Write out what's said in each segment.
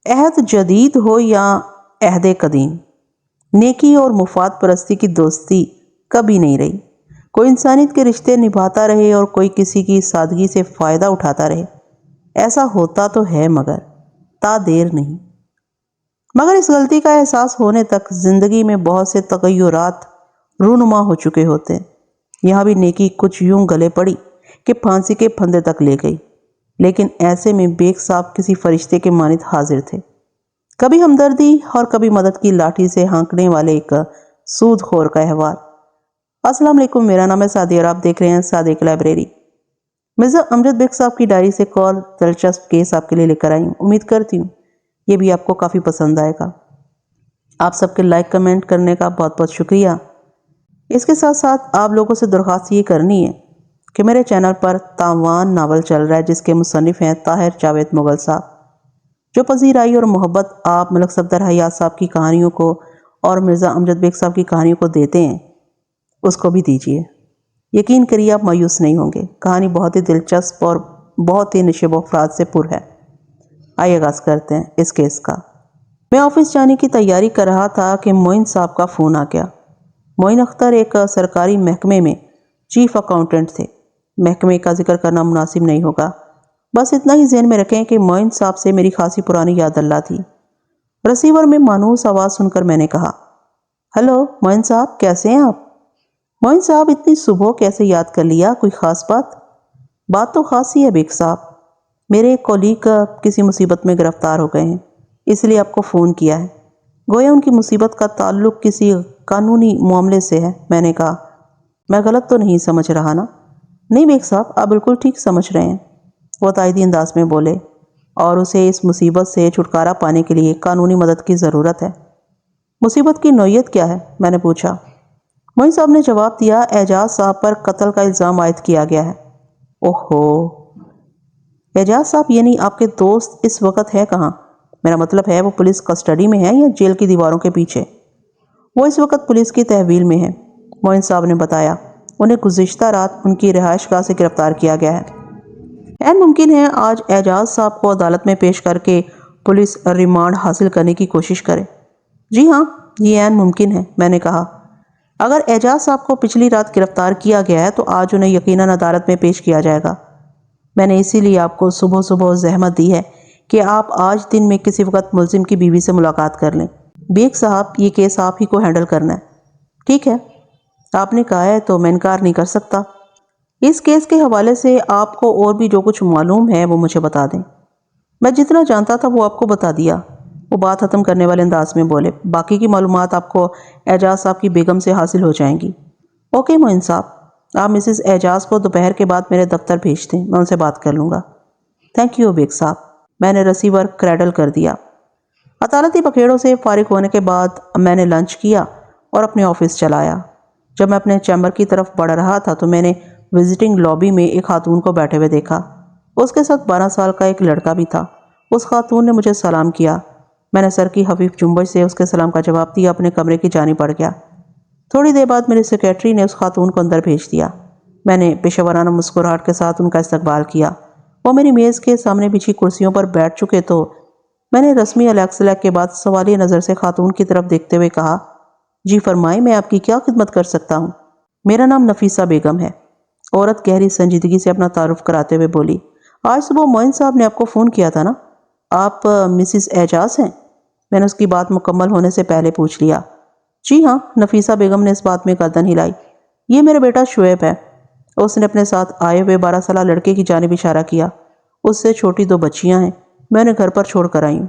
عہد جدید ہو یا عہد قدیم، نیکی اور مفاد پرستی کی دوستی کبھی نہیں رہی۔ کوئی انسانیت کے رشتے نبھاتا رہے اور کوئی کسی کی سادگی سے فائدہ اٹھاتا رہے، ایسا ہوتا تو ہے مگر تا دیر نہیں۔ مگر اس غلطی کا احساس ہونے تک زندگی میں بہت سے تغیرات رونما ہو چکے ہوتے ہیں۔ یہاں بھی نیکی کچھ یوں گلے پڑی کہ پھانسی کے پھندے تک لے گئی، لیکن ایسے میں بیگ صاحب کسی فرشتے کے مانند حاضر تھے، کبھی ہمدردی اور کبھی مدد کی لاٹھی سے ہانکنے والے ایک سود خور کا احوال۔ السلام علیکم، میرا نام ہے سعدیہ اور آپ دیکھ رہے ہیں صادق لائبریری۔ مرزا امجد بیگ صاحب کی ڈائری سے کال دلچسپ کیس آپ کے لیے لے کر آئی ہوں۔ امید کرتی ہوں یہ بھی آپ کو کافی پسند آئے گا۔ آپ سب کے لائک کمنٹ کرنے کا بہت بہت شکریہ۔ اس کے ساتھ ساتھ آپ لوگوں سے درخواست یہ کرنی ہے کہ میرے چینل پر تاوان ناول چل رہا ہے جس کے مصنف ہیں طاہر جاوید مغل صاحب، جو پذیرائی اور محبت آپ ملک صفدر حیات صاحب کی کہانیوں کو اور مرزا امجد بیگ صاحب کی کہانیوں کو دیتے ہیں اس کو بھی دیجیے۔ یقین کریے آپ مایوس نہیں ہوں گے، کہانی بہت ہی دلچسپ اور بہت ہی نشیب و افراد سے پر ہے۔ آئیے آغاز کرتے ہیں اس کیس کا۔ میں آفس جانے کی تیاری کر رہا تھا کہ معین صاحب کا فون آ گیا۔ معین اختر ایک سرکاری محکمے میں چیف اکاؤنٹنٹ تھے۔ محکمے کا ذکر کرنا مناسب نہیں ہوگا، بس اتنا ہی ذہن میں رکھیں کہ معین صاحب سے میری خاصی پرانی یاد اللہ تھی۔ رسیور میں مانوس آواز سن کر میں نے کہا، ہلو معین صاحب، کیسے ہیں آپ؟ معین صاحب، اتنی صبح کیسے یاد کر لیا؟ کوئی خاص بات؟ بات تو خاص ہی ہے بیگ صاحب، میرے ایک کولیگ کسی مصیبت میں گرفتار ہو گئے ہیں، اس لیے آپ کو فون کیا ہے۔ گویا ان کی مصیبت کا تعلق کسی قانونی معاملے سے ہے۔ میں نے کہا، میں غلط تو نہیں سمجھ رہا نا؟ نہیں بیگ صاحب، آپ بالکل ٹھیک سمجھ رہے ہیں، وہ تائیدی انداز میں بولے، اور اسے اس مصیبت سے چھٹکارا پانے کے لیے قانونی مدد کی ضرورت ہے۔ مصیبت کی نوعیت کیا ہے؟ میں نے پوچھا۔ معین صاحب نے جواب دیا، اعجاز صاحب پر قتل کا الزام عائد کیا گیا ہے۔ اوہو، اعجاز صاحب یعنی آپ کے دوست اس وقت ہے کہاں؟ میرا مطلب ہے وہ پولیس کسٹڈی میں ہے یا جیل کی دیواروں کے پیچھے؟ وہ اس وقت پولیس کی تحویل میں ہے، معین صاحب نے بتایا۔ انہیں گزشتہ رات ان کی رہائش گاہ سے گرفتار کیا گیا ہے۔ عین ممکن ہے آج اعجاز صاحب کو عدالت میں پیش کر کے پولیس ریمانڈ حاصل کرنے کی کوشش کرے۔ جی ہاں، یہ عین ممکن ہے، میں نے کہا۔ اگر اعجاز صاحب کو پچھلی رات گرفتار کیا گیا ہے تو آج انہیں یقیناً عدالت میں پیش کیا جائے گا۔ میں نے اسی لیے آپ کو صبح صبح زحمت دی ہے کہ آپ آج دن میں کسی وقت ملزم کی بیوی سے ملاقات کر لیں۔ بیگ صاحب، یہ کیس آپ ہی کو ہینڈل کرنا ہے۔ ٹھیک ہے، آپ نے کہا ہے تو میں انکار نہیں کر سکتا۔ اس کیس کے حوالے سے آپ کو اور بھی جو کچھ معلوم ہے وہ مجھے بتا دیں۔ میں جتنا جانتا تھا وہ آپ کو بتا دیا، وہ بات ختم کرنے والے انداز میں بولے۔ باقی کی معلومات آپ کو اعجاز صاحب کی بیگم سے حاصل ہو جائیں گی۔ اوکے معین صاحب، آپ مسز اعجاز کو دوپہر کے بعد میرے دفتر بھیج دیں، میں ان سے بات کر لوں گا۔ تھینک یو بیگ صاحب۔ میں نے ریسیور کریڈل کر دیا۔ عدالتی پکھیڑوں سے فارغ ہونے کے بعد میں نے لنچ کیا اور اپنے آفس چلا آیا۔ جب میں اپنے چیمبر کی طرف بڑھ رہا تھا تو میں نے وزٹنگ لابی میں ایک خاتون کو بیٹھے ہوئے دیکھا۔ اس کے ساتھ 12 سال کا ایک لڑکا بھی تھا۔ اس خاتون نے مجھے سلام کیا۔ میں نے سر کی خفیف جنبش سے اس کے سلام کا جواب دیا، اپنے کمرے کی جانب بڑھ گیا۔ تھوڑی دیر بعد میری سیکریٹری نے اس خاتون کو اندر بھیج دیا۔ میں نے پیشہ ورانہ مسکراہٹ کے ساتھ ان کا استقبال کیا۔ وہ میری میز کے سامنے بچھی کرسیوں پر بیٹھ چکے تو میں نے رسمی الیکس کے بعد سوالیہ نظر سے خاتون کی طرف دیکھتے ہوئے کہا، جی فرمائیں، میں آپ کی کیا خدمت کر سکتا ہوں؟ میرا نام نفیسہ بیگم ہے، عورت گہری سنجیدگی سے اپنا تعارف کراتے ہوئے بولی۔ آج صبح معین صاحب نے آپ کو فون کیا تھا نا؟ آپ مسز اعجاز ہیں؟ میں نے اس کی بات مکمل ہونے سے پہلے پوچھ لیا۔ جی ہاں، نفیسہ بیگم نے اس بات میں گردن ہلائی۔ یہ میرا بیٹا شعیب ہے۔ اس نے اپنے ساتھ آئے ہوئے 12 سالہ لڑکے کی جانب اشارہ کیا۔ اس سے چھوٹی 2 بچیاں ہیں، میں انہیں گھر پر چھوڑ کر آئی ہوں۔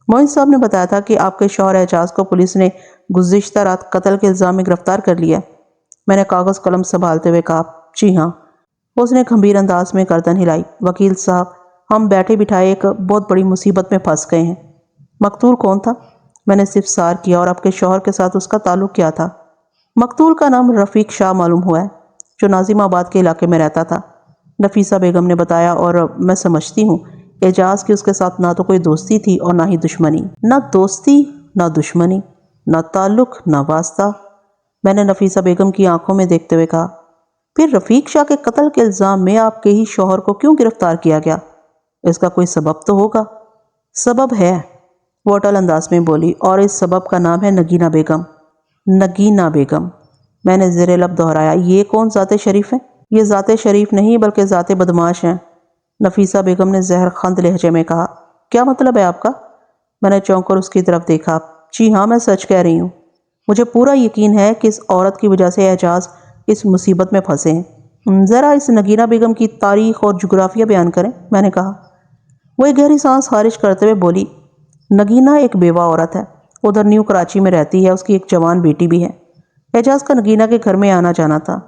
معین صاحب نے بتایا تھا کہ آپ کے شوہر اعجاز کو پولیس نے گزشتہ رات قتل کے الزام میں گرفتار کر لیا۔ میں نے کاغذ قلم سنبھالتے ہوئے کہا، جی ہاں۔ اس نے گھمبیر انداز میں گردن ہلائی۔ وکیل صاحب، ہم بیٹھے بٹھائے ایک بہت بڑی مصیبت میں پھنس گئے ہیں۔ مقتول کون تھا؟ میں نے استفسار کیا، اور آپ کے شوہر کے ساتھ اس کا تعلق کیا تھا؟ مقتول کا نام رفیق شاہ معلوم ہوا ہے، جو ناظم آباد کے علاقے میں رہتا تھا، نفیسہ بیگم نے بتایا۔ اور میں سمجھتی ہوں اعجاز کی اس کے ساتھ نہ تو کوئی دوستی تھی اور نہ ہی دشمنی۔ نہ دوستی، نہ دشمنی، نہ تعلق، نہ واسطہ، میں نے نفیسہ بیگم کی آنکھوں میں دیکھتے ہوئے کہا۔ پھر رفیق شاہ کے قتل کے الزام میں آپ کے ہی شوہر کو کیوں گرفتار کیا گیا؟ اس کا کوئی سبب تو ہوگا؟ سبب ہے، وہ اٹل انداز میں بولی، اور اس سبب کا نام ہے نگینہ بیگم۔ نگینہ بیگم، میں نے زیر لب دہرایا۔ یہ کون ذات شریف ہے؟ یہ ذات شریف نہیں بلکہ ذات بدماش ہیں، نفیسہ بیگم نے زہر خند لہجے میں کہا۔ کیا مطلب ہے آپ کا؟ میں نے چونک کر اس کی طرف دیکھا۔ جی ہاں، میں سچ کہہ رہی ہوں۔ مجھے پورا یقین ہے کہ اس عورت کی وجہ سے اعجاز اس مصیبت میں پھنسے ہیں۔ ذرا اس نگینہ بیگم کی تاریخ اور جغرافیہ بیان کریں، میں نے کہا۔ وہ ایک گہری سانس خارج کرتے ہوئے بولی، نگینہ ایک بیوہ عورت ہے، ادھر نیو کراچی میں رہتی ہے، اس کی ایک جوان بیٹی بھی ہے۔ اعجاز کا نگینہ کے گھر میں آنا جانا تھا،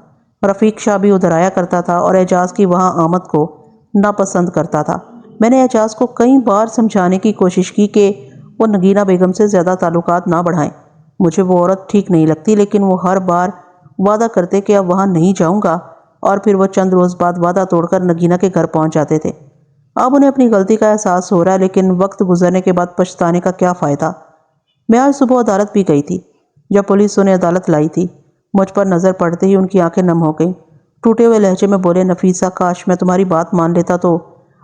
رفیق شاہ بھی ادھر آیا کرتا تھا اور اعجاز کی وہاں آمد کو ناپسند کرتا تھا۔ میں نے اعجاز کو کئی بار سمجھانے کی کوشش کی کہ وہ نگینہ بیگم سے زیادہ تعلقات نہ بڑھائیں، مجھے وہ عورت ٹھیک نہیں لگتی، لیکن وہ ہر بار وعدہ کرتے کہ اب وہاں نہیں جاؤں گا، اور پھر وہ چند روز بعد وعدہ توڑ کر نگینہ کے گھر پہنچ جاتے تھے۔ اب انہیں اپنی غلطی کا احساس ہو رہا ہے، لیکن وقت گزرنے کے بعد پچھتانے کا کیا فائدہ؟ میں آج صبح عدالت بھی گئی تھی۔ جب پولیس انہیں عدالت لائی تھی، مجھ پر نظر پڑتے ہی ان کی آنکھیں نم ہو گئیں۔ ٹوٹے ہوئے لہجے میں بولے، نفیسہ، کاش میں تمہاری بات مان لیتا تو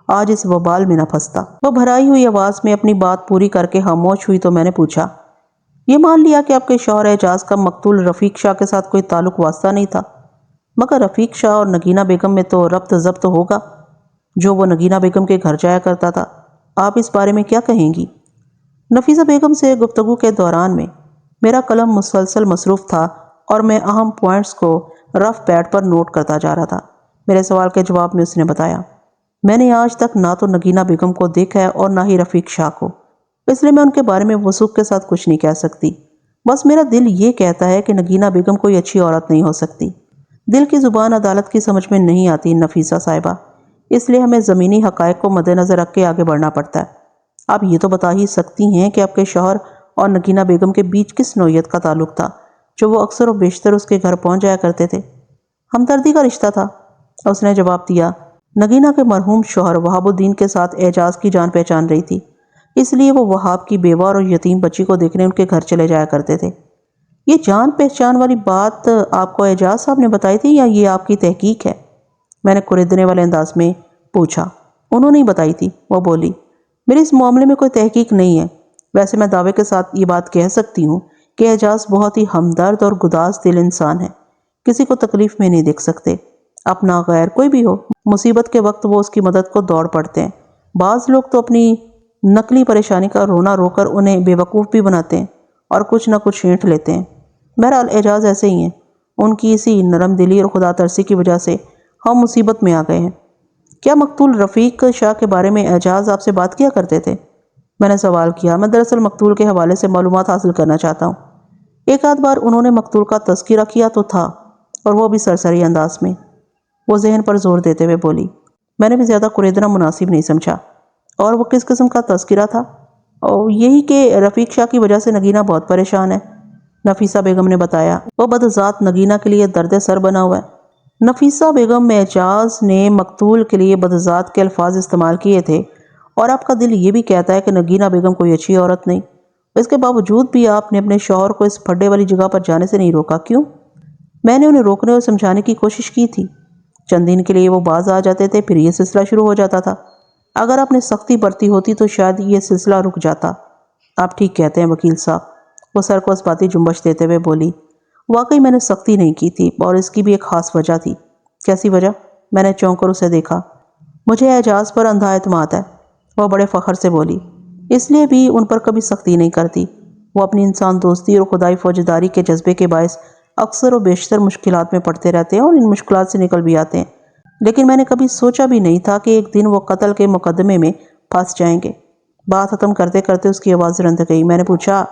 آج اس وبال میں نہ پھنستا۔ وہ بھرائی ہوئی آواز میں اپنی بات پوری کر کے خاموش ہوئی تو میں نے پوچھا، یہ مان لیا کہ آپ کے شوہر اعجاز کا مقتول رفیق شاہ کے ساتھ کوئی تعلق واسطہ نہیں تھا، مگر رفیق شاہ اور نگینہ بیگم میں تو ربط ضبط ہوگا، جو وہ نگینہ بیگم کے گھر جایا کرتا تھا، آپ اس بارے میں کیا کہیں گی؟ نفیسہ بیگم سے گفتگو کے دوران میں میرا قلم مسلسل مصروف تھا اور میں اہم پوائنٹس کو رف پیڈ پر نوٹ کرتا جا رہا تھا۔ میرے سوال کے جواب میں اس نے بتایا، میں نے آج تک نہ تو نگینہ بیگم کو دیکھا ہے اور نہ ہی رفیق شاہ کو، اس لیے میں ان کے بارے میں وثوق کے ساتھ کچھ نہیں کہہ سکتی۔ بس میرا دل یہ کہتا ہے کہ نگینہ بیگم کوئی اچھی عورت نہیں ہو سکتی۔ دل کی زبان عدالت کی سمجھ میں نہیں آتی نفیسہ صاحبہ، اس لیے ہمیں زمینی حقائق کو مد نظر رکھ کے آگے بڑھنا پڑتا ہے۔ آپ یہ تو بتا ہی سکتی ہیں کہ آپ کے شوہر اور نگینہ بیگم کے بیچ کس نوعیت کا تعلق تھا، جو وہ اکثر و بیشتر اس کے گھر پہنچ جایا کرتے تھے؟ ہمدردی کا رشتہ تھا، اس نے جواب دیا۔ نگینہ کے مرحوم شوہر وہاب الدین کے ساتھ اعجاز کی جان پہچان رہی تھی، اس لیے وہ وہاب کی بیوہ اور یتیم بچی کو دیکھنے ان کے گھر چلے جایا کرتے تھے۔ یہ جان پہچان والی بات آپ کو اعجاز صاحب نے بتائی تھی یا یہ آپ کی تحقیق ہے؟ میں نے کریدنے والے انداز میں پوچھا۔ انہوں نے بتائی تھی، وہ بولی۔ میری اس معاملے میں کوئی تحقیق نہیں ہے، ویسے میں دعوے کے ساتھ یہ بات کہہ سکتی ہوں کہ اعجاز بہت ہی ہمدرد اور گداز دل انسان ہے، کسی کو تکلیف میں نہیں دیکھ سکتے، اپنا غیر کوئی بھی ہو، مصیبت کے وقت وہ اس کی مدد کو دوڑ پڑتے ہیں۔ بعض لوگ تو اپنی نقلی پریشانی کا رونا رو کر انہیں بے وقوف بھی بناتے ہیں اور کچھ نہ کچھ چھینٹ لیتے ہیں۔ بہرحال اعجاز ایسے ہی ہیں، ان کی اسی نرم دلی اور خدا ترسی کی وجہ سے ہم مصیبت میں آ گئے ہیں۔ کیا مقتول رفیق شاہ کے بارے میں اعجاز آپ سے بات کیا کرتے تھے؟ میں نے سوال کیا۔ میں دراصل مقتول کے حوالے سے معلومات حاصل کرنا چاہتا ہوں۔ ایک آدھ بار انہوں نے مقتول کا تذکرہ کیا تو تھا، اور وہ بھی سرسری انداز میں، وہ ذہن پر زور دیتے ہوئے بولی۔ میں نے بھی زیادہ کریدنا مناسب نہیں سمجھا۔ اور وہ کس قسم کا تذکرہ تھا؟ اور یہی کہ رفیق شاہ کی وجہ سے نگینہ بہت پریشان ہے، نفیسہ بیگم نے بتایا۔ وہ بدذات نگینہ کے لیے درد سر بنا ہوا ہے۔ نفیسہ بیگم، اعجاز نے مقتول کے لیے بدذات کے الفاظ استعمال کیے تھے، اور آپ کا دل یہ بھی کہتا ہے کہ نگینہ بیگم کوئی اچھی عورت نہیں، اس کے باوجود بھی آپ نے اپنے شوہر کو اس پھڈے والی جگہ پر جانے سے نہیں روکا، کیوں؟ میں نے انہیں روکنے اور سمجھانے کی کوشش کی تھی، چند دن کے لیے وہ باز آ جاتے تھے، پھر یہ سلسلہ شروع ہو جاتا تھا۔ اگر آپ نے سختی برتی ہوتی تو شاید یہ سلسلہ رک جاتا۔ آپ ٹھیک کہتے ہیں وکیل صاحب، وہ سر کو اسباتی جنبش دیتے ہوئے بولی۔ واقعی میں نے سختی نہیں کی تھی، اور اس کی بھی ایک خاص وجہ تھی۔ کیسی وجہ؟ میں نے چونک کر اسے دیکھا۔ مجھے اعجاز پر اندھا اعتماد ہے، وہ بڑے فخر سے بولی، اس لیے بھی ان پر کبھی سختی نہیں کرتی۔ وہ اپنی انسان دوستی اور خدائی فوجداری کے جذبے کے باعث اکثر و بیشتر مشکلات میں پڑتے رہتے ہیں اور ان مشکلات سے نکل بھی آتے ہیں، لیکن میں نے کبھی سوچا بھی نہیں تھا کہ ایک دن وہ قتل کے مقدمے میں پھنس جائیں گے۔ بات ختم کرتے کرتے اس کی آواز رند گئی۔ میں نے پوچھا،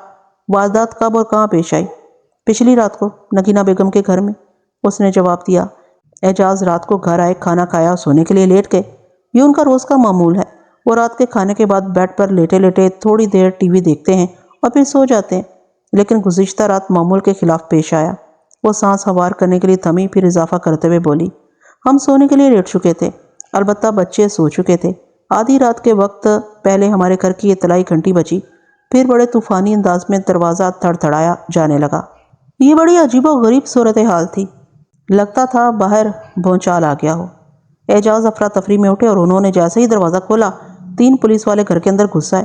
واردات کب اور کہاں پیش آئی؟ پچھلی رات کو نگینہ بیگم کے گھر میں، اس نے جواب دیا۔ اعجاز رات کو گھر آئے، کھانا کھایا اور سونے کے لیے لیٹ گئے۔ یہ ان کا روز کا معمول ہے۔ وہ رات کے کھانے کے بعد بیڈ پر لیٹے لیٹے تھوڑی دیر ٹی وی دیکھتے ہیں اور پھر سو جاتے ہیں، لیکن گزشتہ رات معمول کے خلاف پیش آیا۔ وہ سانس ہنوار کرنے کے لیے تھمی، پھر اضافہ کرتے ہوئے بولی، ہم سونے کے لیے لیٹ چکے تھے، البتہ بچے سو چکے تھے۔ آدھی رات کے وقت پہلے ہمارے گھر کی اطلاعی گھنٹی بجی، پھر بڑے طوفانی انداز میں دروازہ تھڑتھڑایا جانے لگا۔ یہ بڑی عجیب و غریب صورتحال تھی، لگتا تھا باہر بھونچال آ گیا ہو۔ اعجاز افراتفری میں اٹھے اور انہوں نے جیسے ہی دروازہ کھولا، 3 پولیس والے گھر کے اندر گھس آئے۔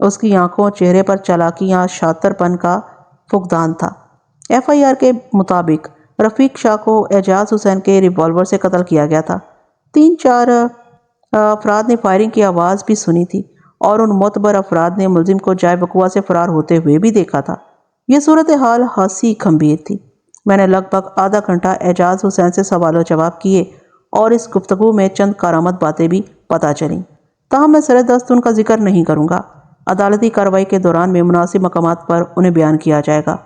اس کی آنکھوں اور چہرے پر چالاکیاں شاطر پن کا فقدان تھا۔ FIR کے مطابق رفیق شاہ کو اعجاز حسین کے ریوالور سے قتل کیا گیا تھا۔ 3-4 افراد نے فائرنگ کی آواز بھی سنی تھی اور ان معتبر افراد نے ملزم کو جائے وقوع سے فرار ہوتے ہوئے بھی دیکھا تھا۔ یہ صورتحال خاصی گھمبیر تھی۔ میں نے لگ بھگ آدھا گھنٹہ اعجاز حسین سے سوال و جواب کیے اور اس گفتگو میں چند کارآمد باتیں بھی پتہ چلیں، تاہم میں سر دست ان کا ذکر نہیں کروں گا۔ عدالتی کارروائی کے دوران میں مناسب مقامات پر انہیں بیان کیا جائے گا۔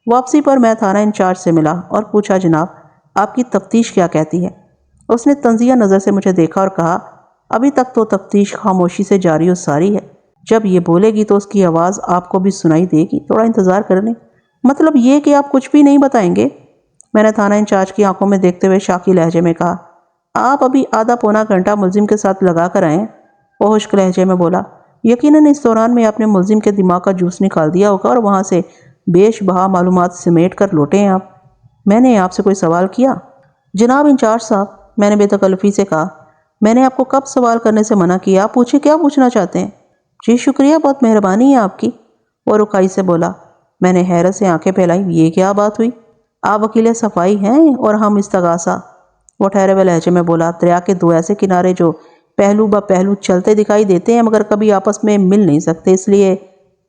واپسی پر میں تھانہ انچارج سے ملا اور پوچھا، جناب آپ کی تفتیش کیا کہتی ہے؟ اس نے طنزیہ نظر سے مجھے دیکھا اور کہا، ابھی تک تو تفتیش خاموشی سے جاری و ساری ہے، جب یہ بولے گی تو اس کی آواز آپ کو بھی سنائی دے گی، تھوڑا انتظار کر لیں۔ مطلب یہ کہ آپ کچھ بھی نہیں بتائیں گے؟ میں نے تھانہ انچارج کی آنکھوں میں دیکھتے ہوئے شاکی لہجے میں کہا، آپ ابھی آدھا پونا گھنٹہ ملزم کے ساتھ لگا کر آئیں۔ وہ خشک لہجے میں بولا، یقیناً اس دوران میں آپ نے ملزم کے دماغ کا جوس نکال دیا ہوگا اور وہاں سے بیش بہا معلومات سمیٹ کر لوٹے ہیں آپ۔ میں نے آپ سے کوئی سوال کیا؟ جناب انچارج صاحب، میں نے بے تکلفی سے کہا، میں نے آپ کو کب سوال کرنے سے منع کیا؟ آپ پوچھیں، کیا پوچھنا چاہتے ہیں؟ جی شکریہ، بہت مہربانی ہے آپ کی، وہ رکائی سے بولا۔ میں نے حیرت سے آنکھیں پھیلائیں، یہ کیا بات ہوئی؟ آپ وکیل صفائی ہیں اور ہم استغاثہ؟ وہ ٹھہرے ہوئے لہجے میں بولا، دریا کے دو ایسے کنارے جو پہلو بہ پہلو چلتے دکھائی دیتے ہیں مگر کبھی آپس میں مل نہیں سکتے، اس لیے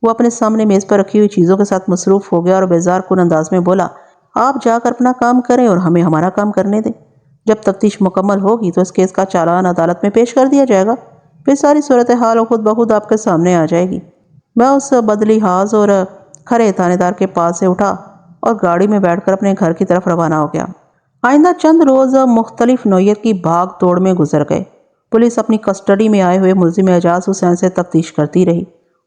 وہ اپنے سامنے میز پر رکھی ہوئی چیزوں کے ساتھ مصروف ہو گیا اور بیزار کن انداز میں بولا، آپ جا کر اپنا کام کریں اور ہمیں ہمارا کام کرنے دیں۔ جب تفتیش مکمل ہوگی تو اس کیس کا چالان عدالت میں پیش کر دیا جائے گا، پھر ساری صورتحال خود بخود آپ کے سامنے آ جائے گی۔ میں اس بدلحاظ اور کھرے تھانے دار کے پاس سے اٹھا اور گاڑی میں بیٹھ کر اپنے گھر کی طرف روانہ ہو گیا۔ آئندہ چند روز مختلف نوعیت کی بھاگ دوڑ میں گزر گئے۔ پولیس اپنی کسٹڈی میں آئے ہوئے ملزم اعجاز حسین سے تفتیش کرتی رہی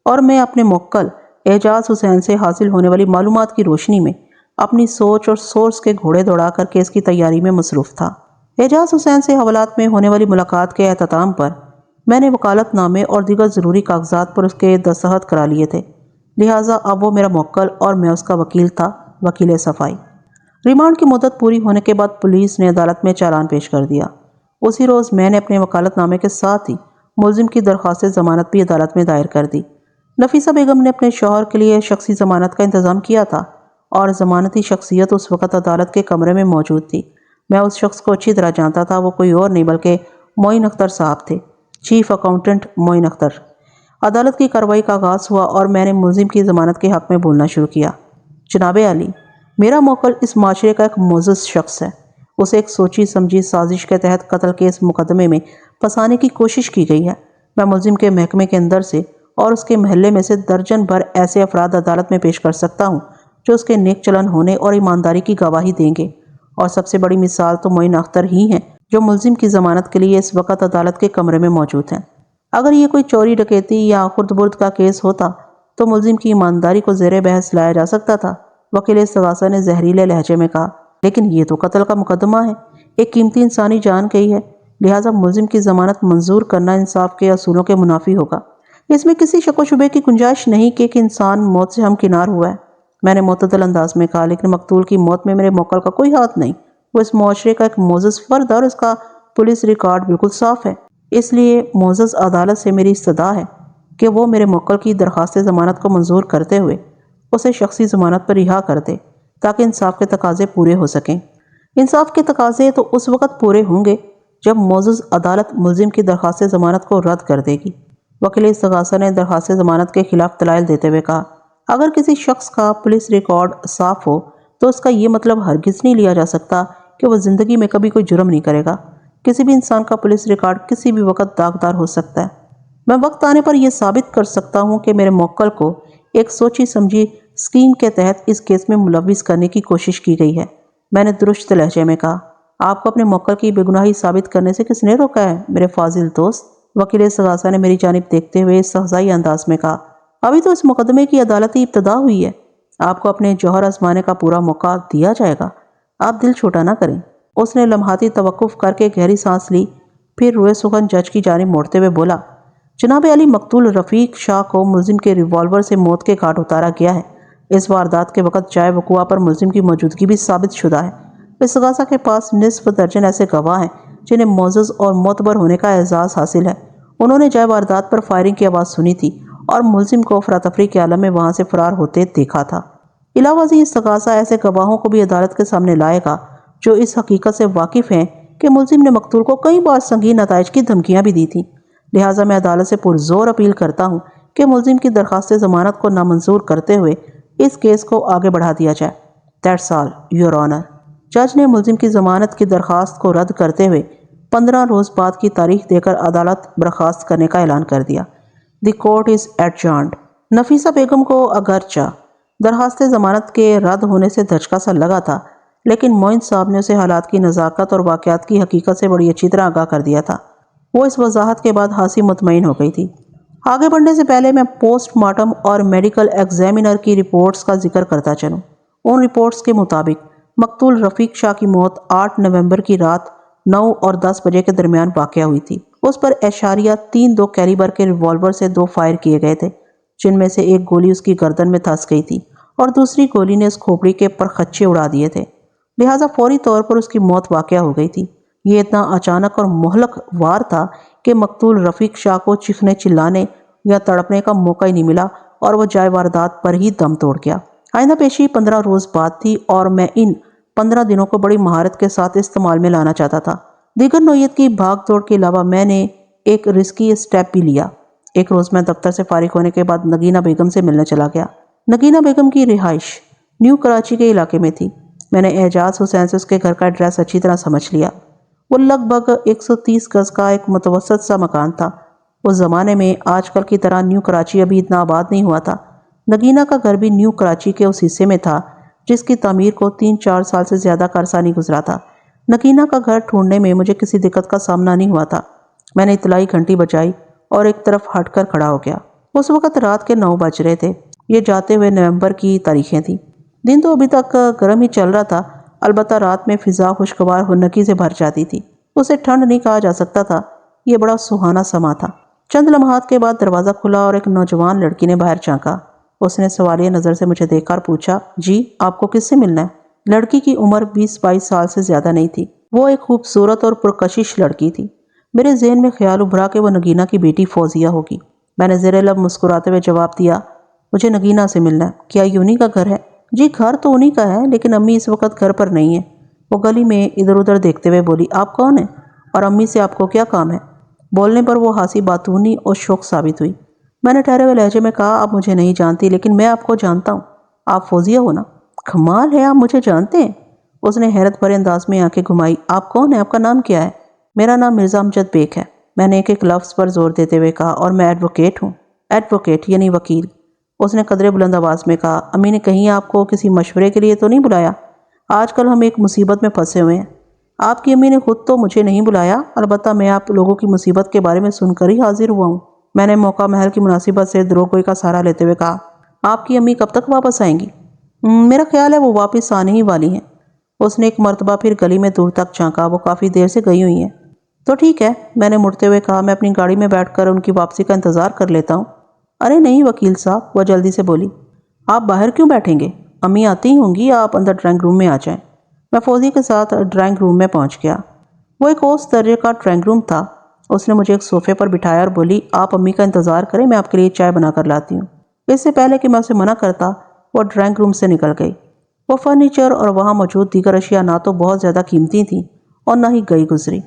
اور میں اپنے موکل اعجاز حسین سے حاصل ہونے والی معلومات کی روشنی میں اپنی سوچ اور سورس کے گھوڑے دوڑا کر کیس کی تیاری میں مصروف تھا۔ اعجاز حسین سے حوالات میں ہونے والی ملاقات کے اختتام پر میں نے وکالت نامے اور دیگر ضروری کاغذات پر اس کے دستخط کرا لیے تھے، لہٰذا اب وہ میرا موکل اور میں اس کا وکیل تھا، وکیل صفائی۔ ریمانڈ کی مدت پوری ہونے کے بعد پولیس نے عدالت میں چالان پیش کر دیا۔ اسی روز میں نے اپنے وکالت نامے کے ساتھ ہی ملزم کی درخواست ضمانت بھی عدالت میں دائر کر دی۔ نفیسہ بیگم نے اپنے شوہر کے لیے شخصی ضمانت کا انتظام کیا تھا اور ضمانتی شخصیت اس وقت عدالت کے کمرے میں موجود تھی۔ میں اس شخص کو اچھی طرح جانتا تھا، وہ کوئی اور نہیں بلکہ معین اختر صاحب تھے، چیف اکاؤنٹنٹ معین اختر۔ عدالت کی کارروائی کا آغاز ہوا اور میں نے ملزم کی ضمانت کے حق میں بولنا شروع کیا۔ جناب عالی، میرا موکل اس معاشرے کا ایک معزز شخص ہے، اسے ایک سوچی سمجھی سازش کے تحت قتل کے اس مقدمے میں پھنسانے کی کوشش کی گئی ہے۔ میں ملزم کے محکمے کے اندر سے اور اس کے محلے میں سے درجن بھر ایسے افراد عدالت میں پیش کر سکتا ہوں جو اس کے نیک چلن ہونے اور ایمانداری کی گواہی دیں گے، اور سب سے بڑی مثال تو معین اختر ہی ہیں جو ملزم کی ضمانت کے لیے اس وقت عدالت کے کمرے میں موجود ہیں۔ اگر یہ کوئی چوری ڈکیتی یا خرد برد کا کیس ہوتا تو ملزم کی ایمانداری کو زیر بحث لایا جا سکتا تھا، وکیل استغاثہ نے زہریلے لہجے میں کہا، لیکن یہ تو قتل کا مقدمہ ہے، ایک قیمتی انسانی جان گئی ہے، لہٰذا ملزم کی ضمانت منظور کرنا انصاف کے اصولوں کے منافی ہوگا۔ اس میں کسی شک و شبے کی گنجائش نہیں کہ ایک انسان موت سے ہمکنار ہوا ہے، میں نے معتدل انداز میں کہا، لیکن مقتول کی موت میں میرے موکل کا کوئی ہاتھ نہیں، وہ اس معاشرے کا ایک معزز فرد ہے اور اس کا پولیس ریکارڈ بالکل صاف ہے، اس لیے معزز عدالت سے میری استدعا ہے کہ وہ میرے موکل کی درخواست ضمانت کو منظور کرتے ہوئے اسے شخصی ضمانت پر رہا کر دے تاکہ انصاف کے تقاضے پورے ہو سکیں۔ انصاف کے تقاضے تو اس وقت پورے ہوں گے جب معزز عدالت ملزم کی درخواست ضمانت کو رد کر دے گی۔ وکیل استغاثہ نے درخواست ضمانت کے خلاف دلائل دیتے ہوئے کہا، اگر کسی شخص کا پولیس ریکارڈ صاف ہو تو اس کا یہ مطلب ہرگز نہیں لیا جا سکتا کہ وہ زندگی میں کبھی کوئی جرم نہیں کرے گا۔ کسی بھی انسان کا پولیس ریکارڈ کسی بھی وقت داغدار ہو سکتا ہے۔ میں وقت آنے پر یہ ثابت کر سکتا ہوں کہ میرے موکل کو ایک سوچی سمجھی اسکیم کے تحت اس کیس میں ملوث کرنے کی کوشش کی گئی ہے۔ میں نے درست لہجے میں کہا، آپ کو اپنے موکل کی بے گناہی ثابت کرنے سے کس نے روکا ہے میرے فاضل دوست؟ وکیل استغاثہ نے میری جانب دیکھتے ہوئے استہزائی انداز میں کہا، ابھی تو اس مقدمے کی عدالتی ابتدا ہوئی ہے، آپ کو اپنے جوہر آزمانے کا پورا موقع دیا جائے گا، آپ دل چھوٹا نہ کریں۔ اس نے لمحاتی توقف کر کے گہری سانس لی، پھر روئے سخن جج کی جانب موڑتے ہوئے بولا، جناب علی، مقتول رفیق شاہ کو ملزم کے ریوالور سے موت کے گھاٹ اتارا گیا ہے۔ اس واردات کے وقت جائے وقوع پر ملزم کی موجودگی بھی ثابت شدہ ہے۔ استغاثہ کے پاس نصف درجن ایسے گواہ ہیں جنہیں معزز اور معتبر ہونے کا اعزاز حاصل ہے۔ انہوں نے جائے واردات پر فائرنگ کی آواز سنی تھی اور ملزم کو افراتفری کے عالم میں وہاں سے فرار ہوتے دیکھا تھا۔ علاوہ ازیں اس تقاضا ایسے گواہوں کو بھی عدالت کے سامنے لائے گا جو اس حقیقت سے واقف ہیں کہ ملزم نے مقتول کو کئی بار سنگین نتائج کی دھمکیاں بھی دی تھیں۔ لہٰذا میں عدالت سے پرزور اپیل کرتا ہوں کہ ملزم کی درخواست ضمانت کو نامنظور کرتے ہوئے اس کیس کو آگے بڑھا دیا جائے۔ That's all your owner. جج نے ملزم کی ضمانت کی درخواست کو رد کرتے ہوئے 15 روز بعد کی تاریخ دے کر عدالت برخاست کرنے کا اعلان کر دیا۔ The court is ایڈجرنڈ۔ نفیسہ بیگم کو اگرچہ درخواست ضمانت کے رد ہونے سے دھچکا سا لگا تھا، لیکن معین صاحب نے اسے حالات کی نزاکت اور واقعات کی حقیقت سے بڑی اچھی طرح آگاہ کر دیا تھا۔ وہ اس وضاحت کے بعد خاصی مطمئن ہو گئی تھی۔ آگے بڑھنے سے پہلے میں پوسٹ مارٹم اور میڈیکل ایگزامینر کی رپورٹس کا ذکر کرتا چلوں۔ ان رپورٹس کے مطابق مقتول رفیق شاہ کی موت 8 نومبر کی رات 9 اور 10 بجے کے درمیان واقع ہوئی تھی۔ اس پر .32 کیلیبر کے ریوالور سے 2 فائر کیے گئے تھے، جن میں سے ایک گولی اس کی گردن میں دھنس گئی تھی اور دوسری گولی نے اس کھوپڑی کے پرخچے اڑا دیے تھے، لہٰذا فوری طور پر اس کی موت واقع ہو گئی تھی۔ یہ اتنا اچانک اور مہلک وار تھا کہ مقتول رفیق شاہ کو چیخنے چلانے یا تڑپنے کا موقع ہی نہیں ملا اور وہ جائے واردات پر ہی دم توڑ گیا۔ آئندہ پیشی 15 روز بعد تھی اور میں ان 15 دنوں کو بڑی مہارت کے ساتھ استعمال میں لانا چاہتا تھا۔ دیگر نوعیت کی بھاگ دوڑ کے علاوہ میں نے ایک رسکی اسٹیپ بھی لیا۔ ایک روز میں دفتر سے فارغ ہونے کے بعد نگینہ بیگم سے ملنے چلا گیا۔ نگینہ بیگم کی رہائش نیو کراچی کے علاقے میں تھی۔ میں نے اعجاز حسین سے اس کے گھر کا ایڈریس اچھی طرح سمجھ لیا۔ وہ لگ بھگ 130 گز کا ایک متوسط سا مکان تھا۔ اس زمانے میں آج کل کی طرح نیو کراچی ابھی اتنا آباد نہیں ہوا تھا۔ نگینہ کا گھر بھی نیو کراچی کے اس حصے میں تھا جس کی تعمیر کو 3-4 سال سے زیادہ کا عرصہ نہیں گزرا تھا۔ نگینہ کا گھر ڈھونڈنے میں مجھے کسی دقت کا سامنا نہیں ہوا تھا۔ میں نے اطلاعی گھنٹی بجائی اور ایک طرف ہٹ کر کھڑا ہو گیا۔ اس وقت رات کے 9 بج رہے تھے۔ یہ جاتے ہوئے نومبر کی تاریخیں تھیں۔ دن تو ابھی تک گرم ہی چل رہا تھا، البتہ رات میں فضا خوشگوار ہنکی سے بھر جاتی تھی۔ اسے ٹھنڈ نہیں کہا جا سکتا تھا، یہ بڑا سہانا سما تھا۔ چند لمحات کے بعد دروازہ کھلا اور ایک نوجوان لڑکی نے باہر جھانکا۔ اس نے سوالیہ نظر سے مجھے دیکھ کر پوچھا، جی آپ کو کس سے ملنا ہے؟ لڑکی کی عمر 20-22 سال سے زیادہ نہیں تھی۔ وہ ایک خوبصورت اور پرکشش لڑکی تھی۔ میرے ذہن میں خیال ابھرا کہ وہ نگینہ کی بیٹی فوزیہ ہوگی۔ میں نے زیر لب مسکراتے ہوئے جواب دیا، مجھے نگینہ سے ملنا ہے۔ کیا یہ انہی کا گھر ہے؟ جی گھر تو انہی کا ہے، لیکن امی اس وقت گھر پر نہیں ہے۔ وہ گلی میں ادھر ادھر دیکھتے ہوئے بولی، آپ کون ہیں اور امی سے آپ کو کیا کام ہے؟ بولنے پر وہ ہنسی باتونی اور شوق ثابت ہوئی۔ میں نے ٹھہرے ہوئے لہجے میں کہا، آپ مجھے نہیں جانتی لیکن میں آپ کو جانتا ہوں۔ آپ فوزیہ ہو نا؟ کمال ہے، آپ مجھے جانتے ہیں؟ اس نے حیرت بھرے انداز میں آنکھیں گھمائی۔ آپ کون ہیں؟ آپ کا نام کیا ہے؟ میرا نام مرزا امجد بیگ ہے، میں نے ایک لفظ پر زور دیتے ہوئے کہا، اور میں ایڈوکیٹ ہوں۔ ایڈوکیٹ یعنی وکیل؟ اس نے قدرے بلند آواز میں کہا، امی نے کہیں آپ کو کسی مشورے کے لیے تو نہیں بلایا؟ آج کل ہم ایک مصیبت میں پھنسے ہوئے ہیں۔ آپ کی امی نے خود تو مجھے نہیں بلایا، البتہ میں آپ لوگوں کی مصیبت کے بارے میں سن کر ہی حاضر ہوا ہوں۔ میں نے موقع محل کی مناسبت سے دروغگوئی کا سہارا لیتے ہوئے کہا، آپ کی امی کب تک واپس آئیں گی؟ میرا خیال ہے وہ واپس آنے ہی والی ہیں۔ اس نے ایک مرتبہ پھر گلی میں دور تک جھانکا، وہ کافی دیر سے گئی ہوئی ہیں۔ تو ٹھیک ہے، میں نے مڑتے ہوئے کہا، میں اپنی گاڑی میں بیٹھ کر ان کی واپسی کا انتظار کر لیتا ہوں۔ ارے نہیں وکیل صاحب، وہ جلدی سے بولی، آپ باہر کیوں بیٹھیں گے؟ امی آتی ہی ہوں گی، آپ اندر ڈرائنگ روم میں آ جائیں۔ میں فوزی کے ساتھ ڈرائنگ روم میں پہنچ گیا۔ وہ ایک اوسط درجے کا ڈرائنگ روم تھا۔ اس نے مجھے ایک صوفے پر بٹھایا اور بولی، آپ امی کا انتظار کریں، میں آپ کے لیے چائے بنا کر لاتی ہوں۔ اس سے پہلے کہ میں اسے منع کرتا، وہ ڈرائنگ روم سے نکل گئی۔ وہ فرنیچر اور وہاں موجود دیگر اشیاء نہ تو بہت زیادہ قیمتی تھیں اور نہ ہی گئی گزری۔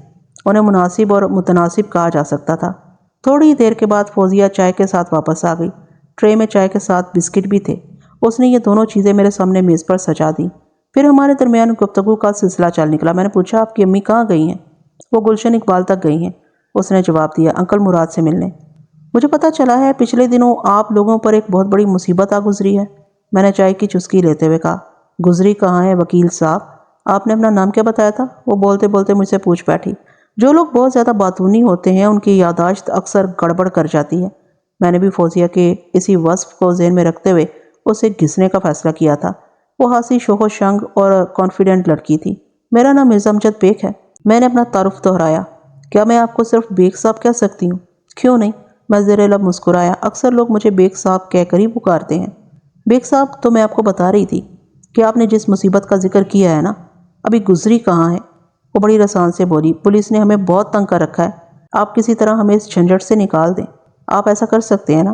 انہیں مناسب اور متناسب کہا جا سکتا تھا۔ تھوڑی ہی دیر کے بعد فوزیہ چائے کے ساتھ واپس آ گئی۔ ٹرے میں چائے کے ساتھ بسکٹ بھی تھے۔ اس نے یہ دونوں چیزیں میرے سامنے میز پر سجا دیں۔ پھر ہمارے درمیان گفتگو کا سلسلہ چل نکلا۔ میں نے پوچھا، آپ کی امی کہاں گئی ہیں؟ وہ گلشن اقبال تک گئی ہیں۔ اس نے جواب دیا، انکل مراد سے ملنے۔ مجھے پتہ چلا ہے پچھلے دنوں آپ لوگوں پر ایک بہت بڑی مصیبت آ گزری ہے۔ میں نے چائے کی چسکی لیتے ہوئے کہا، گزری کہاں ہے وکیل صاحب؟ آپ نے اپنا نام کیا بتایا تھا؟ وہ بولتے بولتے مجھ سے پوچھ بیٹھی۔ جو لوگ بہت زیادہ باتونی ہوتے ہیں ان کی یادداشت اکثر گڑبڑ کر جاتی ہے۔ میں نے بھی فوزیہ کے اسی وصف کو ذہن میں رکھتے ہوئے اسے گھسنے کا فیصلہ کیا تھا۔ وہ ہنسی شوخ و شنگ اور کانفیڈنٹ لڑکی تھی۔ میرا نام مرزا امجد بیگ ہے۔ میں نے اپنا تعارف دہرایا۔ کیا میں آپ کو صرف بیگ صاحب کہہ سکتی ہوں؟ کیوں نہیں؟ میں زیر لب مسکرایا۔ اکثر لوگ مجھے بیگ صاحب کہہ کر ہی پکارتے ہیں۔ بیگ صاحب تو میں آپ کو بتا رہی تھی کہ آپ نے جس مصیبت کا ذکر کیا ہے نا، ابھی گزری کہاں ہے؟ وہ بڑی رسان سے بولی، پولیس نے ہمیں بہت تنگ کر رکھا ہے، آپ کسی طرح ہمیں اس جھنجھٹ سے نکال دیں۔ آپ ایسا کر سکتے ہیں نا؟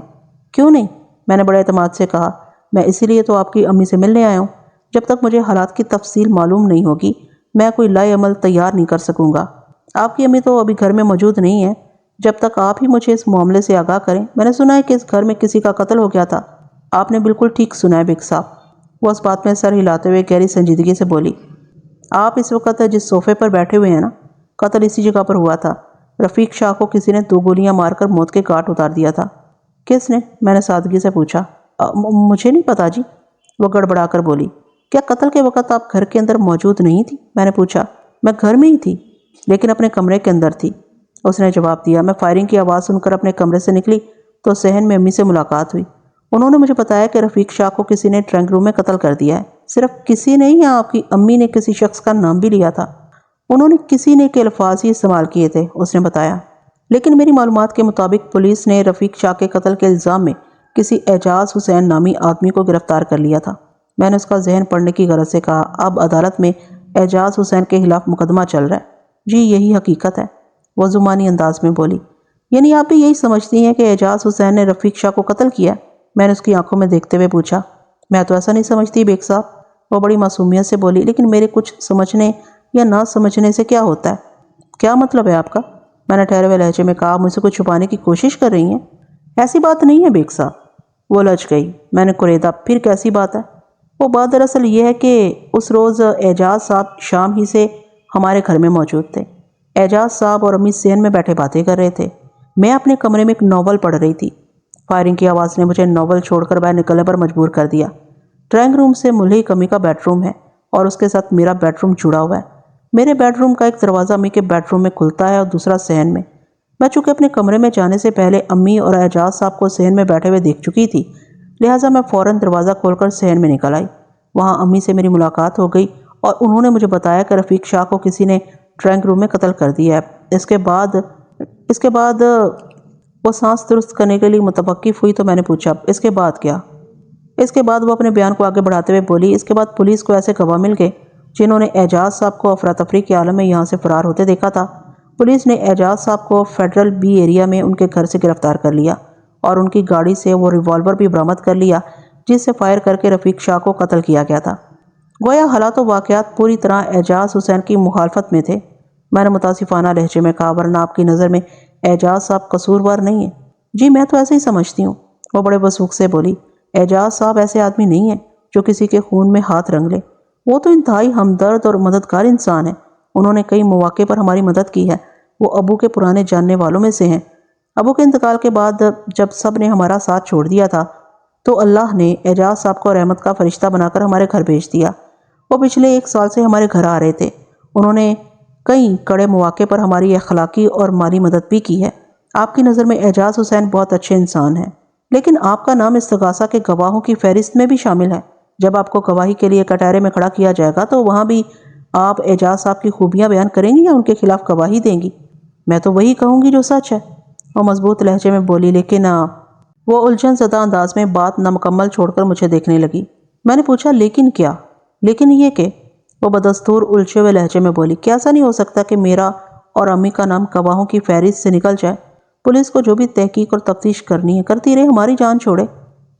کیوں نہیں؟ میں نے بڑے اعتماد سے کہا۔ میں اسی لیے تو آپ کی امی سے ملنے آیا ہوں۔ جب تک مجھے حالات کی تفصیل معلوم نہیں ہوگی میں کوئی لائے عمل تیار نہیں کر سکوں گا۔ آپ کی امی تو ابھی گھر میں موجود نہیں ہیں۔ جب تک آپ ہی مجھے اس معاملے سے آگاہ کریں۔ میں نے سنا ہے کہ اس گھر میں کسی کا قتل ہو گیا تھا۔ آپ نے بالکل ٹھیک سنا ہے بیگ صاحب، وہ اس بات میں سر ہلاتے ہوئے گہری سنجیدگی سے بولی۔ آپ اس وقت جس صوفے پر بیٹھے ہوئے ہیں نا، قتل اسی جگہ پر ہوا تھا۔ رفیق شاہ کو کسی نے 2 گولیاں مار کر موت کے گھاٹ اتار دیا تھا۔ کس نے؟ میں نے سادگی سے پوچھا۔ مجھے نہیں پتا جی، وہ گڑبڑا کر بولی۔ کیا قتل کے وقت آپ گھر کے اندر موجود نہیں تھی؟ میں نے پوچھا۔ میں گھر میں ہی تھی لیکن اپنے کمرے کے اندر تھی، اس نے جواب دیا۔ میں فائرنگ کی آواز سن کر اپنے کمرے سے نکلی تو صحن میں امی سے ملاقات ہوئی۔ انہوں نے مجھے بتایا کہ رفیق شاہ کو کسی نے ڈرائنگ روم میں قتل کر دیا ہے۔ صرف کسی نہیں، آپ کی امی نے کسی شخص کا نام بھی لیا تھا۔ انہوں نے کسی نے کے الفاظ ہی استعمال کیے تھے، اس نے بتایا۔ لیکن میری معلومات کے مطابق پولیس نے رفیق شاہ کے قتل کے الزام میں کسی اعجاز حسین نامی آدمی کو گرفتار کر لیا تھا۔ میں نے اس کا ذہن پڑھنے کی غرض سے کہا۔ اب عدالت میں اعجاز حسین کے خلاف مقدمہ چل رہا ہے۔ جی یہی حقیقت ہے، وہ زمانی انداز میں بولی۔ یعنی آپ بھی یہی سمجھتی ہیں کہ اعجاز حسین نے رفیق شاہ کو قتل کیا ہے؟ میں نے اس کی آنکھوں میں دیکھتے ہوئے پوچھا۔ میں تو ایسا نہیں سمجھتی بیگ صاحب، وہ بڑی معصومیت سے بولی۔ لیکن میرے کچھ سمجھنے یا نہ سمجھنے سے کیا ہوتا ہے؟ کیا مطلب ہے آپ کا؟ میں نے ٹھہرے ہوئے لہجے میں کہا۔ مجھ سے کچھ چھپانے کی کوشش کر رہی ہیں؟ ایسی بات نہیں ہے بیگ صاحب، وہ لج گئی۔ میں نے کریدا۔ پھر کیسی بات ہے؟ وہ بات دراصل یہ ہے کہ اس روز اعجاز صاحب شام ہی سے ہمارے گھر میں موجود تھے۔ اعجاز صاحب اور امی صحن میں بیٹھے باتیں کر رہے تھے۔ میں اپنے کمرے میں ایک ناول پڑھ رہی تھی۔ فائرنگ کی آواز نے مجھے ناول چھوڑ کر باہر نکلنے پر مجبور کر دیا۔ ڈرائنگ روم سے ملحق امی کا بیڈ روم ہے اور اس کے ساتھ میرا بیڈ روم جڑا ہوا ہے۔ میرے بیڈ روم کا ایک دروازہ امی کے بیڈ روم میں کھلتا ہے اور دوسرا صحن میں۔ میں چونکہ اپنے کمرے میں جانے سے پہلے امی اور اعجاز صاحب کو صحن میں بیٹھے ہوئے دیکھ چکی تھی، لہٰذا میں فوراً دروازہ کھول کر صحن میں نکل آئی۔ وہاں امی سے میری ملاقات ہو گئی اور انہوں نے مجھے بتایا کہ رفیق شاہ کو کسی نے ڈرائنگ روم میں قتل کر دیا ہے۔ اس کے بعد وہ سانس درست کرنے کے لیے متوقف ہوئی تو میں نے پوچھا، اس کے بعد کیا؟ اس کے بعد وہ اپنے بیان کو آگے بڑھاتے ہوئے بولی، اس کے بعد پولیس کو ایسے گواہ مل گئے جنہوں نے اعجاز صاحب کو افراتفری کے عالم میں یہاں سے فرار ہوتے دیکھا تھا۔ پولیس نے اعجاز صاحب کو فیڈرل بی ایریا میں ان کے گھر سے گرفتار کر لیا اور ان کی گاڑی سے وہ ریوالور بھی برآمد کر لیا جس سے فائر کر کے رفیق شاہ کو قتل کیا گیا تھا۔ گویا حالات و واقعات پوری طرح اعجاز حسین کی مخالفت میں تھے۔ میں نے متاسفانہ لہجے میں کہا، ورنہ آپ کی نظر میں اعجاز صاحب قصوروار نہیں ہے؟ جی میں تو ایسے ہی سمجھتی ہوں، وہ بڑے وثوق سے بولی۔ اعجاز صاحب ایسے آدمی نہیں ہیں جو کسی کے خون میں ہاتھ رنگ لے۔ وہ تو انتہائی ہمدرد اور مددگار انسان ہے۔ انہوں نے کئی مواقع پر ہماری مدد کی ہے۔ وہ ابو کے پرانے جاننے والوں میں سے ہیں۔ ابو کے انتقال کے بعد جب سب نے ہمارا ساتھ چھوڑ دیا تھا تو اللہ نے اعجاز صاحب کو رحمت کا فرشتہ بنا کر ہمارے گھر بھیج دیا۔ وہ پچھلے 1 سال سے ہمارے گھر آ رہے تھے۔ انہوں نے کئی کڑے مواقع پر ہماری اخلاقی اور مالی مدد بھی کی ہے۔ آپ کی نظر میں اعجاز حسین بہت اچھے انسان ہیں، لیکن آپ کا نام استغاثہ کے گواہوں کی فہرست میں بھی شامل ہے۔ جب آپ کو گواہی کے لیے کٹہرے میں کھڑا کیا جائے گا تو وہاں بھی آپ اعجاز صاحب کی خوبیاں بیان کریں گی یا ان کے خلاف گواہی دیں گی؟ میں تو وہی کہوں گی جو سچ ہے، وہ مضبوط لہجے میں بولی۔ لیکن وہ الجھن زدہ انداز میں بات نامکمل چھوڑ کر مجھے دیکھنے لگی۔ میں نے پوچھا، لیکن کیا؟ لیکن یہ کہ وہ بدستور الجھے ہوئے لہجے میں بولی، کیا ایسا نہیں ہو سکتا کہ میرا اور امی کا نام گواہوں کی فہرست سے نکل جائے؟ پولیس کو جو بھی تحقیق اور تفتیش کرنی ہے کرتی رہے، ہماری جان چھوڑے۔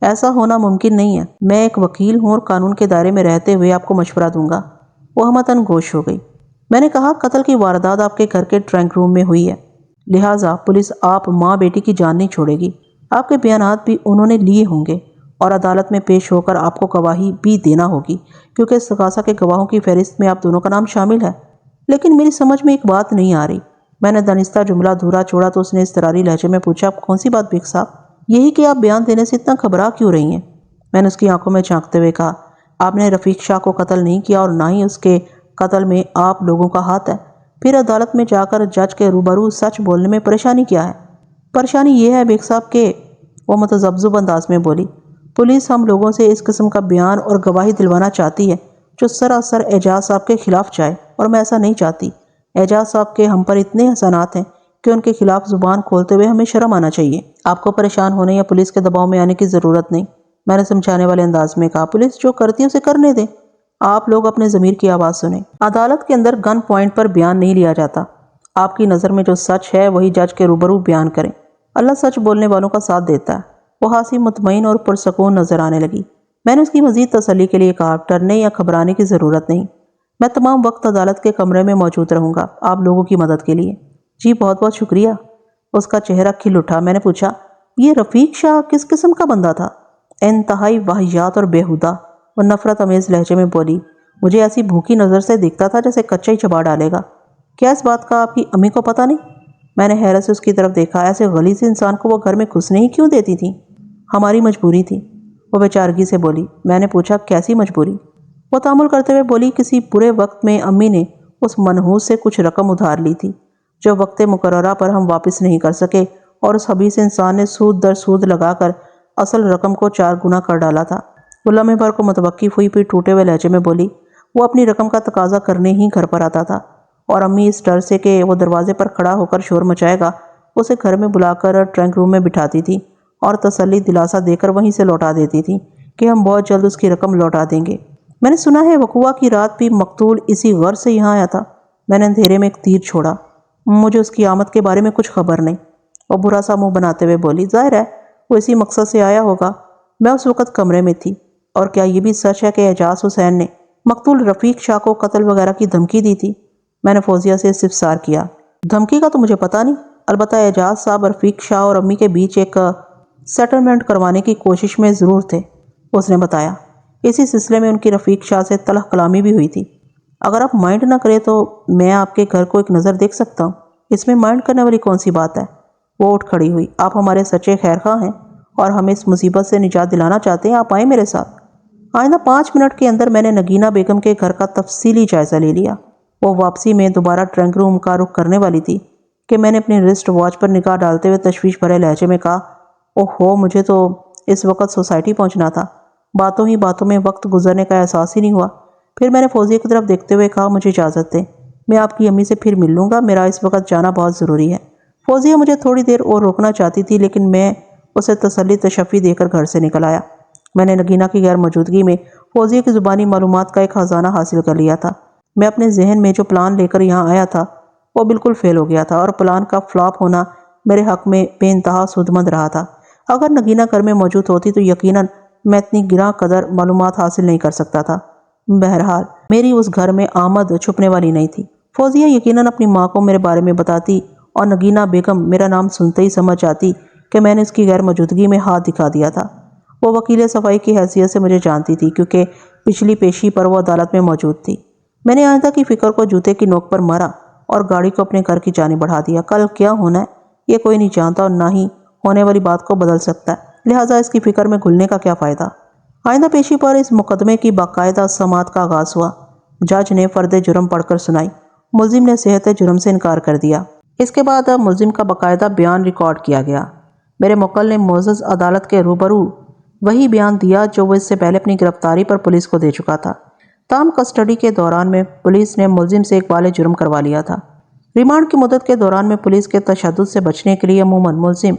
ایسا ہونا ممکن نہیں ہے۔ میں ایک وکیل ہوں اور قانون کے دائرے میں رہتے ہوئے آپ کو مشورہ دوں گا۔ وہ ہمتاً گوش ہو گئی۔ میں نے کہا، قتل کی واردات آپ کے گھر کے ڈرائنگ روم میں ہوئی ہے، لہٰذا پولیس آپ ماں بیٹی کی جان نہیں چھوڑے گی۔ آپ کے بیانات بھی انہوں نے لیے ہوں گے اور عدالت میں پیش ہو کر آپ کو گواہی بھی دینا ہوگی کیونکہ استغاثہ کے گواہوں کی فہرست میں آپ دونوں کا نام شامل ہے۔ لیکن میری سمجھ میں ایک بات نہیں آ رہی۔ میں نے دانستہ جملہ دھورا چھوڑا تو اس نے اضطراری لہجے میں پوچھا، کون سی بات بیگ صاحب؟ یہی کہ آپ بیان دینے سے اتنا گھبرا کیوں رہی ہیں؟ میں نے اس کی آنکھوں میں جھانکتے ہوئے کہا، آپ نے رفیق شاہ کو قتل نہیں کیا اور نہ ہی اس کے قتل میں آپ لوگوں کا ہاتھ ہے۔ پھر عدالت میں جا کر جج کے روبرو سچ بولنے میں پریشانی کیا ہے؟ پریشانی یہ ہے بیگ صاحب کہ، وہ متذبذب انداز میں بولی، پولیس ہم لوگوں سے اس قسم کا بیان اور گواہی دلوانا چاہتی ہے جو سراسر اعجاز صاحب کے خلاف جائے، اور میں ایسا نہیں چاہتی۔ اعجاز صاحب کے ہم پر اتنے احسانات ہیں کہ ان کے خلاف زبان کھولتے ہوئے ہمیں شرم آنا چاہیے۔ آپ کو پریشان ہونے یا پولیس کے دباؤ میں آنے کی ضرورت نہیں، میں نے سمجھانے والے انداز میں کہا۔ پولیس جو کرتی ہے اسے کرنے دیں، آپ لوگ اپنے ضمیر کی آواز سنیں۔ عدالت کے اندر گن پوائنٹ پر بیان نہیں لیا جاتا۔ آپ کی نظر میں جو سچ ہے وہی جج کے روبرو بیان کریں۔ اللہ سچ بولنے والوں کا ساتھ دیتا ہے۔ وہ ہنسی مطمئن اور پرسکون نظر آنے لگی۔ میں نے اس کی مزید تسلی کے لیے کہا، ڈرنے یا گھبرانے کی ضرورت نہیں، میں تمام وقت عدالت کے کمرے میں موجود رہوں گا آپ لوگوں کی مدد کے لیے۔ جی بہت بہت شکریہ۔ اس کا چہرہ کھل اٹھا۔ میں نے پوچھا، یہ رفیق شاہ کس قسم کا بندہ تھا؟ انتہائی واہیات اور بیہودہ، وہ نفرت امیز لہجے میں بولی۔ مجھے ایسی بھوکی نظر سے دیکھتا تھا جیسے کچا ہی چبا ڈالے گا۔ کیا اس بات کا آپ کی امی کو پتہ نہیں؟ میں نے حیرت سے اس کی طرف دیکھا۔ ایسے غلیظ انسان کو وہ گھر میں گھسنے ہی کیوں دیتی تھی؟ ہماری مجبوری تھی، وہ بیچارگی سے بولی۔ میں نے پوچھا، کیسی مجبوری؟ وہ تامل کرتے ہوئے بولی، کسی برے وقت میں امی نے اس منحوس سے کچھ رقم ادھار لی تھی جو وقت مقررہ پر ہم واپس نہیں کر سکے، اور اس خبیث انسان نے سود در سود لگا کر اصل رقم کو 4 گنا کر ڈالا تھا۔ وہ لمحے بھر کو متوقف ہوئی، پھر ٹوٹے ہوئے لہجے میں بولی، وہ اپنی رقم کا تقاضا کرنے ہی گھر پر آتا تھا، اور امی اس ڈر سے کہ وہ دروازے پر کھڑا ہو کر شور مچائے گا، اسے گھر میں بلا کر ٹرنک روم میں بٹھاتی تھی اور تسلی دلاسا دے کر وہیں سے لوٹا دیتی تھی کہ ہم بہت جلد اس کی رقم لوٹا دیں گے۔ میں نے سنا ہے وقوعہ کی رات بھی مقتول اسی غرض سے یہاں آیا تھا۔ میں نے اندھیرے میں ایک تیر چھوڑا۔ مجھے اس کی آمد کے بارے میں کچھ خبر نہیں، وہ برا سا منہ بناتے ہوئے بولی۔ ظاہر ہے وہ اسی مقصد سے آیا ہوگا۔ میں اس وقت کمرے میں تھی۔ اور کیا یہ بھی سچ ہے کہ اعجاز حسین نے مقتول رفیق شاہ کو قتل وغیرہ کی دھمکی دی تھی؟ میں نے فوزیہ سے استفسار کیا۔ دھمکی کا تو مجھے پتہ نہیں، البتہ اعجاز صاحب رفیق شاہ اور امی کے بیچ ایک سیٹلمنٹ کروانے کی کوشش میں ضرور تھے، اس نے بتایا۔ اسی سلسلے میں ان کی رفیق شاہ سے تلخ کلامی بھی ہوئی تھی۔ اگر آپ مائنڈ نہ کریں تو میں آپ کے گھر کو ایک نظر دیکھ سکتا ہوں۔ اس میں مائنڈ کرنے والی کون سی بات ہے؟ وہ اٹھ کھڑی ہوئی۔ آپ ہمارے سچے خیر خواہ ہیں اور ہمیں اس مصیبت سے نجات دلانا چاہتے ہیں، آپ آئیں میرے ساتھ۔ آئندہ 5 منٹ کے اندر میں نے نگینہ بیگم کے گھر کا تفصیلی جائزہ لے لیا۔ وہ واپسی میں دوبارہ ٹرنک روم کا رخ کرنے والی تھی کہ میں نے اپنی رسٹ واچ پر نگاہ ڈالتے ہوئے تشویش بھرے لہجے میں کہا، اوہو، مجھے تو اس وقت سوسائٹی پہنچنا تھا۔ باتوں ہی باتوں میں وقت گزرنے کا احساس ہی نہیں ہوا۔ پھر میں نے فوزیہ کی طرف دیکھتے ہوئے کہا، مجھے اجازت دیں، میں آپ کی امی سے پھر مل لوں گا، میرا اس وقت جانا بہت ضروری ہے۔ فوزیہ مجھے تھوڑی دیر اور روکنا چاہتی تھی، لیکن میں اسے تسلی تشفی دے کر گھر سے نکل آیا۔ میں نے نگینہ کی غیر موجودگی میں فوزیہ کی زبانی معلومات کا ایک خزانہ حاصل کر لیا تھا۔ میں اپنے ذہن میں جو پلان لے کر یہاں آیا تھا وہ بالکل فیل ہو گیا تھا، اور پلان کا فلاپ ہونا میرے حق میں بے انتہا سودمند رہا تھا۔ اگر نگینہ گھر میں موجود ہوتی تو یقیناً میں اتنی گراں قدر معلومات حاصل نہیں کر سکتا تھا۔ بہرحال میری اس گھر میں آمد چھپنے والی نہیں تھی۔ فوزیہ یقیناً اپنی ماں کو میرے بارے میں بتاتی، اور نگینہ بیگم میرا نام سنتے ہی سمجھ جاتی کہ میں نے اس کی غیر موجودگی میں ہاتھ دکھا دیا تھا۔ وہ وکیل صفائی کی حیثیت سے مجھے جانتی تھی، کیونکہ پچھلی پیشی پر وہ عدالت میں موجود تھی۔ میں نے آئندہ کی فکر کو جوتے کی نوک پر مارا اور گاڑی کو اپنے گھر کی جانب بڑھا دیا۔ کل کیا ہونا ہے یہ کوئی نہیں جانتا، اور نہ ہی ہونے والی بات کو بدل سکتا ہے، لہٰذا اس کی فکر میں گھلنے کا کیا فائدہ۔ آئندہ پیشی پر اس مقدمے کی باقاعدہ سماعت کا آغاز ہوا۔ جج نے فرد جرم پڑھ کر سنائی۔ ملزم نے صحت جرم سے انکار کر دیا۔ اس کے بعد ملزم کا باقاعدہ بیان ریکارڈ کیا گیا۔ میرے موکل نے معزز عدالت کے روبرو وہی بیان دیا جو وہ اس سے پہلے اپنی گرفتاری پر پولیس کو دے چکا تھا۔ تام کسٹڈی کے دوران میں پولیس نے ملزم سے اقبال جرم کروا لیا تھا۔ ریمانڈ کی مدت کے دوران میں پولیس کے تشدد سے بچنے کے لیے عموماً ملزم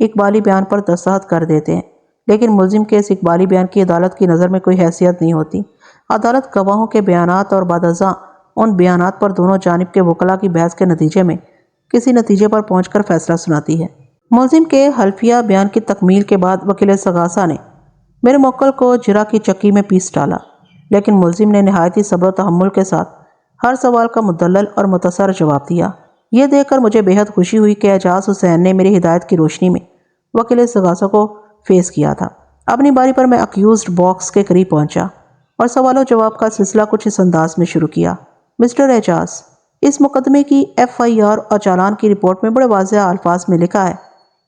اقبالی بیان پر دستخط کر دیتے ہیں، لیکن ملزم کے اس اقبالی بیان کی عدالت کی نظر میں کوئی حیثیت نہیں ہوتی۔ عدالت گواہوں کے بیانات اور بعد ازاں ان بیانات پر دونوں جانب کے وکلاء کی بحث کے نتیجے میں کسی نتیجے پر پہنچ کر فیصلہ سناتی ہے۔ ملزم کے حلفیہ بیان کی تکمیل کے بعد وکیل سگاسا نے میرے موکل کو جرا کی چکی میں پیس ڈالا، لیکن ملزم نے نہایت ہی صبر و تحمل کے ساتھ ہر سوال کا مدلل اور متصر جواب دیا۔ یہ دیکھ کر مجھے بے حد خوشی ہوئی کہ اعجاز حسین نے میری ہدایت کی روشنی میں وکیل سگاسا کو فیس کیا تھا۔ اپنی باری پر میں اکیوزڈ باکس کے قریب پہنچا اور سوال و جواب کا سلسلہ کچھ اس انداز میں شروع کیا۔ مسٹر اعجاز، اس مقدمے کی FIR اور چالان کی رپورٹ میں بڑے واضح الفاظ میں لکھا ہے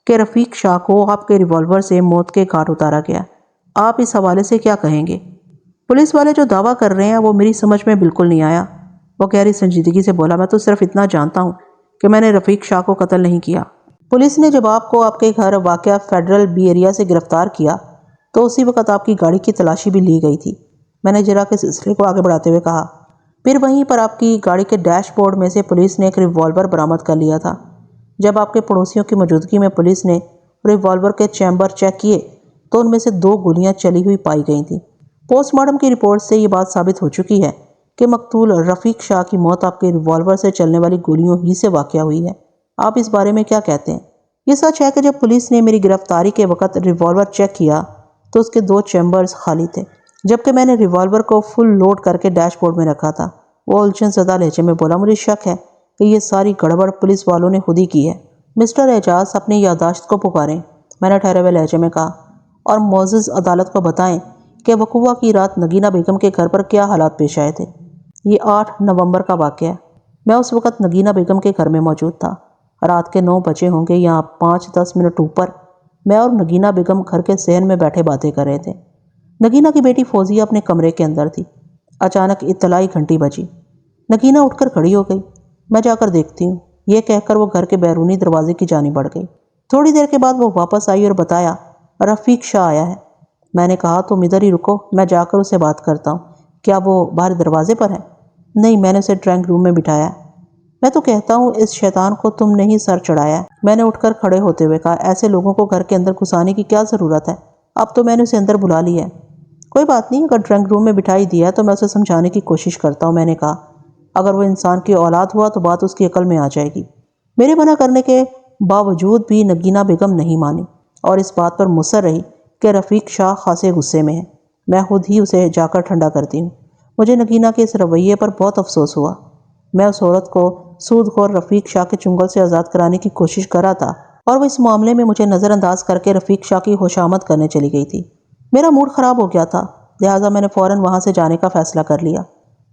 کہ رفیق شاہ کو آپ کے ریوالور سے موت کے گھاٹ اتارا گیا۔ آپ اس حوالے سے کیا کہیں گے؟ پولیس والے جو دعویٰ کر رہے ہیں وہ میری سمجھ میں بالکل نہیں آیا، وہ گہری سنجیدگی سے بولا۔ میں تو صرف اتنا جانتا ہوں کہ میں نے رفیق شاہ کو قتل نہیں کیا۔ پولیس نے جب آپ کو آپ کے گھر واقع فیڈرل بی ایریا سے گرفتار کیا تو اسی وقت آپ کی گاڑی کی تلاشی بھی لی گئی تھی، میں نے جرا کے سلسلے کو آگے بڑھاتے ہوئے کہا۔ پھر وہیں پر آپ کی گاڑی کے ڈیش بورڈ میں سے پولیس نے ایک ریوالور برآمد کر لیا تھا۔ جب آپ کے پڑوسیوں کی موجودگی میں پولیس نے ریوالور کے چیمبر چیک کیے تو ان میں سے 2 گولیاں چلی ہوئی پائی گئی تھیں۔ پوسٹ مارٹم کی رپورٹ سے یہ بات ثابت ہو چکی ہے کہ مقتول رفیق شاہ کی موت آپ کے ریوالور سے چلنے والی گولیوں ہی سے واقع ہوئی ہے۔ آپ اس بارے میں کیا کہتے ہیں؟ یہ سچ ہے کہ جب پولیس نے میری گرفتاری کے وقت ریوالور چیک کیا تو اس کے 2 چیمبرز خالی تھے، جبکہ میں نے ریوالور کو فل لوڈ کر کے ڈیش بورڈ میں رکھا تھا۔ وہ الجھن زدہ لہجے میں بولا، مجھے شک ہے کہ یہ ساری گڑبڑ پولیس والوں نے خود ہی کی ہے۔ مسٹر اعجاز اپنی یادداشت کو پکاریں، میں نے ٹھہرے ہوئے لہجے میں کہا، اور معزز عدالت کو بتائیں کہ وقوعہ کی رات نگینہ بیگم کے گھر پر کیا حالات پیش آئے تھے۔ یہ 8 نومبر کا واقعہ ہے۔ میں اس وقت نگینہ بیگم کے گھر میں موجود تھا۔ رات کے 9 بجے ہوں گے یا 5-10 منٹ اوپر۔ میں اور نگینہ بیگم گھر کے صحن میں بیٹھے باتیں کر رہے تھے۔ نگینہ کی بیٹی فوزیہ اپنے کمرے کے اندر تھی۔ اچانک اطلاعی گھنٹی بجی۔ نگینہ اٹھ کر کھڑی ہو گئی۔ میں جا کر دیکھتی ہوں، یہ کہہ کر وہ گھر کے بیرونی دروازے کی جانب بڑھ گئی۔ تھوڑی دیر کے بعد وہ واپس آئی اور بتایا، رفیق شاہ آیا ہے۔ میں نے کہا، تم ادھر ہی رکو، میں جا کر اسے بات کرتا ہوں۔ کیا وہ باہر دروازے پر ہے؟ نہیں، میں نے اسے ڈرائنگ روم میں بٹھایا ہے۔ میں تو کہتا ہوں اس شیطان کو تم نے ہی سر چڑھایا ہے، میں نے اٹھ کر کھڑے ہوتے ہوئے کہا۔ ایسے لوگوں کو گھر کے اندر گھسانے کی کیا ضرورت ہے؟ اب تو میں نے اسے اندر بلا لیا ہے۔ کوئی بات نہیں، اگر ڈرائنگ روم میں بٹھائی دیا تو میں اسے سمجھانے کی کوشش کرتا ہوں، میں نے کہا۔ اگر وہ انسان کی اولاد ہوا تو بات اس کی عقل میں آ جائے گی۔ میرے منع کرنے کے باوجود بھی نگینہ بیگم نہیں مانی اور اس بات پر مصر رہی کہ رفیق شاہ خاصے غصے میں ہے۔ میں خود ہی اسے جا کر ٹھنڈا کرتی ہوں۔ مجھے نگینہ کے اس رویے پر بہت افسوس ہوا۔ میں اس عورت کو سود خور رفیق شاہ کے چنگل سے آزاد کرانے کی کوشش کر رہا تھا اور وہ اس معاملے میں مجھے نظر انداز کر کے رفیق شاہ کی خوشامد کرنے چلی گئی تھی۔ میرا موڈ خراب ہو گیا تھا، لہٰذا میں نے فوراً وہاں سے جانے کا فیصلہ کر لیا۔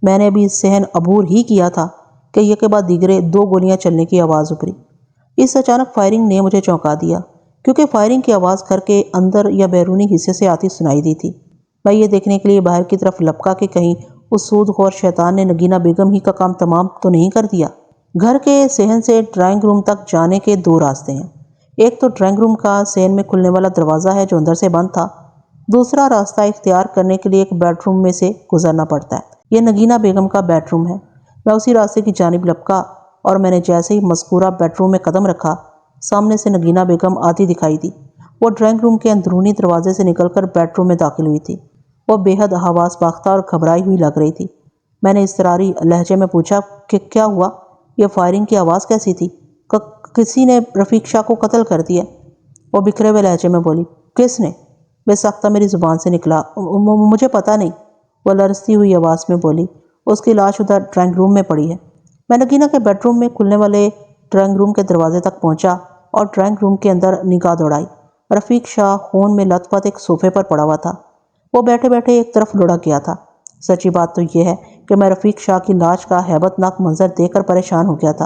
میں نے ابھی صحن عبور ہی کیا تھا کہ یہ کے بعد دیگرے 2 گولیاں چلنے کی آواز ابھری۔ اس اچانک فائرنگ نے مجھے چونکا دیا، کیونکہ فائرنگ کی آواز گھر کے اندر یا بیرونی حصے سے آتی سنائی دی تھی۔ میں یہ دیکھنے کے لیے باہر کی طرف لپکا کہ کہیں اس سود خور شیطان نے نگینہ بیگم ہی کا کام تمام تو نہیں کر دیا۔ گھر کے صحن سے ڈرائنگ روم تک جانے کے 2 راستے ہیں۔ ایک تو ڈرائنگ روم کا صحن میں کھلنے والا دروازہ ہے جو اندر سے بند تھا، دوسرا راستہ اختیار کرنے کے لیے ایک بیڈ روم میں سے گزرنا پڑتا ہے۔ یہ نگینہ بیگم کا بیڈ روم ہے۔ میں اسی راستے کی جانب لپکا اور میں نے جیسے ہی مذکورہ بیڈ روم میں قدم رکھا، سامنے سے نگینہ بیگم آتی دکھائی دی۔ وہ ڈرائنگ روم کے اندرونی دروازے سے نکل کر بیڈ روم میں داخل ہوئی تھی۔ وہ بے حد حواس باختہ اور گھبرائی ہوئی لگ رہی تھی۔ میں نے اضطراری لہجے میں پوچھا کہ کیا ہوا؟ یہ فائرنگ کی آواز کیسی تھی؟ کسی نے رفیق شاہ کو قتل کر دیا؟ وہ بکھرے ہوئے لہجے میں بولی۔ کس نے؟ بے ساختہ میری زبان سے نکلا۔ مجھے پتہ نہیں، وہ لرزتی ہوئی آواز میں بولی۔ اس کی لاش ادھر ڈرائنگ روم میں پڑی ہے۔ میں نگینہ کے بیڈ روم میں کھلنے والے ڈرائنگ روم کے دروازے تک پہنچا اور ڈرائنگ روم کے اندر نگاہ دوڑائی۔ رفیق شاہ خون میں لت پت ایک صوفے پر پڑا ہوا تھا۔ وہ بیٹھے بیٹھے ایک طرف لڑک گیا تھا۔ سچی بات تو یہ ہے کہ میں رفیق شاہ کی لاش کا ہیبت ناک منظر دیکھ کر پریشان ہو گیا تھا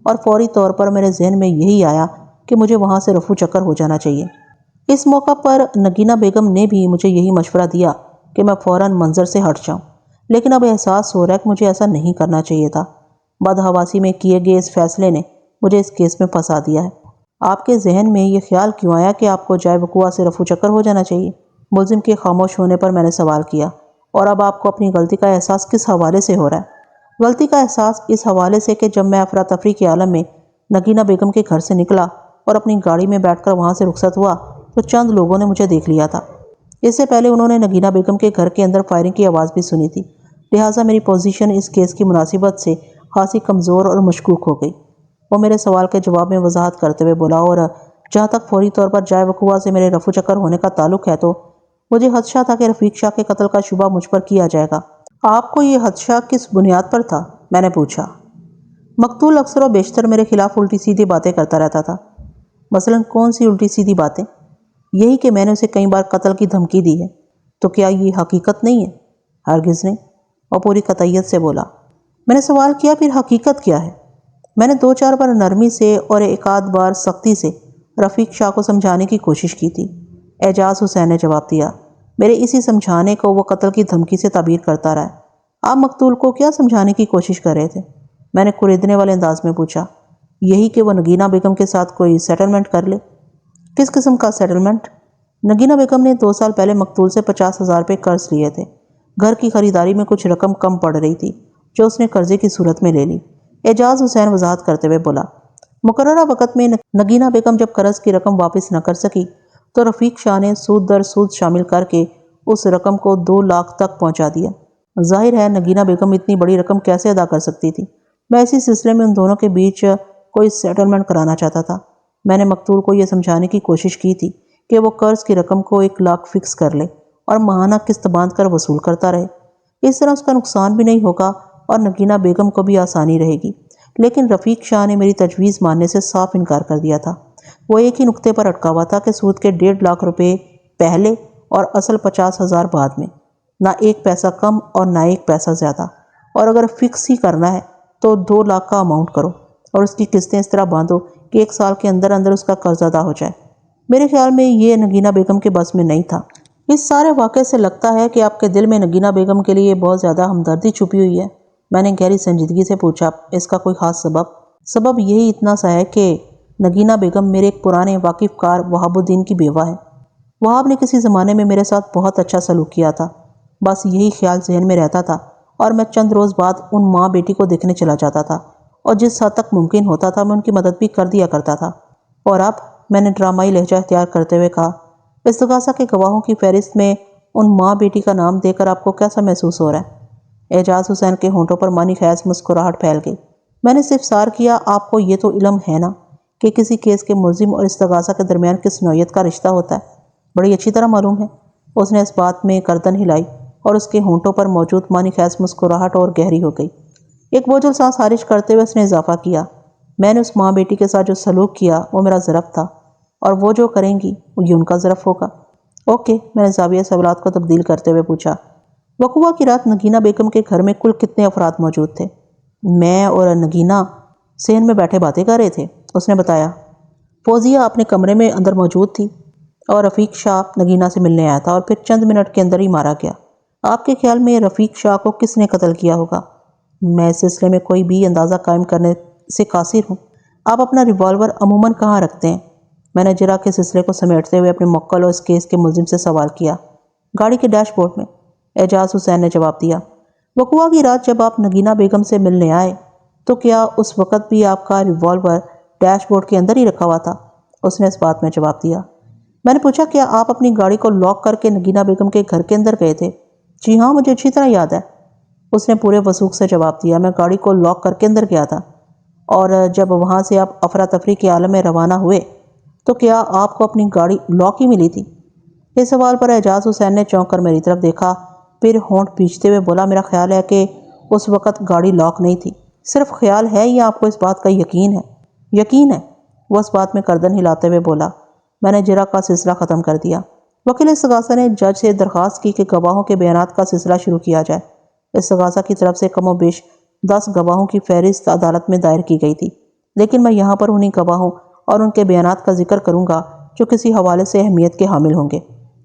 اور فوری طور پر میرے ذہن میں یہی آیا کہ مجھے وہاں سے رفو چکر ہو جانا چاہیے۔ اس موقع پر نگینہ بیگم نے بھی مجھے یہی مشورہ دیا کہ میں فوراً منظر سے ہٹ جاؤں، لیکن اب احساس ہو رہا ہے کہ مجھے ایسا نہیں کرنا چاہیے تھا۔ بدحواسی میں کیے گئے اس فیصلے نے مجھے اس کیس میں پھنسا دیا ہے۔ آپ کے ذہن میں یہ خیال کیوں آیا کہ آپ کو جائے وقوعہ سے رفو چکر ہو جانا چاہیے؟ ملزم کے خاموش ہونے پر میں نے سوال کیا۔ اور اب آپ کو اپنی غلطی کا احساس کس حوالے سے ہو رہا ہے؟ غلطی کا احساس اس حوالے سے کہ جب میں افراتفری کے عالم میں نگینہ بیگم کے گھر سے نکلا اور اپنی گاڑی میں بیٹھ کر وہاں سے رخصت ہوا تو چند لوگوں نے مجھے دیکھ لیا تھا۔ اس سے پہلے انہوں نے نگینہ بیگم کے گھر کے اندر فائرنگ کی آواز بھی سنی تھی، لہٰذا میری پوزیشن اس کیس کی مناسبت سے خاصی کمزور اور مشکوک ہو گئی۔ وہ میرے سوال کے جواب میں وضاحت کرتے ہوئے بولا، اور جہاں تک فوری طور پر جائے وقوعہ سے میرے رفو چکر ہونے کا تعلق ہے تو مجھے خدشہ تھا کہ رفیق شاہ کے قتل کا شبہ مجھ پر کیا جائے گا۔ آپ کو یہ خدشہ کس بنیاد پر تھا؟ میں نے پوچھا۔ مقتول اکثر و بیشتر میرے خلاف الٹی سیدھی باتیں کرتا رہتا تھا۔ مثلاً کون سی الٹی سیدھی باتیں؟ یہی کہ میں نے اسے کئی بار قتل کی دھمکی دی ہے۔ تو کیا یہ حقیقت نہیں ہے؟ ہرگز نہیں، اور پوری قطعیت سے بولا۔ میں نے سوال کیا، پھر حقیقت کیا ہے؟ میں نے 2-4 بار نرمی سے اور 1-8 بار سختی سے رفیق شاہ کو سمجھانے کی کوشش کی تھی۔ اعجاز حسین نے جواب دیا۔ میرے اسی سمجھانے کو وہ قتل کی دھمکی سے تعبیر کرتا رہا۔ آپ مقتول کو کیا سمجھانے کی کوشش کر رہے تھے؟ میں نے کریدنے والے انداز میں پوچھا۔ یہی کہ وہ نگینہ بیگم کے ساتھ کوئی سیٹلمنٹ کر لے۔ کس قسم کا سیٹلمنٹ؟ نگینہ بیگم نے 2 سال پہلے مقتول سے 50,000 روپے قرض لیے تھے۔ گھر کی خریداری میں کچھ رقم کم پڑ رہی تھی جو اس نے قرضے کی صورت میں لے لی۔ اعجاز حسین وضاحت کرتے ہوئے بولا۔ مقررہ وقت میں نگینہ بیگم جب قرض کی رقم واپس نہ کر سکی تو رفیق شاہ نے سود در سود شامل کر کے اس رقم کو 2 لاکھ تک پہنچا دیا۔ ظاہر ہے نگینہ بیگم اتنی بڑی رقم کیسے ادا کر سکتی تھی؟ میں اسی سلسلے میں ان دونوں کے بیچ کوئی سیٹلمنٹ کرانا چاہتا تھا۔ میں نے مقتول کو یہ سمجھانے کی کوشش کی تھی کہ وہ قرض کی رقم کو 1 لاکھ فکس کر لے اور ماہانہ قسط باندھ کر وصول کرتا رہے۔ اس طرح اس کا نقصان بھی نہیں ہوگا اور نگینہ بیگم کو بھی آسانی رہے گی۔ لیکن رفیق شاہ نے میری تجویز ماننے سے صاف انکار کر دیا تھا۔ وہ ایک ہی نقطے پر اٹکا ہوا تھا کہ سود کے 1.5 لاکھ روپے پہلے اور اصل 50,000 بعد میں، نہ 1 پیسہ کم اور نہ 1 پیسہ زیادہ، اور اگر فکس ہی کرنا ہے تو 2 لاکھ کا اماؤنٹ کرو اور اس کی قسطیں اس طرح باندھو کہ 1 سال کے اندر اندر اس کا قرض ادا ہو جائے۔ میرے خیال میں یہ نگینہ بیگم کے بس میں نہیں تھا۔ اس سارے واقعے سے لگتا ہے کہ آپ کے دل میں نگینہ بیگم کے لیے بہت زیادہ ہمدردی چھپی ہوئی ہے۔ میں نے گہری سنجیدگی سے پوچھا، اس کا کوئی خاص سبب؟ سبب یہی اتنا سا ہے کہ نگینہ بیگم میرے ایک پرانے واقف کار وہاب الدین کی بیوہ ہے۔ وہاب نے کسی زمانے میں میرے ساتھ بہت اچھا سلوک کیا تھا، بس یہی خیال ذہن میں رہتا تھا اور میں چند روز بعد ان ماں بیٹی کو دیکھنے چلا جاتا تھا اور جس حد تک ممکن ہوتا تھا میں ان کی مدد بھی کر دیا کرتا تھا۔ اور اب میں نے ڈرامائی لہجہ اختیار کرتے ہوئے کہا، استغاثہ کے گواہوں کی فہرست میں ان ماں بیٹی کا نام دے کر آپ کو کیسا محسوس ہو رہا ہے؟ اعجاز حسین کے ہونٹوں پر معنی خیز مسکراہٹ پھیل گئی۔ میں نے استفسار کیا، آپ کو یہ تو علم ہے نا کہ کسی کیس کے ملزم اور استغاثہ کے درمیان کس نوعیت کا رشتہ ہوتا ہے؟ بڑی اچھی طرح معلوم ہے۔ اس نے اس بات میں گردن ہلائی اور اس کے ہونٹوں پر موجود معنی خیز مسکراہٹ اور گہری ہو گئی۔ ایک بوجھل سانس خارج کرتے ہوئے اس نے اضافہ کیا، میں نے اس ماں بیٹی کے ساتھ جو سلوک کیا وہ میرا ظرف تھا، اور وہ جو کریں گی وہ یہ ان کا ظرف ہوگا۔ اوکے، میں نے زاویہ سوالات کو تبدیل کرتے ہوئے پوچھا، وقوعہ کی رات نگینہ بیگم کے گھر میں کل کتنے افراد موجود تھے؟ میں اور نگینہ صحن میں بیٹھے باتیں کر رہے تھے، اس نے بتایا۔ فوزیہ اپنے کمرے میں اندر موجود تھی اور رفیق شاہ نگینہ سے ملنے آیا تھا اور پھر چند منٹ کے اندر ہی مارا گیا۔ آپ کے خیال میں رفیق شاہ کو کس نے قتل کیا ہوگا؟ میں اس سلسلے میں کوئی بھی اندازہ قائم کرنے سے قاصر ہوں۔ آپ اپنا ریوالور عموماً کہاں رکھتے ہیں؟ میں نے جرا کے سلسلے کو سمیٹتے ہوئے اپنے موکل اور اس کیس کے ملزم سے سوال کیا۔ گاڑی کے ڈیش بورڈ میں، اعجاز حسین نے جواب دیا۔ وقوعہ کی رات جب آپ نگینہ بیگم سے ملنے آئے تو کیا اس وقت بھی آپ کا ریوالور ڈیش بورڈ کے اندر ہی رکھا ہوا تھا؟ اس نے اس بات میں جواب دیا۔ میں نے پوچھا، کیا آپ اپنی گاڑی کو لاک کر کے نگینہ بیگم کے گھر کے اندر گئے تھے؟ جی ہاں، مجھے اچھی طرح یاد ہے، اس نے پورے وثوق سے جواب دیا۔ میں گاڑی کو لاک کر کے اندر گیا تھا، اور جب وہاں سے آپ افراتفری کے عالم میں روانہ ہوئے تو کیا آپ کو اپنی گاڑی لاک ہی ملی تھی؟ اس سوال پر اعجاز حسین نے چونک کر میری طرف دیکھا، پھر ہونٹ بھینچتے ہوئے بولا، میرا خیال ہے کہ اس وقت گاڑی لاک نہیں تھی۔ صرف خیال ہے یا آپ کو اس بات کا یقین ہے؟ یقین ہے، وہ اس بات میں گردن ہلاتے ہوئے بولا۔ میں نے جرا کا سلسلہ ختم کر دیا۔ وکیل استغاثہ نے جج سے درخواست کی کہ گواہوں کے بیانات کا سلسلہ شروع کیا جائے۔ استغاثہ کی طرف سے کم و بیش 10 گواہوں کی فہرست عدالت میں دائر کی گئی تھی، لیکن میں یہاں پر انہی گواہوں اور ان کے بیانات کا ذکر کروں گا جو کسی حوالے سے اہمیت کے حامل ہوں گے۔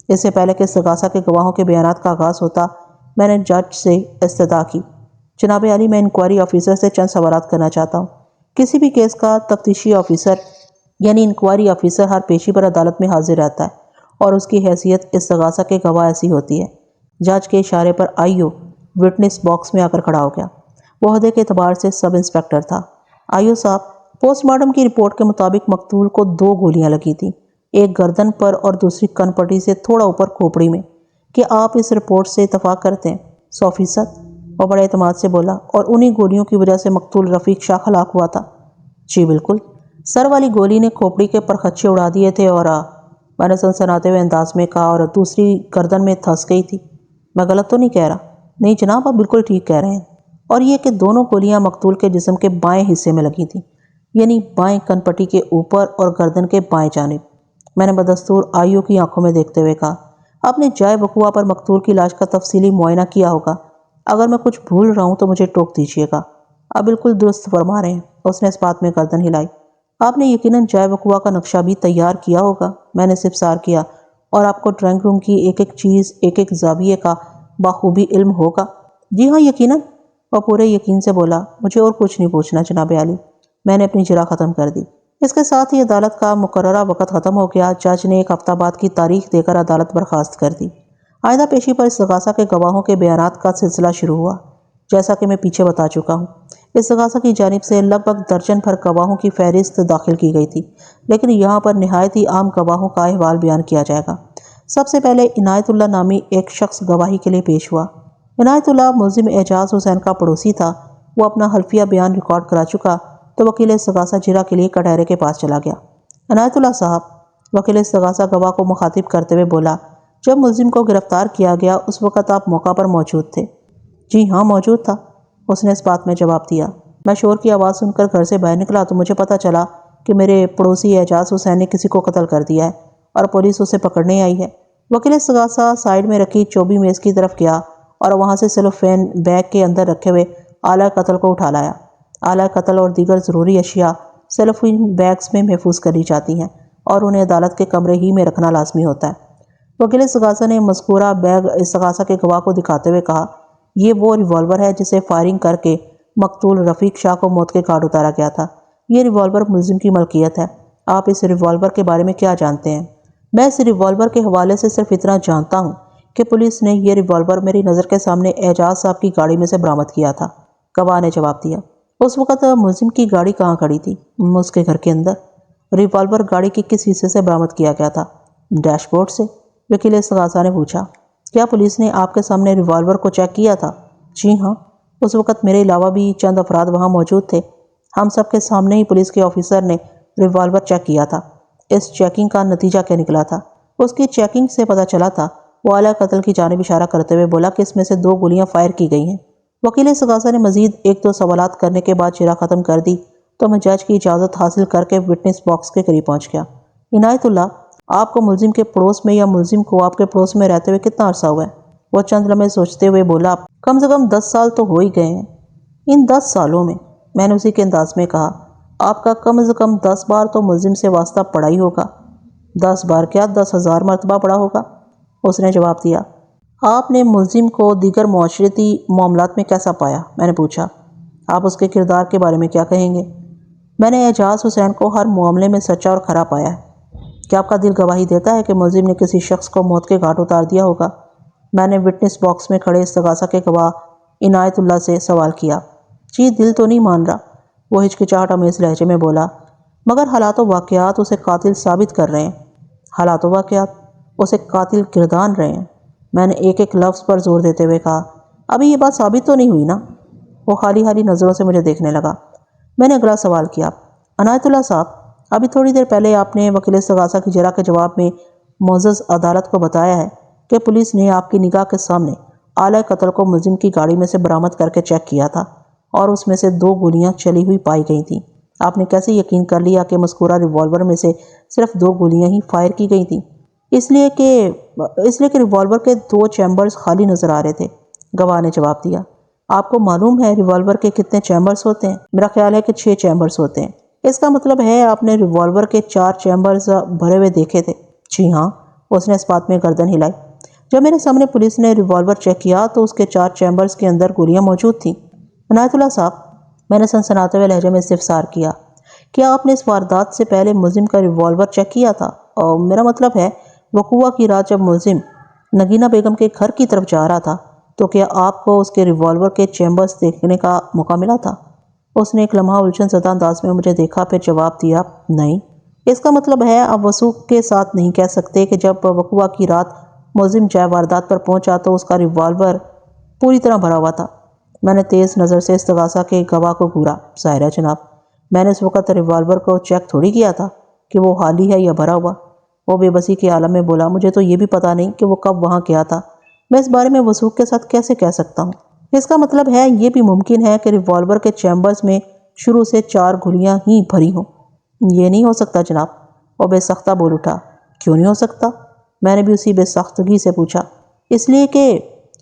اس سے پہلے کہ استغاثہ کے گواہوں کے بیانات کا آغاز ہوتا، میں نے جج سے استدعا کی، جناب عالی، میں انکوائری آفیسر سے چند سوالات کرنا چاہتا ہوں۔ کسی بھی کیس کا تفتیشی آفیسر یعنی انکوائری آفیسر ہر پیشی پر عدالت میں حاضر رہتا ہے اور اس کی حیثیت استغاثہ کے گواہ ایسی ہوتی ہے۔ جج کے اشارے پر آئیو وٹنس باکس میں آ کر کھڑا ہو گیا۔ وہ عہدے کے اعتبار سے سب انسپیکٹر تھا۔ آئیو صاحب، پوسٹ مارٹم کی رپورٹ کے مطابق مقتول کو 2 گولیاں لگی تھیں، ایک گردن پر اور دوسری کن پٹی سے تھوڑا اوپر کھوپڑی میں۔ کہ آپ اس رپورٹ سے اتفاق کرتے ہیں؟ 100%، وہ بڑے اعتماد سے بولا۔ اور انہی گولیوں کی وجہ سے مقتول رفیق شاہ ہلاک ہوا تھا؟ جی بالکل، سر والی گولی نے کھوپڑی کے پرخچے اڑا دیے تھے، اور میں نے سنسناتے ہوئے انداز میں کہا، اور دوسری گردن میں پھنس گئی تھی۔ میں غلط تو نہیں کہہ رہا؟ نہیں جناب، آپ بالکل ٹھیک کہہ رہے ہیں۔ اور یہ کہ دونوں گولیاں مقتول کے جسم کے بائیں حصے میں لگی تھیں، یعنی بائیں کن پٹی کے اوپر اور گردن کے بائیں جانب۔ میں نے بدستور آئیو کی آنکھوں میں دیکھتے ہوئے کہا، آپ نے جائے وقوعہ پر مقتول کی لاش کا تفصیلی معائنہ کیا ہوگا، اگر میں کچھ بھول رہا ہوں تو مجھے ٹوک دیجیے گا۔ آپ بالکل درست فرما رہے ہیں، اس نے اس بات میں گردن ہلائی۔ آپ نے یقیناً جائے وقوعہ کا نقشہ بھی تیار کیا ہوگا؟ میں نے استفسار کیا۔ اور آپ کو ڈرائنگ روم کی ایک ایک چیز، ایک ایک زاویے کا بخوبی علم ہوگا؟ جی ہاں، یقیناً، وہ پورے یقین سے بولا۔ مجھے اور کچھ نہیں پوچھنا جناب عالی، میں نے اپنی جرا ختم کر دی۔ اس کے ساتھ ہی عدالت کا مقررہ وقت ختم ہو گیا۔ جج نے 1 ہفتہ بعد کی تاریخ دے کر عدالت برخاست کر دی۔ آئندہ پیشی پر استغاثہ کے گواہوں کے بیانات کا سلسلہ شروع ہوا۔ جیسا کہ میں پیچھے بتا چکا ہوں، استغاثہ کی جانب سے لگ بھگ درجن بھر گواہوں کی فہرست داخل کی گئی تھی، لیکن یہاں پر نہایت ہی عام گواہوں کا احوال بیان کیا جائے گا۔ سب سے پہلے عنایت اللہ نامی ایک شخص گواہی کے لیے پیش ہوا۔ عنایت اللہ ملزم اعجاز حسین کا پڑوسی تھا۔ وہ اپنا حلفیہ بیان ریکارڈ کرا چکا تو وکیل استغاثہ جرا کے لیے کٹہرے کے پاس چلا گیا۔ عنایت اللہ صاحب، وکیل استغاثہ گواہ کو مخاطب کرتے ہوئے بولا، جب ملزم کو گرفتار کیا گیا اس وقت آپ موقع پر موجود تھے؟ جی ہاں موجود تھا، اس نے اس بات میں جواب دیا۔ میں شور کی آواز سن کر گھر سے باہر نکلا تو مجھے پتہ چلا کہ میرے پڑوسی اعجاز حسین نے کسی کو قتل کر دیا ہے اور پولیس اسے پکڑنے آئی ہے۔ وکیل استغاثہ سائیڈ میں رکھی چوبی میز کی طرف گیا اور وہاں سے سیلوفین بیگ کے اندر رکھے ہوئے آلہ قتل کو اٹھا لایا۔ آلہ قتل اور دیگر ضروری اشیاء سیلوفین بیگز میں محفوظ کری جاتی ہیں اور انہیں عدالت کے کمرے ہی میں رکھنا لازمی ہوتا ہے۔ وکیل استغاثہ نے مذکورہ بیگ استغاثہ کے گواہ کو دکھاتے ہوئے کہا، یہ وہ ریوالور ہے جسے فائرنگ کر کے مقتول رفیق شاہ کو موت کے گھاٹ اتارا گیا تھا۔ یہ ریوالور ملزم کی ملکیت ہے۔ آپ اس ریوالور کے بارے میں کیا جانتے ہیں؟ میں اس ریوالور کے حوالے سے صرف اتنا جانتا ہوں کہ پولیس نے یہ ریوالور میری نظر کے سامنے اعجاز صاحب کی گاڑی میں سے برآمد کیا تھا۔ گواہ نے جواب دیا، اس وقت ملزم کی گاڑی کہاں کھڑی تھی؟ اس کے گھر کے اندر۔ ریوالور گاڑی کے کس حصے سے برآمد کیا گیا تھا؟ ڈیش بورڈ سے، وکیل استغاثہ نے پوچھا۔ کیا پولیس نے آپ کے سامنے ریوالور کو چیک کیا تھا؟ جی ہاں، اس وقت میرے علاوہ بھی چند افراد وہاں موجود تھے۔ ہم سب کے سامنے ہی پولیس کے آفیسر نے ریوالور چیک کیا تھا۔ اس چیکنگ کا نتیجہ کیا نکلا تھا؟ اس کی چیکنگ سے پتہ چلا تھا، وہ آلہ قتل کی جانب اشارہ کرتے ہوئے بولا کہ اس میں سے 2 گولیاں فائر کی گئی ہیں۔ وکیل استغاثہ نے مزید 1-2 سوالات کرنے کے بعد شرح ختم کر دی تو میں جج کی اجازت حاصل کر کے وٹنس باکس کے قریب پہنچ گیا۔ عنایت اللہ، آپ کو ملزم کے پڑوس میں یا ملزم کو آپ کے پڑوس میں رہتے ہوئے کتنا عرصہ ہوا ہے؟ وہ چند لمحے سوچتے ہوئے بولا، کم سے کم 10 سال تو ہو ہی گئے ہیں۔ ان 10 سالوں میں نے اسی کے انداز میں کہا، آپ کا کم از کم 10 بار تو ملزم سے واسطہ پڑا ہی ہوگا۔ 10 بار کیا 10,000 مرتبہ پڑا ہوگا، اس نے جواب دیا۔ آپ نے ملزم کو دیگر معاشرتی معاملات میں کیسا پایا؟ میں نے پوچھا۔ آپ اس کے کردار کے بارے میں کیا کہیں گے؟ میں نے اعجاز حسین کو ہر معاملے میں سچا اور کھرا پایا ہے۔ کیا آپ کا دل گواہی دیتا ہے کہ ملزم نے کسی شخص کو موت کے گھاٹ اتار دیا ہوگا؟ میں نے وٹنس باکس میں کھڑے استغاثہ کے گواہ عنایت اللہ سے سوال کیا۔ جی دل تو نہیں مان رہا، وہ ہچکچاہٹ آمیز لہجے میں بولا، مگر حالات و واقعات اسے قاتل ثابت کر رہے ہیں۔ حالات و واقعات اسے قاتل گردان رہے ہیں۔ میں نے ایک لفظ پر زور دیتے ہوئے کہا، ابھی یہ بات ثابت تو نہیں ہوئی نا؟ وہ خالی نظروں سے مجھے دیکھنے لگا۔ میں نے اگلا سوال کیا، عنایت اللہ صاحب، ابھی تھوڑی دیر پہلے آپ نے وکیل استغاثہ کی جرح کے جواب میں معزز عدالت کو بتایا ہے کہ پولیس نے آپ کی نگاہ کے سامنے آلہ قتل کو ملزم کی گاڑی میں سے برآمد کر کے چیک کیا تھا اور اس میں سے 2 گولیاں چلی ہوئی پائی گئی تھیں۔ آپ نے کیسے یقین کر لیا کہ مذکورہ ریوالور میں سے صرف 2 گولیاں ہی فائر کی گئی تھیں؟ اس لیے کہ ریوالور کے 2 چیمبرز خالی نظر آ رہے تھے، گواہ نے جواب دیا۔ آپ کو معلوم ہے ریوالور کے کتنے چیمبرز ہوتے ہیں؟ میرا خیال ہے کہ 6 چیمبرز ہوتے ہیں۔ اس کا مطلب ہے آپ نے ریوالور کے 4 چیمبرز بھرے ہوئے دیکھے تھے؟ جی ہاں، اس نے اس بات میں گردن ہلائی۔ جب میرے سامنے پولیس نے ریوالور چیک کیا تو اس کے 4 چیمبرز کے اندر گولیاں موجود تھیں۔ عنایت اللہ صاحب، میں نے سنسناتے ہوئے لہجے میں استفسار کیا، کیا آپ نے اس واردات سے پہلے ملزم کا ریوالور چیک کیا تھا؟ اور میرا مطلب ہے وقوع کی رات جب ملزم نگینہ بیگم کے گھر کی طرف جا رہا تھا تو کیا آپ کو اس کے ریوالور کے چیمبرز دیکھنے کا موقع ملا تھا؟ اس نے ایک لمحہ الجھن زدہ انداز میں مجھے دیکھا، پھر جواب دیا، نہیں۔ اس کا مطلب ہے آپ وثوق کے ساتھ نہیں کہہ سکتے کہ جب وقوع کی رات ملزم جائے واردات پر پہنچا تو اس کا ریوالور پوری طرح بھرا ہوا تھا۔ میں نے تیز نظر سے استغاثہ کے گواہ کو گھورا۔ ظاہر ہے جناب، میں نے اس وقت ریوالور کو چیک تھوڑی کیا تھا کہ وہ خالی ہے یا بھرا ہوا۔ وہ بے بسی کے عالم میں بولا، مجھے تو یہ بھی پتہ نہیں کہ وہ کب وہاں گیا تھا۔ میں اس بارے میں وثوق کے ساتھ کیسے کہہ سکتا ہوں؟ اس کا مطلب ہے یہ بھی ممکن ہے کہ ریوالور کے چیمبرز میں شروع سے 4 گولیاں ہی بھری ہوں۔ یہ نہیں ہو سکتا جناب، وہ بے سختہ بول اٹھا۔ کیوں نہیں ہو سکتا؟ میں نے بھی اسی بے سختگی سے پوچھا۔ اس لیے کہ،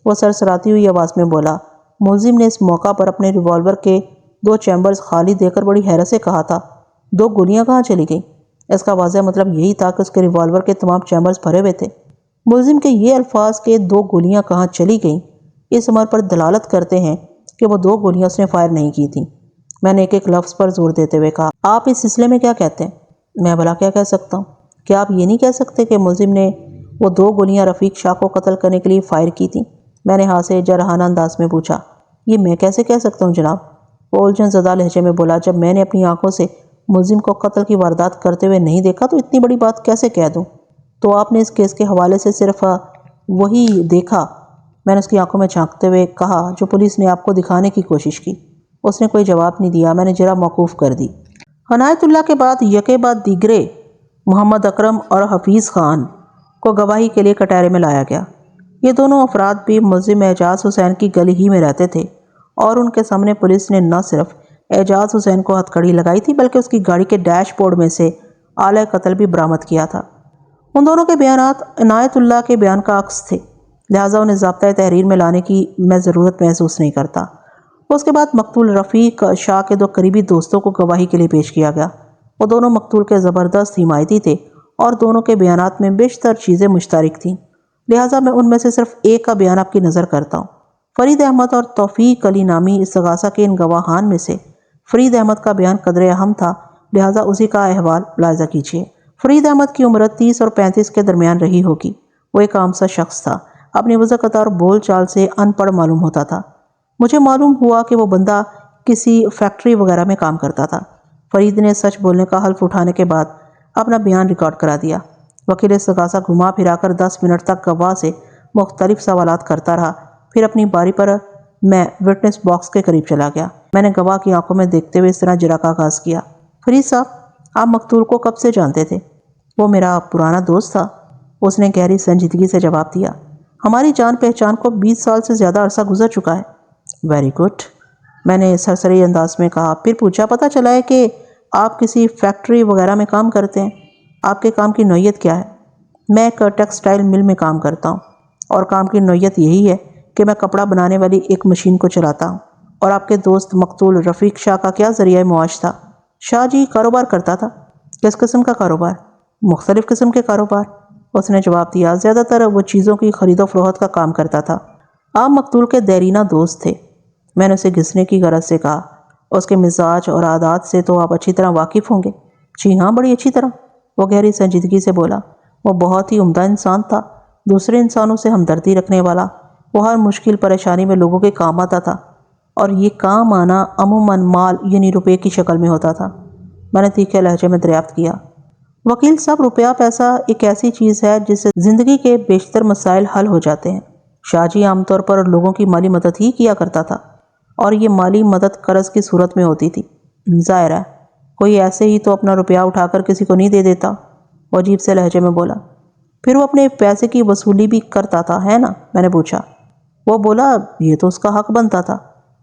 وہ سرسراتی ہوئی آواز میں بولا، ملزم نے اس موقع پر اپنے ریوالور کے 2 چیمبرز خالی دے کر بڑی حیرت سے کہا تھا، 2 گولیاں کہاں چلی گئیں؟ اس کا واضح مطلب یہی تھا کہ اس کے ریوالور کے تمام چیمبرز بھرے ہوئے تھے۔ ملزم کے یہ الفاظ کہ 2 گولیاں کہاں چلی گئیں اس امر پر دلالت کرتے ہیں کہ وہ 2 گولیاں اس نے فائر نہیں کی تھیں۔ میں نے ایک لفظ پر زور دیتے ہوئے کہا، آپ اس سلسلے میں کیا کہتے ہیں؟ میں بھلا کیا کہہ سکتا ہوں؟ کیا آپ یہ نہیں کہہ سکتے کہ ملزم نے وہ 2 گولیاں رفیق شاہ کو قتل کرنے کے لیے فائر کی تھیں؟ میں نے ہاتھ سے جرحانہ انداز میں پوچھا۔ یہ میں کیسے کہہ سکتا ہوں جناب؟ وہ الجھن زدہ لہجے میں بولا، جب میں نے اپنی آنکھوں سے ملزم کو قتل کی واردات کرتے ہوئے نہیں دیکھا تو اتنی بڑی بات کیسے کہہ دوں؟ تو آپ نے اس کیس کے حوالے سے صرف وہی دیکھا؟ میں نے اس کی آنکھوں میں جھانکتے ہوئے کہا جو پولیس نے آپ کو دکھانے کی کوشش کی۔ اس نے کوئی جواب نہیں دیا۔ میں نے جرح موقوف کر دی۔ عنایت اللہ کے بعد یکے بعد دیگرے محمد اکرم اور حفیظ خان کو گواہی کے لیے کٹہرے میں لایا گیا۔ یہ دونوں افراد بھی ملزم اعجاز حسین کی گلی ہی میں رہتے تھے اور ان کے سامنے پولیس نے نہ صرف اعجاز حسین کو ہتھکڑی لگائی تھی بلکہ اس کی گاڑی کے ڈیش بورڈ میں سے آلہ قتل بھی برآمد کیا تھا۔ ان دونوں کے بیانات عنایت اللہ کے بیان کا عکس تھے، لہٰذا انہیں ضابطۂ تحریر میں لانے کی میں ضرورت محسوس نہیں کرتا۔ اس کے بعد مقتول رفیق شاہ کے دو قریبی دوستوں کو گواہی کے لیے پیش کیا گیا۔ وہ دونوں مقتول کے زبردست حمایتی تھے اور دونوں کے بیانات میں بیشتر چیزیں مشترک تھیں، لہٰذا میں ان میں سے صرف ایک کا بیان آپ کی نظر کرتا ہوں۔ فرید احمد اور توفیق علی نامی استغاثہ کے ان گواہان میں سے فرید احمد کا بیان قدر اہم تھا، لہٰذا اسی کا احوال ملاحظہ کیجیے۔ فرید احمد کی عمر 30 اور 35 کے درمیان رہی ہوگی۔ وہ ایک عام سا شخص تھا، اپنی وضاحت اور بول چال سے ان پڑھ معلوم ہوتا تھا۔ مجھے معلوم ہوا کہ وہ بندہ کسی فیکٹری وغیرہ میں کام کرتا تھا۔ فرید نے سچ بولنے کا حلف اٹھانے کے بعد اپنا بیان ریکارڈ کرا دیا۔ وکیل استغاثہ گھما پھرا کر 10 منٹ تک گواہ سے مختلف سوالات کرتا رہا، پھر اپنی باری پر میں وٹنس باکس کے قریب چلا گیا۔ میں نے گواہ کی آنکھوں میں دیکھتے ہوئے اس طرح اجرا کا آغاز کیا: فرید صاحب، آپ مقتول کو کب سے جانتے تھے؟ وہ میرا پرانا دوست تھا، اس نے گہری سنجیدگی سے جواب دیا۔ ہماری جان پہچان کو 20 سال سے زیادہ عرصہ گزر چکا ہے۔ ویری گڈ، میں نے سرسری انداز میں کہا۔ پھر پوچھا، پتہ چلا ہے کہ آپ کسی فیکٹری وغیرہ میں کام کرتے ہیں؟ آپ کے کام کی نوعیت کیا ہے؟ میں ایک ٹیکسٹائل مل میں کام کرتا ہوں اور کام کی نوعیت یہی ہے کہ میں کپڑا بنانے والی ایک مشین کو چلاتا ہوں۔ اور آپ کے دوست مقتول رفیق شاہ کا کیا ذریعہ معاش تھا؟ شاہ جی کاروبار کرتا تھا۔ کس قسم کا کاروبار؟ مختلف قسم کے کاروبار، اس نے جواب دیا۔ زیادہ تر وہ چیزوں کی خرید و فروخت کا کام کرتا تھا۔ آپ مقتول کے دیرینہ دوست تھے، میں نے اسے گھسنے کی غرض سے کہا۔ اس کے مزاج اور عادات سے تو آپ اچھی طرح واقف ہوں گے۔ جی ہاں، بڑی اچھی طرح، وہ گہری سنجیدگی سے بولا۔ وہ بہت ہی عمدہ انسان تھا، دوسرے انسانوں سے ہمدردی رکھنے والا۔ وہ ہر مشکل پریشانی میں لوگوں کے کام آتا تھا، اور یہ کام آنا عموماً مال یعنی روپے کی شکل میں ہوتا تھا۔ میں نے تیکھے لہجے میں دریافت کیا۔ وکیل صاحب، روپیہ پیسہ ایک ایسی چیز ہے جس سے زندگی کے بیشتر مسائل حل ہو جاتے ہیں۔ شاہ جی عام طور پر لوگوں کی مالی مدد ہی کیا کرتا تھا، اور یہ مالی مدد قرض کی صورت میں ہوتی تھی۔ ظاہر ہے کوئی ایسے ہی تو اپنا روپیہ اٹھا کر کسی کو نہیں دے دیتا، وہ عجیب سے لہجے میں بولا۔ پھر وہ اپنے پیسے کی وصولی بھی کرتا تھا، ہے نا؟ میں نے پوچھا۔ وہ بولا، یہ تو اس کا حق بنتا تھا،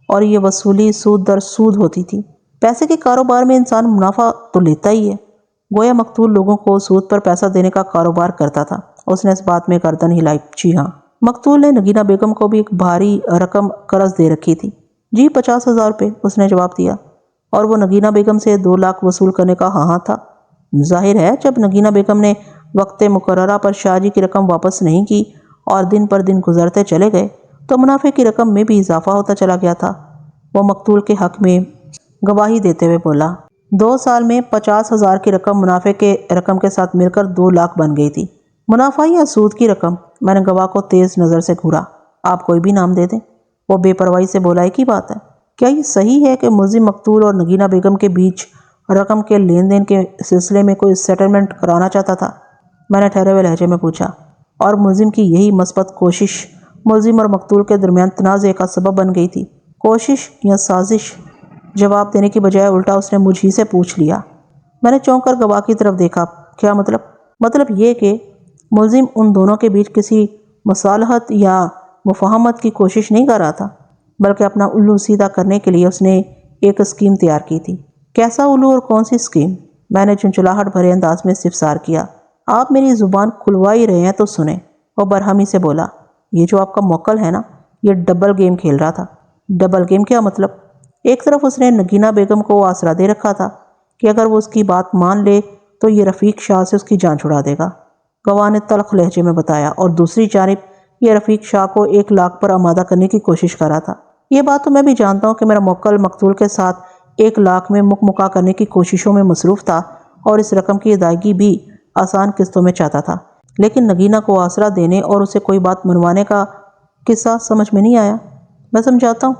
اور یہ وصولی سود در سود ہوتی تھی۔ پیسے کے کاروبار میں انسان منافع تو لیتا ہی ہے۔ گویا مقتول لوگوں کو سود پر پیسہ دینے کا کاروبار کرتا تھا۔ اس نے اس بات میں گردن ہلائی۔ جی ہاں، مقتول نے نگینہ بیگم کو بھی ایک بھاری رقم قرض دے رکھی تھی۔ جی 50,000 روپے، اس نے جواب دیا۔ اور وہ نگینہ بیگم سے 2 لاکھ وصول کرنے کا ہاں تھا۔ ظاہر ہے جب نگینہ بیگم نے وقت مقررہ پر شاہ جی کی رقم واپس نہیں کی اور دن پر دن گزرتے چلے گئے تو منافع کی رقم میں بھی اضافہ ہوتا چلا گیا تھا۔ وہ مقتول کے حق میں گواہی دیتے ہوئے بولا۔ 2 سال میں 50,000 کی رقم منافع کے رقم کے ساتھ مل کر 2 لاکھ بن گئی تھی۔ منافع یا سود کی رقم؟ میں نے گواہ کو تیز نظر سے گھورا۔ آپ کوئی بھی نام دے دیں، وہ بے پرواہی سے بولا۔ ایک ہی بات ہے، کیا یہ صحیح ہے کہ ملزم مقتول اور نگینہ بیگم کے بیچ رقم کے لین دین کے سلسلے میں کوئی سیٹلمنٹ کرانا چاہتا تھا؟ میں نے ٹھہرے ہوئے لہجے میں پوچھا۔ اور ملزم کی یہی مثبت کوشش ملزم اور مقتول کے درمیان تنازع کا سبب بن گئی تھی۔ کوشش یا سازش؟ جواب دینے کی بجائے الٹا اس نے مجھ ہی سے پوچھ لیا۔ میں نے چونک کر گواہ کی طرف دیکھا۔ کیا مطلب؟ مطلب یہ کہ ملزم ان دونوں کے بیچ کسی مصالحت یا مفاہمت کی کوشش نہیں کر رہا تھا، بلکہ اپنا الو سیدھا کرنے کے لیے اس نے ایک اسکیم تیار کی تھی۔ کیسا الو اور کون سی اسکیم؟ میں نے چنچلاہٹ بھرے انداز میں استفسار کیا۔ آپ میری زبان کھلوا ہی رہے ہیں تو سنیں، وہ برہمی سے بولا۔ یہ جو آپ کا موکل ہے نا، یہ ڈبل گیم کھیل رہا تھا۔ ڈبل گیم کیا مطلب؟ ایک طرف اس نے نگینہ بیگم کو آسرا دے رکھا تھا کہ اگر وہ اس کی بات مان لے تو یہ رفیق شاہ سے اس کی جان چھڑا دے گا، گواہ نے تلخ لہجے میں بتایا، اور دوسری جانب یہ رفیق شاہ کو 1 لاکھ پر آمادہ کرنے کی کوشش کر رہا تھا۔ یہ بات تو میں بھی جانتا ہوں کہ میرا موکل مقتول کے ساتھ 1 لاکھ میں مکمکا کرنے کی کوششوں میں مصروف تھا اور اس رقم کی ادائیگی بھی آسان قسطوں میں چاہتا تھا، لیکن نگینہ کو آسرا دینے اور اسے کوئی بات منوانے کا قصہ سمجھ میں نہیں آیا۔ میں سمجھاتا ہوں،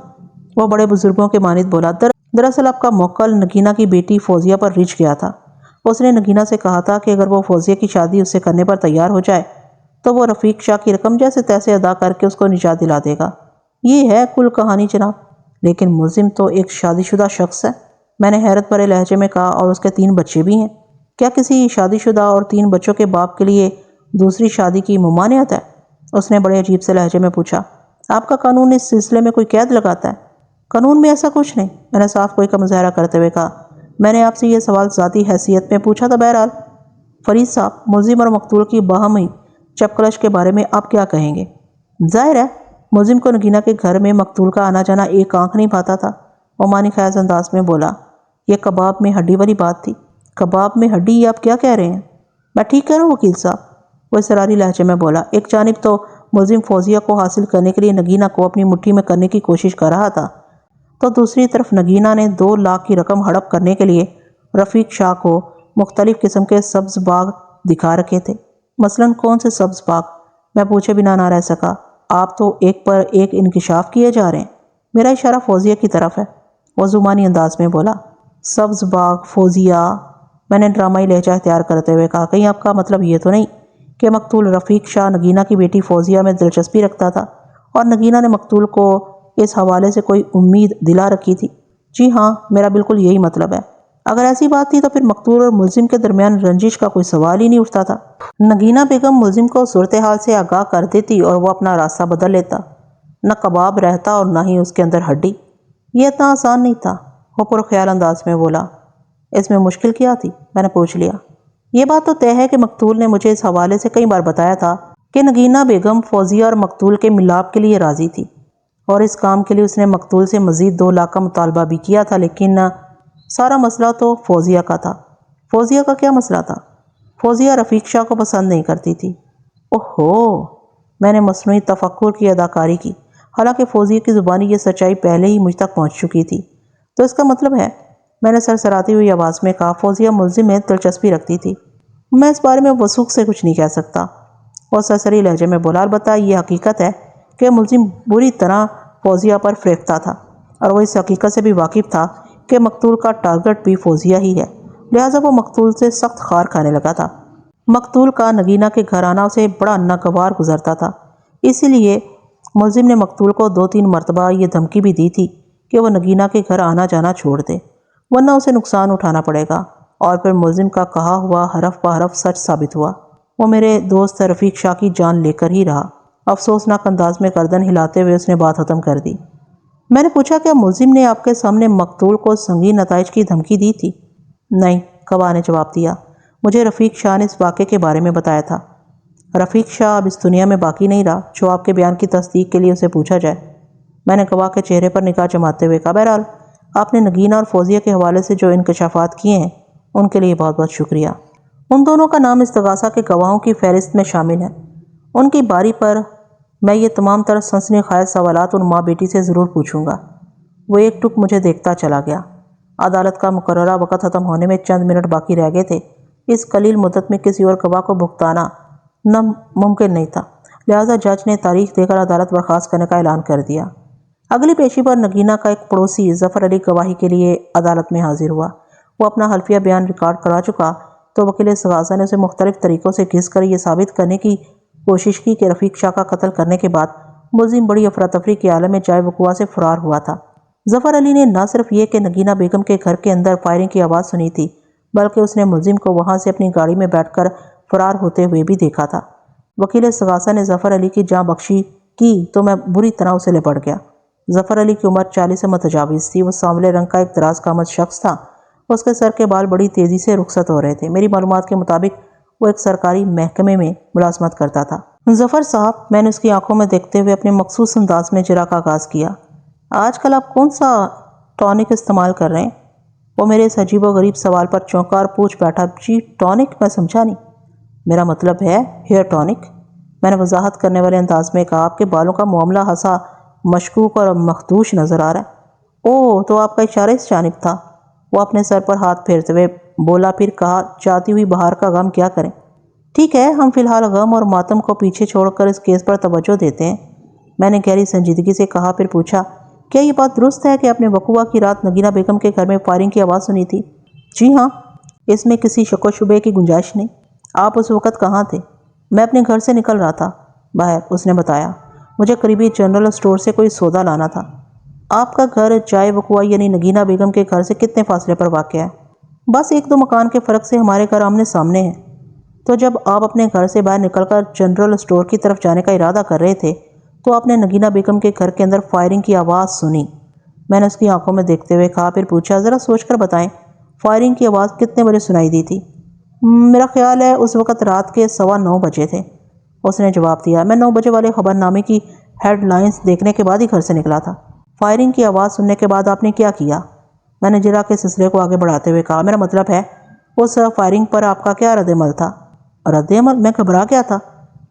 وہ بڑے بزرگوں کے مانند بولا۔ دراصل آپ کا موکل نگینہ کی بیٹی فوزیہ پر رچ گیا تھا۔ اس نے نگینہ سے کہا تھا کہ اگر وہ فوزیہ کی شادی اس سے کرنے پر تیار ہو جائے تو وہ رفیق شاہ کی رقم جیسے تیسے ادا کر کے اس کو نجات دلا دے گا۔ یہ ہے کل کہانی جناب، لیکن ملزم تو ایک شادی شدہ شخص ہے، میں نے حیرت بھرے لہجے میں کہا، اور اس کے 3 بچے بھی ہیں۔ کیا کسی شادی شدہ اور 3 بچوں کے باپ کے لیے دوسری شادی کی ممانعت ہے؟ اس نے بڑے عجیب سے لہجے میں پوچھا۔ آپ کا قانون اس سلسلے میں کوئی قید لگاتا ہے؟ قانون میں ایسا کچھ نہیں، میں نے صاف کوئی کا مظاہرہ کرتے ہوئے کہا۔ میں نے آپ سے یہ سوال ذاتی حیثیت میں پوچھا تھا۔ بہرحال فرید صاحب، ملزم اور مقتول کی باہمی چپکلش کے بارے میں آپ کیا کہیں گے؟ ظاہر ہے ملزم کو نگینہ کے گھر میں مقتول کا آنا جانا ایک آنکھ نہیں پاتا تھا۔ وہ معنی خیز انداز میں بولا، یہ کباب میں ہڈی والی بات تھی۔ کباب میں ہڈی؟ یہ آپ کیا کہہ رہے ہیں؟ میں ٹھیک کہہ رہا ہوں وکیل صاحب؟ وہ اصراری لہجے میں بولا۔ ایک جانب تو ملزم فوزیہ کو حاصل کرنے کے لیے نگینہ کو اپنی مٹھی میں کرنے کی کوشش کر رہا تھا، تو دوسری طرف نگینہ نے 2 لاکھ کی رقم ہڑپ کرنے کے لیے رفیق شاہ کو مختلف قسم کے سبز باغ دکھا رکھے تھے۔ مثلاً کون سے سبز باغ؟ میں پوچھے بنا نہ رہ سکا۔ آپ تو ایک پر ایک انکشاف کیے جا رہے ہیں۔ میرا اشارہ فوزیہ کی طرف ہے۔ وہ زمانی انداز میں بولا۔ سبز باغ، فوزیہ؟ میں نے ڈرامائی لہجہ اختیار کرتے ہوئے کہا، کہیں آپ کا مطلب یہ تو نہیں کہ مقتول رفیق شاہ نگینہ کی بیٹی فوزیہ میں دلچسپی رکھتا تھا اور نگینہ نے مقتول کو اس حوالے سے کوئی امید دلا رکھی تھی؟ جی ہاں، میرا بالکل یہی مطلب ہے۔ اگر ایسی بات تھی تو پھر مقتول اور ملزم کے درمیان رنجش کا کوئی سوال ہی نہیں اٹھتا تھا۔ نگینہ بیگم ملزم کو صورتحال سے آگاہ کر دیتی اور وہ اپنا راستہ بدل لیتا۔ نہ کباب رہتا اور نہ ہی اس کے اندر ہڈی۔ یہ اتنا آسان نہیں تھا، وہ پرخیال انداز میں بولا۔ اس میں مشکل کیا تھی؟ میں نے پوچھ لیا۔ یہ بات تو طے ہے کہ مقتول نے مجھے اس حوالے سے کئی بار بتایا تھا کہ نگینہ بیگم فوزیہ اور مقتول کے ملاپ کے لیے راضی تھی، اور اس کام کے لیے اس نے مقتول سے مزید 2 لاکھ کا مطالبہ بھی کیا تھا، لیکن سارا مسئلہ تو فوزیہ کا تھا۔ فوزیہ کا کیا مسئلہ تھا؟ فوزیہ رفیق شاہ کو پسند نہیں کرتی تھی۔ اوہو! میں نے مصنوعی تفکر کی اداکاری کی، حالانکہ فوزیہ کی زبانی یہ سچائی پہلے ہی مجھ تک پہنچ چکی تھی۔ تو اس کا مطلب ہے، میں نے سرسراتی ہوئی آواز میں کہا، فوزیہ ملزم میں دلچسپی رکھتی تھی۔ میں اس بارے میں وثوق سے کچھ نہیں کہہ سکتا، وہ سرسری لہجے میں بولا۔ البتہ یہ حقیقت ہے کہ ملزم بری طرح فوزیہ پر فریفتہ تھا، اور وہ اس حقیقت سے بھی واقف تھا کہ مقتول کا ٹارگٹ بھی فوزیہ ہی ہے، لہٰذا وہ مقتول سے سخت خار کھانے لگا تھا۔ مقتول کا نگینہ کے گھر آنا اسے بڑا ناگوار گزرتا تھا، اسی لیے ملزم نے مقتول کو 2-3 مرتبہ یہ دھمکی بھی دی تھی کہ وہ نگینہ کے گھر آنا جانا چھوڑ دے، ورنہ اسے نقصان اٹھانا پڑے گا۔ اور پھر ملزم کا کہا ہوا حرف بحرف سچ ثابت ہوا۔ وہ میرے دوست رفیق شاہ کی جان لے کر ہی رہا۔ افسوسناک انداز میں گردن ہلاتے ہوئے اس نے بات ختم کر دی۔ میں نے پوچھا، کیا ملزم نے آپ کے سامنے مقتول کو سنگین نتائج کی دھمکی دی تھی؟ نہیں، گواہ نے جواب دیا۔ مجھے رفیق شاہ نے اس واقعے کے بارے میں بتایا تھا۔ رفیق شاہ اب اس دنیا میں باقی نہیں رہا، جو آپ کے بیان کی تصدیق کے لیے اسے پوچھا جائے۔ میں نے گواہ کے چہرے پر نگاہ جماتے ہوئے کہا، بہرحال آپ نے نگینہ اور فوزیہ کے حوالے سے جو انکشافات کیے ہیں ان کے لیے بہت بہت شکریہ۔ ان دونوں کا نام استغاثہ کے گواہوں کی فہرست میں شامل ہے۔ ان کی باری پر میں یہ تمام تر سنسنی خیز سوالات ان ماں بیٹی سے ضرور پوچھوں گا۔ وہ ایک ٹک مجھے دیکھتا چلا گیا۔ عدالت کا مقررہ وقت ختم ہونے میں چند منٹ باقی رہ گئے تھے۔ اس قلیل مدت میں کسی اور گواہ کو بھگتانا ممکن نہیں تھا، لہٰذا جج نے تاریخ دے کر عدالت برخاست کرنے کا اعلان کر دیا۔ اگلی پیشی پر نگینہ کا ایک پڑوسی ظفر علی گواہی کے لیے عدالت میں حاضر ہوا۔ وہ اپنا حلفیہ بیان ریکارڈ کرا چکا، تو وکیل استغاثہ نے اسے مختلف طریقوں سے گھس کر یہ ثابت کرنے کی کوشش کی کہ رفیق شاہ کا قتل کرنے کے بعد ملزم بڑی افراتفری کے عالم میں جائے وقوع سے فرار ہوا تھا۔ ظفر علی نے نہ صرف یہ کہ نگینہ بیگم کے گھر کے اندر فائرنگ کی آواز سنی تھی، بلکہ اس نے ملزم کو وہاں سے اپنی گاڑی میں بیٹھ کر فرار ہوتے ہوئے بھی دیکھا تھا۔ وکیل استغاثہ نے ظفر علی کی جاں بخشی کی تو میں بری طرح اسے لپٹ گیا۔ ظفر علی کی عمر 40 سے متجاوز تھی۔ وہ سانولے رنگ کا ایک دراز قامت شخص تھا۔ اس کے سر کے بال بڑی تیزی سے رخصت ہو رہے تھے۔ میری معلومات کے مطابق وہ ایک سرکاری محکمے میں ملازمت کرتا تھا۔ ظفر صاحب، میں نے اس کی آنکھوں میں دیکھتے ہوئے اپنے مخصوص انداز میں اجرا کا آغاز کیا، آج کل آپ کون سا ٹونک استعمال کر رہے ہیں؟ وہ میرے اس عجیب و غریب سوال پر چونکا اور پوچھ بیٹھا۔ جی ٹونک؟ میں سمجھا نہیں۔ میرا مطلب ہے ہیئر ٹونک، میں نے وضاحت کرنے والے انداز میں کہا۔ آپ کے بالوں کا معاملہ ہنسا مشکوک اور مخدوش نظر آ رہا ہے۔ اوہ، تو آپ کا اشارہ اس جانب تھا۔ وہ اپنے سر پر ہاتھ پھیرتے ہوئے بولا، پھر کہا، جاتی ہوئی بہار کا غم کیا کریں؟ ٹھیک ہے، ہم فی الحال غم اور ماتم کو پیچھے چھوڑ کر اس کیس پر توجہ دیتے ہیں، میں نے گہری سنجیدگی سے کہا۔ پھر پوچھا، کیا یہ بات درست ہے کہ آپ نے وقوعہ کی رات نگینہ بیگم کے گھر میں فائرنگ کی آواز سنی تھی؟ جی ہاں، اس میں کسی شک و شبے کی گنجائش نہیں۔ آپ اس وقت کہاں تھے؟ میں اپنے گھر سے نکل رہا تھا باہر، اس نے بتایا۔ مجھے قریبی جنرل اسٹور سے کوئی سودا لانا تھا۔ آپ کا گھر جائے وقوعہ یعنی نگینہ بیگم کے گھر سے کتنے فاصلے پر واقع ہے؟ بس 1-2 مکان کے فرق سے ہمارے گھر آمنے سامنے ہیں۔ تو جب آپ اپنے گھر سے باہر نکل کر جنرل اسٹور کی طرف جانے کا ارادہ کر رہے تھے تو آپ نے نگینہ بیگم کے گھر کے اندر فائرنگ کی آواز سنی۔ میں نے اس کی آنکھوں میں دیکھتے ہوئے کہا، پھر پوچھا، ذرا سوچ کر بتائیں فائرنگ کی آواز کتنے بجے سنائی دی تھی؟ میرا خیال ہے اس وقت رات کے 9:15 بجے تھے، اس نے جواب دیا۔ میں 9 بجے والے خبر نامے کی ہیڈ لائنز دیکھنے کے بعد ہی گھر سے نکلا تھا۔ فائرنگ کی آواز سننے کے بعد آپ نے کیا کیا؟ میں نے جرا کے سلسلے کو آگے بڑھاتے ہوئے کہا، میرا مطلب ہے اس فائرنگ پر آپ کا کیا رد عمل تھا؟ رد عمل؟ میں گھبرا گیا تھا،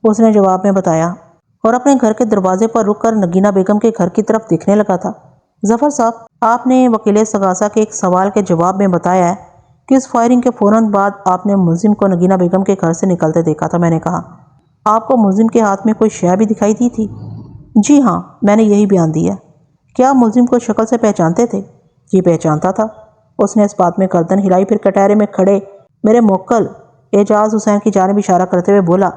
اس نے جواب میں بتایا، اور اپنے گھر کے دروازے پر رک کر نگینہ بیگم کے گھر کی طرف دیکھنے لگا تھا۔ ظفر صاحب، آپ نے وکیل سگاسا کے ایک سوال کے جواب میں بتایا ہے کہ اس فائرنگ کے فوراً بعد آپ نے ملزم کو نگینہ بیگم کے گھر سے نکلتے دیکھا تھا۔ میں نے کہا، آپ کو ملزم کے ہاتھ میں کوئی شے بھی دکھائی دی تھی؟ جی ہاں، میں نے یہی بیان دیا۔ کیا آپ ملزم کو شکل سے پہچانتے تھے؟ جی پہچانتا تھا، اس نے اس بات میں گردن ہلائی، پھر کٹہرے میں کھڑے میرے موکل اعجاز حسین کی جانب اشارہ کرتے ہوئے بولا،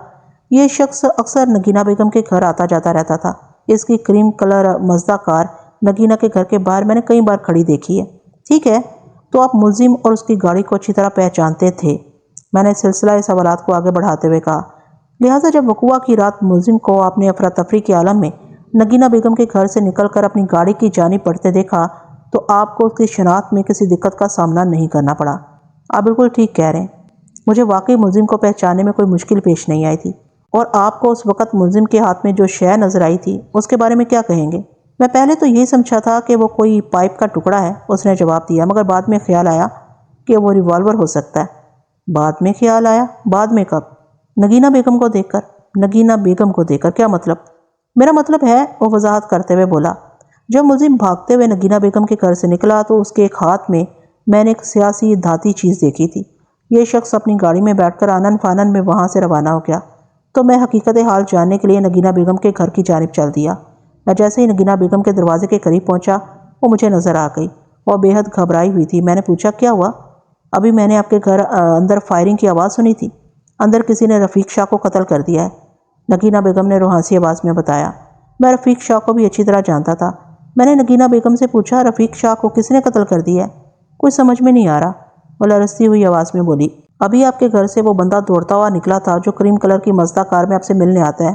یہ شخص اکثر نگینہ بیگم کے گھر آتا جاتا رہتا تھا۔ اس کی کریم کلر مزدہ کار نگینہ کے گھر کے باہر میں نے کئی بار کھڑی دیکھی ہے۔ ٹھیک ہے، تو آپ ملزم اور اس کی گاڑی کو اچھی طرح پہچانتے تھے؟ میں نے سلسلہ سوالات کو آگے بڑھاتے ہوئے کہا، لہٰذا جب وقوع کی رات ملزم کو آپ نے افراتفری کے عالم میں نگینہ بیگم کے گھر سے نکل کر اپنی گاڑی کی جانب بڑھتے دیکھا تو آپ کو اس کی شناخت میں کسی دقت کا سامنا نہیں کرنا پڑا۔ آپ بالکل ٹھیک کہہ رہے ہیں، مجھے واقعی ملزم کو پہچاننے میں کوئی مشکل پیش نہیں آئی تھی۔ اور آپ کو اس وقت ملزم کے ہاتھ میں جو شے نظر آئی تھی اس کے بارے میں کیا کہیں گے؟ میں پہلے تو یہی سمجھا تھا کہ وہ کوئی پائپ کا ٹکڑا ہے، اس نے جواب دیا، مگر بعد میں خیال آیا کہ وہ ریوالور ہو سکتا ہے۔ بعد میں خیال آیا؟ بعد میں کب؟ نگینہ بیگم کو دیکھ کر۔ نگینہ بیگم کو دیکھ کر کیا مطلب؟ میرا مطلب ہے، وہ وضاحت کرتے ہوئے بولا، جب ملزم بھاگتے ہوئے نگینہ بیگم کے گھر سے نکلا تو اس کے ایک ہاتھ میں نے ایک سیاسی دھاتی چیز دیکھی تھی۔ یہ شخص اپنی گاڑی میں بیٹھ کر آنن فانن میں وہاں سے روانہ ہو گیا، تو میں حقیقت حال جاننے کے لیے نگینہ بیگم کے گھر کی جانب چل دیا۔ میں جیسے ہی نگینہ بیگم کے دروازے کے قریب پہنچا وہ مجھے نظر آ گئی اور بے حد گھبرائی ہوئی تھی۔ میں نے پوچھا، کیا ہوا؟ ابھی میں نے آپ کے گھر اندر فائرنگ کی آواز سنی تھی، اندر کسی نے رفیق شاہ کو قتل کر دیا ہے، نگینہ بیگم نے روحانسی آواز میں بتایا۔ میں رفیق شاہ کو بھی اچھی طرح جانتا تھا۔ میں نے نگینہ بیگم سے پوچھا، رفیق شاہ کو کس نے قتل کر دیا ہے؟ کچھ سمجھ میں نہیں آ رہا، وہ لرزتی ہوئی آواز میں بولی۔ ابھی آپ کے گھر سے وہ بندہ دوڑتا ہوا نکلا تھا جو کریم کلر کی مزدہ کار میں آپ سے ملنے آتا ہے،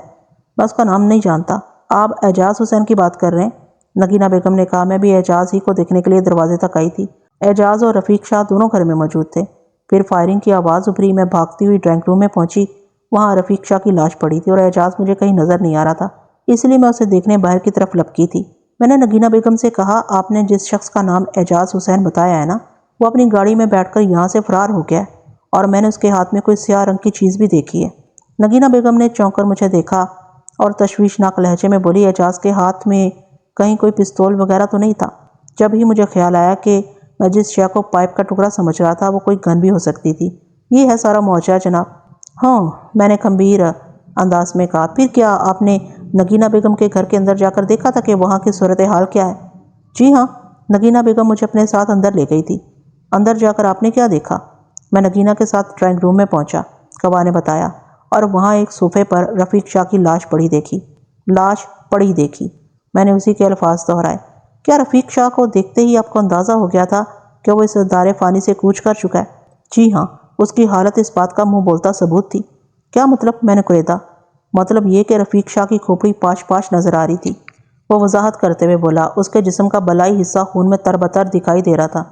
میں اس کا نام نہیں جانتا۔ آپ اعجاز حسین کی بات کر رہے ہیں؟ نگینہ بیگم نے کہا، میں بھی اعجاز ہی کو دیکھنے کے لیے دروازے تک آئی تھی۔ اعجاز اور رفیق شاہ دونوں گھر میں موجود تھے۔ پھر فائرنگ کی آواز ابھری، میں بھاگتی ہوئی ڈرائنگ روم میں پہنچی، وہاں رفیق شاہ کی لاش پڑی تھی اور اعجاز مجھے کہیں نظر نہیں آ رہا تھا، اس لیے میں اسے دیکھنے باہر کی طرف لپکی تھی۔ میں نے نگینہ بیگم سے کہا، آپ نے جس شخص کا نام اعجاز حسین بتایا ہے نا، وہ اپنی گاڑی میں بیٹھ کر یہاں سے فرار ہو گیا ہے، اور میں نے اس کے ہاتھ میں کوئی سیاہ رنگ کی چیز بھی دیکھی ہے۔ نگینہ بیگم نے چونک کر مجھے دیکھا اور تشویشناک لہجے میں بولی، اعجاز کے ہاتھ میں کہیں کوئی پستول وغیرہ تو نہیں تھا؟ جب ہی مجھے خیال آیا کہ میں جس شے کو پائپ کا ٹکڑا سمجھ رہا تھا وہ کوئی گن بھی ہو سکتی تھی۔ یہ ہے سارا معجزہ جناب۔ ہاں، میں نے گمبھیر انداز میں کہا، پھر کیا آپ نے نگینہ بیگم کے گھر کے اندر جا کر دیکھا تھا کہ وہاں کی صورتحال کیا ہے؟ جی ہاں، نگینہ بیگم مجھے اپنے ساتھ اندر لے گئی تھی۔ اندر جا کر آپ نے کیا دیکھا؟ میں نگینہ کے ساتھ ڈرائنگ روم میں پہنچا، گواہ نے بتایا، اور وہاں ایک صوفے پر رفیق شاہ کی لاش پڑی دیکھی۔ لاش پڑی دیکھی؟ میں نے اسی کے الفاظ دہرائے۔ کیا رفیق شاہ کو دیکھتے ہی آپ کو اندازہ ہو گیا تھا کہ وہ اس دار فانی سے کوچ کر چکا ہے؟ جی ہاں، اس کی حالت اس بات کا منہ بولتا ثبوت تھی۔ کیا مطلب؟ میں نے کریدا۔ مطلب یہ کہ رفیق شاہ کی کھوپڑی پاش پاش نظر آ رہی تھی، وہ وضاحت کرتے ہوئے بولا، اس کے جسم کا بلائی حصہ خون میں تر بتر دکھائی دے رہا تھا۔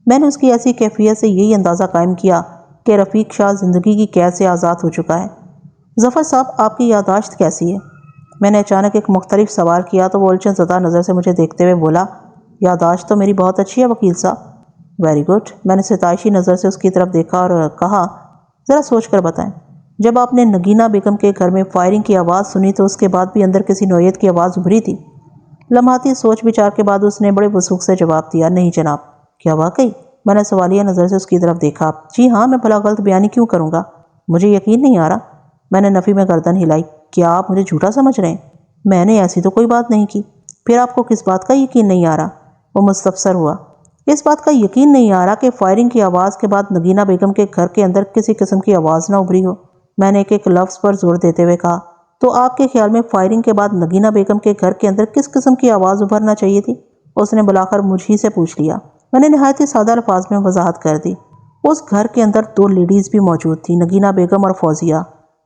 میں نے اس کی ایسی کیفیت سے یہی اندازہ قائم کیا کہ رفیق شاہ زندگی کی قید سے آزاد ہو چکا ہے۔ ظفر صاحب، آپ کی یادداشت کیسی ہے؟ میں نے اچانک ایک مختلف سوال کیا تو وہ الجھن زدہ نظر سے مجھے دیکھتے ہوئے بولا، یادداشت تو میری بہت اچھی ہے وکیل صاحب۔ Very good. میں نے ستائشی نظر سے اس کی طرف دیکھا اور کہا، ذرا سوچ کر بتائیں، جب آپ نے نگینہ بیگم کے گھر میں فائرنگ کی آواز سنی تو اس کے بعد بھی اندر کسی نوعیت کی آواز ابھری تھی؟ لمحاتی سوچ بچار کے بعد اس نے بڑے وثوق سے جواب دیا، نہیں جناب۔ کیا واقعی؟ میں نے سوالیہ نظر سے اس کی طرف دیکھا۔ جی ہاں، میں بھلا غلط بیانی کیوں کروں گا؟ مجھے یقین نہیں آ رہا۔ میں نے نفی میں گردن ہلائی۔ کیا آپ مجھے جھوٹا سمجھ رہے ہیں؟ میں نے ایسی تو کوئی بات نہیں کی۔ پھر آپ کو کس بات کا یقین نہیں آ رہا؟ وہ مستفسر ہوا۔ اس بات کا یقین نہیں آ رہا کہ فائرنگ کی آواز کے بعد نگینہ بیگم کے گھر کے اندر کسی قسم کی آواز نہ ابھری ہو۔ میں نے ایک لفظ پر زور دیتے ہوئے کہا، تو آپ کے خیال میں فائرنگ کے بعد نگینہ بیگم کے گھر کے اندر کس قسم کی آواز ابھرنا چاہیے تھی؟ اس نے بلا کر مجھ ہی سے پوچھ لیا۔ میں نے نہایت ہی سادہ الفاظ میں وضاحت کر دی، اس گھر کے اندر 2 لیڈیز بھی موجود تھیں، نگینہ بیگم اور فوزیہ۔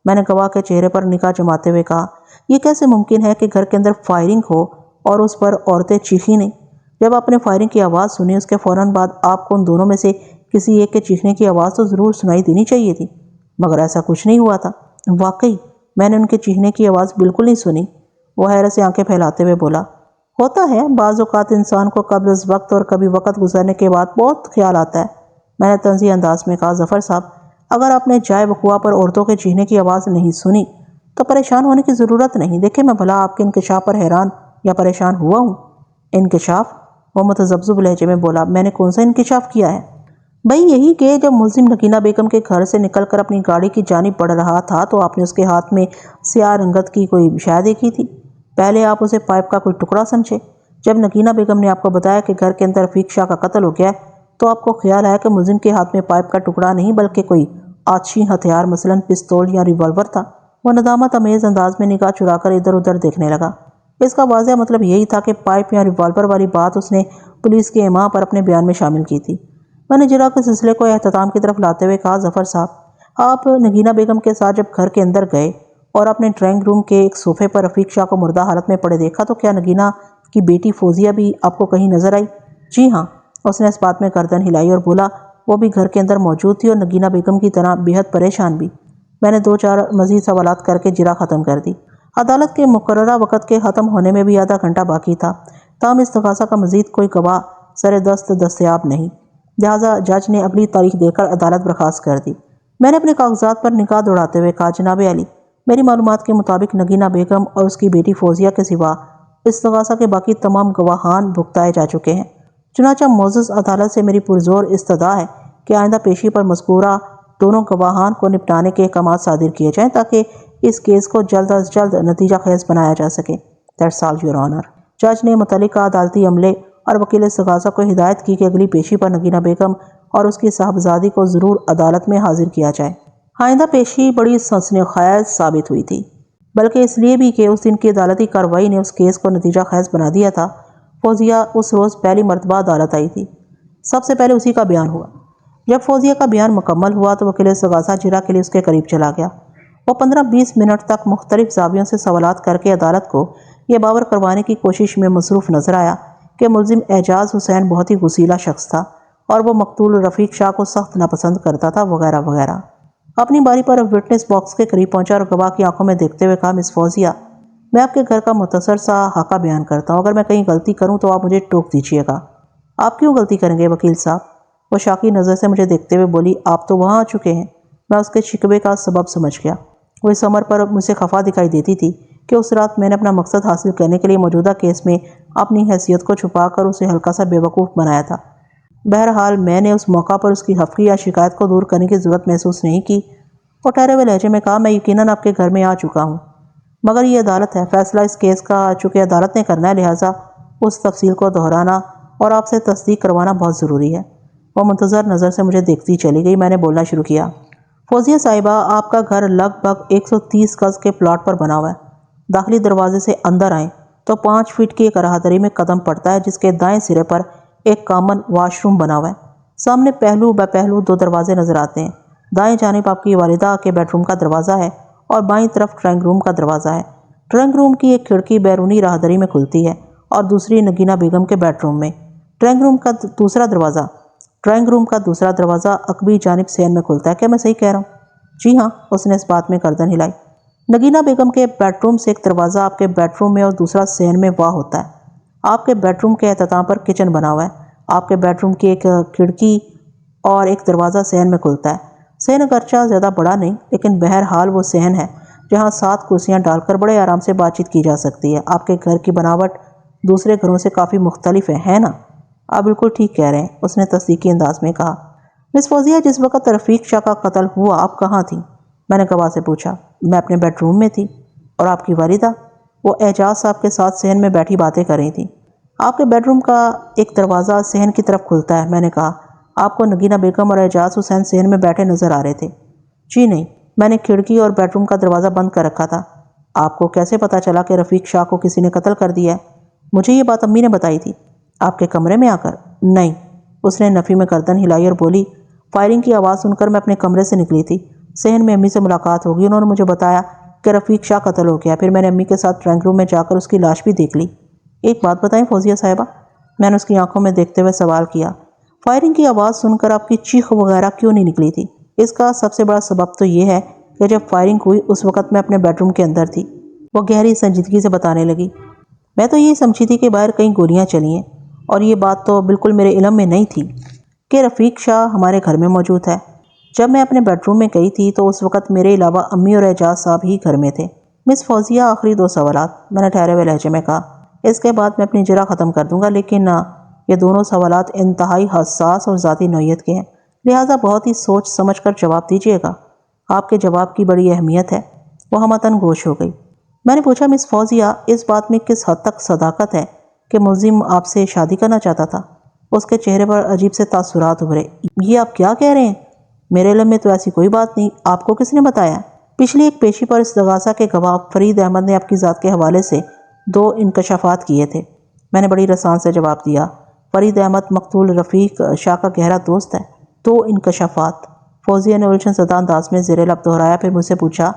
میں نے گواہ کے چہرے پر نگاہ جماتے ہوئے کہا، یہ کیسے ممکن ہے کہ گھر کے اندر فائرنگ ہو اور اس پر عورتیں چیخیں نہیں؟ جب آپ نے فائرنگ کی آواز سنی اس کے فوراً بعد آپ کو ان دونوں میں سے کسی ایک کے چیخنے کی آواز تو ضرور سنائی دینی چاہیے تھی، مگر ایسا کچھ نہیں ہوا تھا۔ واقعی میں نے ان کے چیخنے کی آواز بالکل نہیں سنی۔ وہ حیرت سے آنکھیں پھیلاتے ہوئے بولا، ہوتا ہے بعض اوقات انسان کو قبل از وقت اور کبھی وقت گزرنے کے بعد بہت خیال آتا ہے۔ میں نے طنزی انداز میں کہا، ظفر صاحب اگر آپ نے جائے وقوع پر عورتوں کے چیخنے کی آواز نہیں سنی تو پریشان ہونے کی ضرورت نہیں۔ دیکھیں میں بھلا آپ کے انکشاف پر حیران یا پریشان ہوا ہوں۔ انکشاف؟ وہ متذبذب لہجے میں بولا، میں نے کون سا انکشاف کیا ہے؟ بھئی یہی کہ جب ملزم نگینہ بیگم کے گھر سے نکل کر اپنی گاڑی کی جانب بڑھ رہا تھا تو آپ نے اس کے ہاتھ میں سیاہ رنگت کی کوئی شے دیکھی تھی۔ پہلے آپ اسے پائپ کا کوئی ٹکڑا سمجھے۔ جب نگینہ بیگم نے آپ کو بتایا کہ گھر کے اندر رفیق شاہ کا قتل ہو گیا ہے تو آپ کو خیال آیا کہ ملزم کے ہاتھ میں پائپ کا ٹکڑا نہیں بلکہ کوئی آتشی ہتھیار مثلاً پستول یا ریوالور تھا۔ وہ ندامت امیز انداز میں نگاہ چرا کر ادھر ادھر دیکھنے لگا۔ اس کا واضح مطلب یہی تھا کہ پائپ یا ریوالور والی بات اس نے پولیس کے اعماء پر اپنے بیان میں شامل کی تھی۔ میں نے جرا کے سلسلے کو اختتام کی طرف لاتے ہوئے کہا، ظفر صاحب آپ نگینہ بیگم کے ساتھ جب گھر کے اندر گئے اور اپنے ڈرائنگ روم کے ایک صوفے پر رفیق شاہ کو مردہ حالت میں پڑے دیکھا تو کیا نگینہ کی بیٹی فوزیہ بھی آپ کو کہیں نظر آئی؟ جی ہاں، اس نے اس بات میں گردن ہلائی اور بولا، وہ بھی گھر کے اندر موجود تھی اور نگینہ بیگم کی طرح بے حد پریشان بھی۔ میں نے 2-4 مزید سوالات کر کے جرا ختم کر دی۔ عدالت کے مقررہ وقت کے ختم ہونے میں بھی آدھا گھنٹہ باقی تھا، تاہم اس تقاضا کا مزید کوئی گواہ سر دست دستیاب نہیں، لہٰذا جج نے اگلی تاریخ دے کر عدالت برخاست کر دی۔ میں نے اپنے کاغذات پر نگاہ دوڑاتے ہوئے کہا، جناب عالی میری معلومات کے مطابق نگینہ بیگم اور اس کی بیٹی فوزیہ کے سوا اس تقاضا کے باقی تمام گواہان بھگتائے جا چکے ہیں۔ چنانچہ معزز عدالت سے میری پرزور استدعا ہے کہ آئندہ پیشی پر مذکورہ دونوں گواہان کو نپٹانے کے احکامات صادر کیے جائیں تاکہ اس کیس کو جلد از جلد نتیجہ خیز بنایا جا سکے۔ That's all your owner. جج نے متعلقہ عدالتی عملے اور وکیل استغاثہ کو ہدایت کی کہ اگلی پیشی پر نگینہ بیگم اور اس کی صاحبزادی کو ضرور عدالت میں حاضر کیا جائے۔ آئندہ پیشی بڑی سنسنی خیز ثابت ہوئی تھی، بلکہ اس لیے بھی کہ اس دن کی عدالتی کارروائی نے اس کیس کو نتیجہ خیز بنا دیا تھا۔ فوزیہ اس روز پہلی مرتبہ عدالت آئی تھی۔ سب سے پہلے اسی کا بیان ہوا۔ جب فوزیہ کا بیان مکمل ہوا تو وکیل استغاثہ جرا کے لیے اس کے قریب چلا گیا۔ وہ 15-20 منٹ تک مختلف زاویوں سے سوالات کر کے عدالت کو یہ باور کروانے کی کوشش میں مصروف نظر آیا کہ ملزم اعجاز حسین بہت ہی غسیلہ شخص تھا اور وہ مقتول رفیق شاہ کو سخت ناپسند کرتا تھا وغیرہ وغیرہ۔ اپنی باری پر وٹنس باکس کے قریب پہنچا اور گواہ کی آنکھوں میں دیکھتے ہوئے کہا، مس فوزیہ میں آپ کے گھر کا مختصر سا خاکہ بیان کرتا ہوں، اگر میں کہیں غلطی کروں تو آپ مجھے ٹوک دیجیے گا۔ آپ کیوں غلطی کریں گے وکیل صاحب؟ وہ شاکی نظر سے مجھے دیکھتے ہوئے بولی، آپ تو وہاں آ چکے ہیں۔ میں اس کے شکوے کا سبب سمجھ گیا۔ وہ اس امر پر مجھ سے خفا دکھائی دیتی تھی کہ اس رات میں نے اپنا مقصد حاصل کرنے کے لیے موجودہ کیس میں اپنی حیثیت کو چھپا کر اسے ہلکا سا بے وقوف بنایا تھا۔ بہرحال میں نے اس موقع پر اس کی خفگی یا شکایت کو دور کرنے کی ضرورت محسوس نہیں کی۔ وہ ٹھہرے ہوئے لہجے میں کہا، میں یقیناً آپ کے گھر میں آ چکا ہوں، مگر یہ عدالت ہے، فیصلہ اس کیس کا چونکہ عدالت نے کرنا ہے، لہٰذا اس تفصیل کو دہرانا اور آپ سے تصدیق کروانا بہت ضروری ہے۔ وہ منتظر نظر سے مجھے دیکھتی چلی گئی۔ میں نے بولنا شروع کیا، فوزیہ صاحبہ آپ کا گھر لگ بھگ 130 گز کے پلاٹ پر بنا ہوا ہے۔ داخلی دروازے سے اندر آئیں تو 5 فٹ کی ایک راہداری میں قدم پڑتا ہے جس کے دائیں سرے پر ایک کامن واش روم بنا ہوا ہے۔ سامنے پہلو بہ پہلو 2 دروازے نظر آتے ہیں۔ دائیں جانب آپ کی والدہ کے بیڈ روم کا دروازہ ہے اور بائیں طرف ڈرائنگ روم کا دروازہ ہے۔ ڈرائنگ روم کی ایک کھڑکی بیرونی راہداری میں کھلتی ہے اور دوسری نگینہ بیگم کے بیڈ روم میں۔ ڈرائنگ روم کا دوسرا دروازہ عقبی جانب صحن میں کھلتا ہے۔ کیا میں صحیح کہہ رہا ہوں؟ جی ہاں، اس نے اس بات میں گردن ہلائی۔ نگینہ بیگم کے بیڈ روم سے ایک دروازہ آپ کے بیڈ روم میں اور دوسرا صحن میں واہ ہوتا ہے۔ آپ کے بیڈ روم کے اختتام پر کچن بنا ہوا ہے۔ آپ کے بیڈ روم کی ایک کھڑکی اور ایک دروازہ صحن میں کھلتا ہے۔ صحن اگرچہ زیادہ بڑا نہیں، لیکن بہرحال وہ صحن ہے جہاں 7 کرسیاں ڈال کر بڑے آرام سے بات چیت کی جا سکتی ہے۔ آپ کے گھر کی بناوٹ دوسرے گھروں سے کافی مختلف ہے نا؟ آپ بالکل ٹھیک کہہ رہے ہیں، اس نے تصدیقی انداز میں کہا۔ مس فوزیہ جس وقت رفیق شاہ کا قتل ہوا آپ کہاں تھیں؟ میں نے گواہ سے پوچھا۔ میں اپنے بیڈ روم میں تھی۔ اور آپ کی والدہ؟ وہ اعجاز صاحب کے ساتھ صحن میں بیٹھی باتیں کر رہی تھیں۔ آپ کے بیڈ روم کا ایک دروازہ صحن کی طرف کھلتا ہے، میں نے کہا۔ آپ کو نگینہ بیگم اور اعجاز حسین صحن میں بیٹھے نظر آ رہے تھے؟ جی نہیں، میں نے کھڑکی اور بیڈ روم کا دروازہ بند کر رکھا تھا۔ آپ کو کیسے پتا چلا کہ رفیق شاہ کو کسی نے قتل کر دیا ہے؟ مجھے یہ بات امی نے بتائی تھی۔ آپ کے کمرے میں آ کر؟ نہیں، اس نے نفی میں گردن ہلائی اور بولی، فائرنگ کی آواز سن کر میں اپنے کمرے سے نکلی تھی۔ صحن میں امی سے ملاقات ہوگی، انہوں نے مجھے بتایا کہ رفیق شاہ قتل ہو گیا۔ پھر میں نے امی کے ساتھ ڈرائنگ روم میں جا کر اس کی لاش بھی دیکھ لی۔ ایک بات بتائیں فوزیہ صاحبہ، میں نے اس کی آنکھوں میں دیکھتے ہوئے سوال کیا، فائرنگ کی آواز سن کر آپ کی چیخ وغیرہ کیوں نہیں نکلی تھی؟ اس کا سب سے بڑا سبب تو یہ ہے کہ جب فائرنگ ہوئی اس وقت میں اپنے بیڈ روم کے اندر تھی، وہ گہری سنجیدگی سے بتانے لگی۔ میں تو یہ سمجھی تھی کہ باہر کہیں گولیاں چلی ہیں، اور یہ بات تو بالکل میرے علم میں نہیں تھی کہ رفیق شاہ ہمارے گھر میں موجود ہے۔ جب میں اپنے بیڈ روم میں گئی تھی تو اس وقت میرے علاوہ امی اور اعجاز صاحب ہی گھر میں تھے۔ مس فوزیہ، آخری 2 سوالات، میں نے ٹھہرے ہوئے لہجے میں کہا، اس کے بعد میں اپنی جرح ختم کر دوں گا، لیکن یہ دونوں سوالات انتہائی حساس اور ذاتی نوعیت کے ہیں، لہٰذا بہت ہی سوچ سمجھ کر جواب دیجیے گا۔ آپ کے جواب کی بڑی اہمیت ہے۔ وہ ہمتاً گوش ہو گئی۔ میں نے پوچھا، مس فوزیہ، اس بات میں کس حد تک صداقت ہے کہ ملزم آپ سے شادی کرنا چاہتا تھا؟ اس کے چہرے پر عجیب سے تاثرات ابھرے۔ یہ آپ کیا کہہ رہے ہیں؟ میرے علم میں تو ایسی کوئی بات نہیں، آپ کو کس نے بتایا؟ پچھلی ایک پیشی پر استغاثہ کے گواہ فرید احمد نے آپ کی ذات کے حوالے سے 2 انکشافات کیے تھے۔ میں نے بڑی رسان سے جواب دیا، فرید احمد مقتول رفیق شاہ کا گہرا دوست ہے۔ 2 انکشافات؟ فوزیہ نے الجھن زدہ انداز میں زیر لب دہرایا، پھر مجھ سے پوچھا،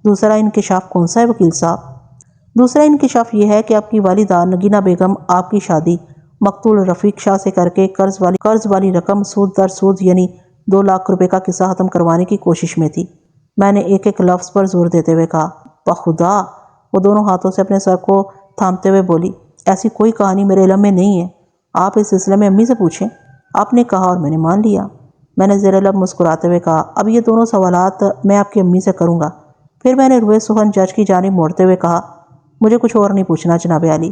دوسرا انکشاف کون سا ہے وکیل صاحب؟ دوسرا انکشاف یہ ہے کہ آپ کی والدہ نگینہ بیگم آپ کی شادی مقتول رفیق شاہ سے کر کے قرض والی رقم سود در سود یعنی 2 لاکھ روپے کا قصہ ختم کروانے کی کوشش میں تھی۔ میں نے ایک ایک لفظ پر زور دیتے ہوئے کہا، بخدا! وہ دونوں ہاتھوں سے اپنے سر کو تھامتے ہوئے بولی، ایسی کوئی کہانی میرے علم میں نہیں ہے، آپ اس سلسلے میں امی سے پوچھیں۔ آپ نے کہا اور میں نے مان لیا۔ میں نے زیر لب مسکراتے ہوئے کہا، اب یہ دونوں سوالات میں آپ کی امی سے کروں گا۔ پھر میں نے روئے سخن جج کی جانب موڑتے ہوئے کہا، مجھے کچھ اور نہیں پوچھنا جناب عالی۔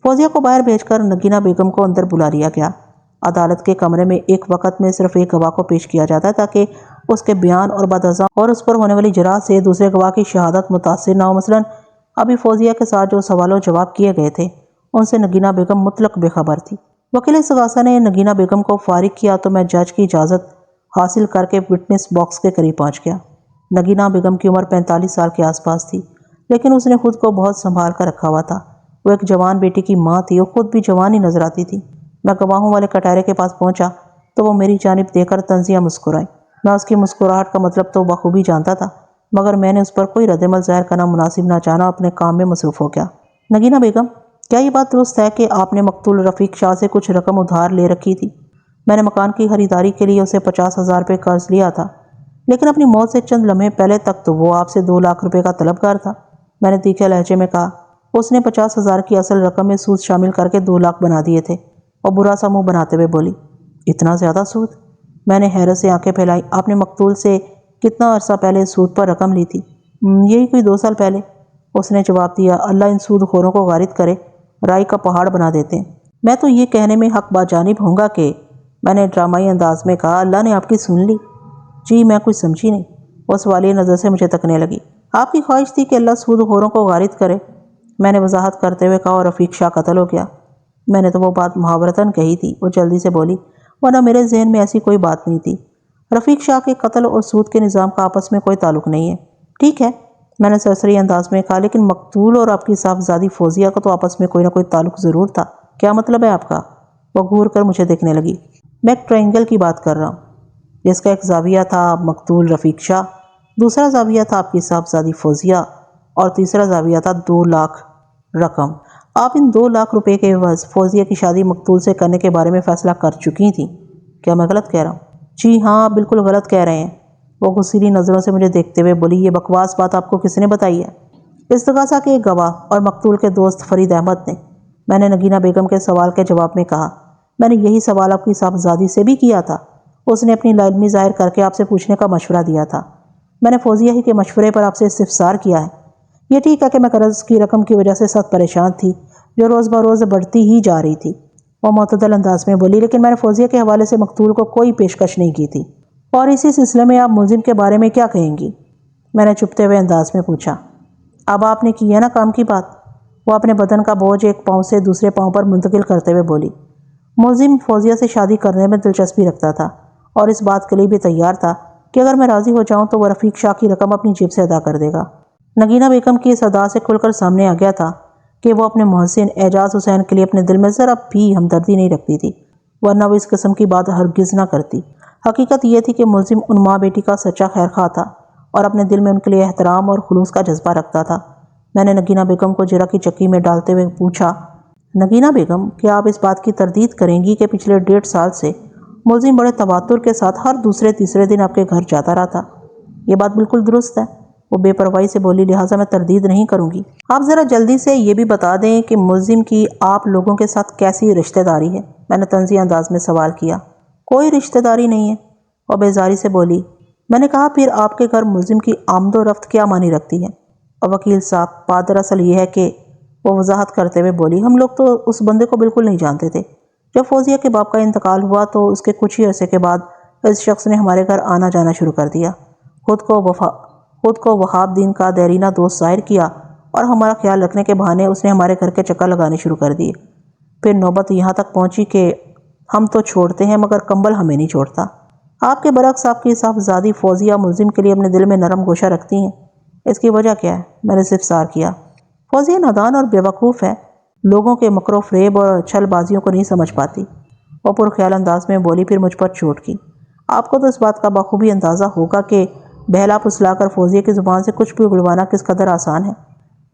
فوزیہ کو باہر بھیج کر نگینہ بیگم کو اندر بلا لیا گیا۔ عدالت کے کمرے میں ایک وقت میں صرف ایک گواہ کو پیش کیا جاتا ہے تاکہ اس کے بیان اور بعد ازاں اور اس پر ہونے والی جرح سے دوسرے گواہ کی شہادت متاثر نہ ہو۔ مثلاً ابھی فوزیہ کے ساتھ جو سوال و جواب کیے گئے تھے ان سے نگینہ بیگم مطلق بے خبر تھی۔ وکیل استغاثہ نے نگینہ بیگم کو فارغ کیا تو میں جج کی اجازت حاصل کر کے وٹنس باکس کے قریب پہنچ گیا۔ نگینہ بیگم کی عمر 45 سال کے آس پاس تھی، لیکن اس نے خود کو بہت سنبھال کر رکھا ہوا تھا۔ وہ ایک جوان بیٹی کی ماں تھی اور خود بھی جوان ہی نظر آتی تھی۔ میں گواہوں والے کٹہرے کے پاس پہنچا تو وہ میری جانب دیکھ کر طنزیہ مسکرائی۔ میں اس کی مسکراہٹ کا مطلب تو بخوبی جانتا تھا، مگر میں نے اس پر کوئی رد عمل ظاہر کرنا مناسب نہ جانا، اپنے کام میں مصروف ہو گیا۔ نگینہ بیگم، کیا یہ بات درست ہے کہ آپ نے مقتول رفیق شاہ سے کچھ رقم ادھار لے رکھی تھی؟ میں نے مکان کی خریداری کے لیے اسے 50,000 روپے قرض لیا تھا، لیکن اپنی موت سے چند لمحے پہلے تک تو وہ آپ سے 2 لاکھ روپے کا طلبگار تھا۔ میں نے تیکھے لہجے میں کہا، اس نے 50,000 کی اصل رقم میں سود شامل کر کے 2 لاکھ بنا دیے تھے، اور برا سا منہ بناتے ہوئے بولی، اتنا زیادہ سود؟ میں نے حیرت سے آنکھیں پھیلائی۔ آپ نے مقتول سے کتنا عرصہ پہلے سود پر رقم لی تھی؟ یہی کوئی 2 سال پہلے، اس نے جواب دیا۔ اللہ ان سود خوروں کو غارت کرے، رائی کا پہاڑ بنا دیتے ہیں۔ میں تو یہ کہنے میں حق باجانب ہوں گا کہ، میں نے ڈرامائی انداز میں کہا، اللہ نے آپ کی سن لی؟ جی، میں کچھ سمجھی نہیں۔ وہ سوالیہ نظر سے مجھے تکنے لگی۔ آپ کی خواہش تھی کہ اللہ سود خوروں کو غارت کرے؟ میں نے وضاحت کرتے ہوئے کہا، اور رفیق شاہ قتل ہو گیا۔ میں نے تو وہ بات محاورتاً کہی تھی، وہ جلدی سے بولی، ورنہ میرے ذہن میں ایسی کوئی بات نہیں تھی۔ رفیق شاہ کے قتل اور سود کے نظام کا آپس میں کوئی تعلق نہیں ہے۔ ٹھیک ہے، میں نے سرسری انداز میں کہا، لیکن مقتول اور آپ کی صاحبزادی فوزیہ کا تو آپس میں کوئی نہ کوئی تعلق ضرور تھا۔ کیا مطلب ہے آپ کا؟ وہ گھور کر مجھے دیکھنے لگی۔ میں ایک ٹرائنگل کی بات کر رہا ہوں، جس کا ایک زاویہ تھا مقتول رفیق شاہ، دوسرا زاویہ تھا آپ کی صاحبزادی فوزیہ، اور تیسرا زاویہ تھا 2 لاکھ رقم۔ آپ ان 2 لاکھ روپے کے عوض فوزیہ کی شادی مقتول سے کرنے کے بارے میں فیصلہ کر چکی تھیں۔ کیا میں غلط کہہ رہا ہوں؟ جی ہاں، آپ بالکل غلط کہہ رہے ہیں۔ وہ غصیلی نظروں سے مجھے دیکھتے ہوئے بولی، یہ بکواس بات آپ کو کس نے بتائی ہے؟ استغاثہ کے ایک گواہ اور مقتول کے دوست فرید احمد نے، میں نے نگینہ بیگم کے سوال کے جواب میں کہا۔ میں نے یہی سوال آپ کی صاحبزادی سے بھی کیا تھا، اس نے اپنی لاعلمی ظاہر کر کے آپ سے پوچھنے کا مشورہ دیا تھا۔ میں نے فوزیہ ہی کے مشورے پر آپ سے استفسار کیا ہے۔ یہ ٹھیک ہے کہ میں قرض کی رقم کی وجہ سے سخت پریشان تھی، جو روز بروز بڑھتی ہی جا رہی تھی، وہ معتدل انداز میں بولی، لیکن میں نے فوزیہ کے حوالے سے مقتول کو کوئی پیشکش نہیں کی تھی۔ اور اسی سلسلے میں آپ ملزم کے بارے میں کیا کہیں گی؟ میں نے چپتے ہوئے انداز میں پوچھا۔ اب آپ نے کی ہے نا کام کی بات؟ وہ اپنے بدن کا بوجھ ایک پاؤں سے دوسرے پاؤں پر منتقل کرتے ہوئے بولی۔ ملزم فوزیہ سے شادی کرنے میں دلچسپی رکھتا تھا اور اس بات کے لیے بھی تیار تھا کہ اگر میں راضی ہو جاؤں تو وہ رفیق شاہ کی رقم اپنی جیب سے ادا کر دے گا۔ نگینہ بیگم کی اس ادا سے کھل کر سامنے آ گیا تھا کہ وہ اپنے محسن اعجاز حسین کے لیے اپنے دل میں ذرا بھی ہمدردی نہیں رکھتی تھی، ورنہ وہ اس قسم کی بات ہرگز نہ کرتی۔ حقیقت یہ تھی کہ ملزم ان ماں بیٹی کا سچا خیر خواہ تھا اور اپنے دل میں ان کے لیے احترام اور خلوص کا جذبہ رکھتا تھا۔ میں نے نگینہ بیگم کو جرہ کی چکی میں ڈالتے ہوئے پوچھا، نگینہ بیگم، کیا آپ اس بات کی تردید کریں گی کہ پچھلے 1.5 سال سے ملزم بڑے تواتر کے ساتھ ہر دوسرے تیسرے دن آپ کے گھر جاتا رہا تھا؟ یہ بات بالکل درست ہے، وہ بے پرواہی سے بولی، لہٰذا میں تردید نہیں کروں گی۔ آپ ذرا جلدی سے یہ بھی بتا دیں کہ ملزم کی آپ لوگوں کے ساتھ کیسی رشتہ داری ہے؟ میں نے طنزی انداز میں سوال کیا۔ کوئی رشتہ داری نہیں ہے، وہ بیزاری سے بولی۔ میں نے کہا، پھر آپ کے گھر ملزم کی آمد و رفت کیا معنی رکھتی ہے؟ اور وکیل صاحب، بات دراصل یہ ہے کہ، وہ وضاحت کرتے ہوئے بولی، ہم لوگ تو اس بندے کو بالکل نہیں جانتے تھے۔ جب فوزیہ کے باپ کا انتقال ہوا تو اس کے کچھ ہی عرصے کے بعد اس شخص نے ہمارے گھر آنا جانا شروع کر دیا۔ خود کو وہاب دین کا دیرینہ دوست ظاہر کیا اور ہمارا خیال رکھنے کے بہانے اس نے ہمارے گھر کے چکر لگانے شروع کر دیے۔ پھر نوبت یہاں تک پہنچی کہ ہم تو چھوڑتے ہیں مگر کمبل ہمیں نہیں چھوڑتا۔ آپ کے برعکس آپ کی صاحبزادی فوزیہ ملزم کے لیے اپنے دل میں نرم گوشہ رکھتی ہیں، اس کی وجہ کیا ہے؟ میں نے استفسار کیا۔ فوزیہ نادان اور بیوقوف ہے، لوگوں کے مکر و فریب اور چھل بازیوں کو نہیں سمجھ پاتی، وہ پرخیال انداز میں بولی، پھر مجھ پر چوٹ کی۔ آپ کو تو اس بات کا بخوبی اندازہ ہوگا کہ بہلا پسلا کر فوزیہ کی زبان سے کچھ بھی اگلوانا کس قدر آسان ہے۔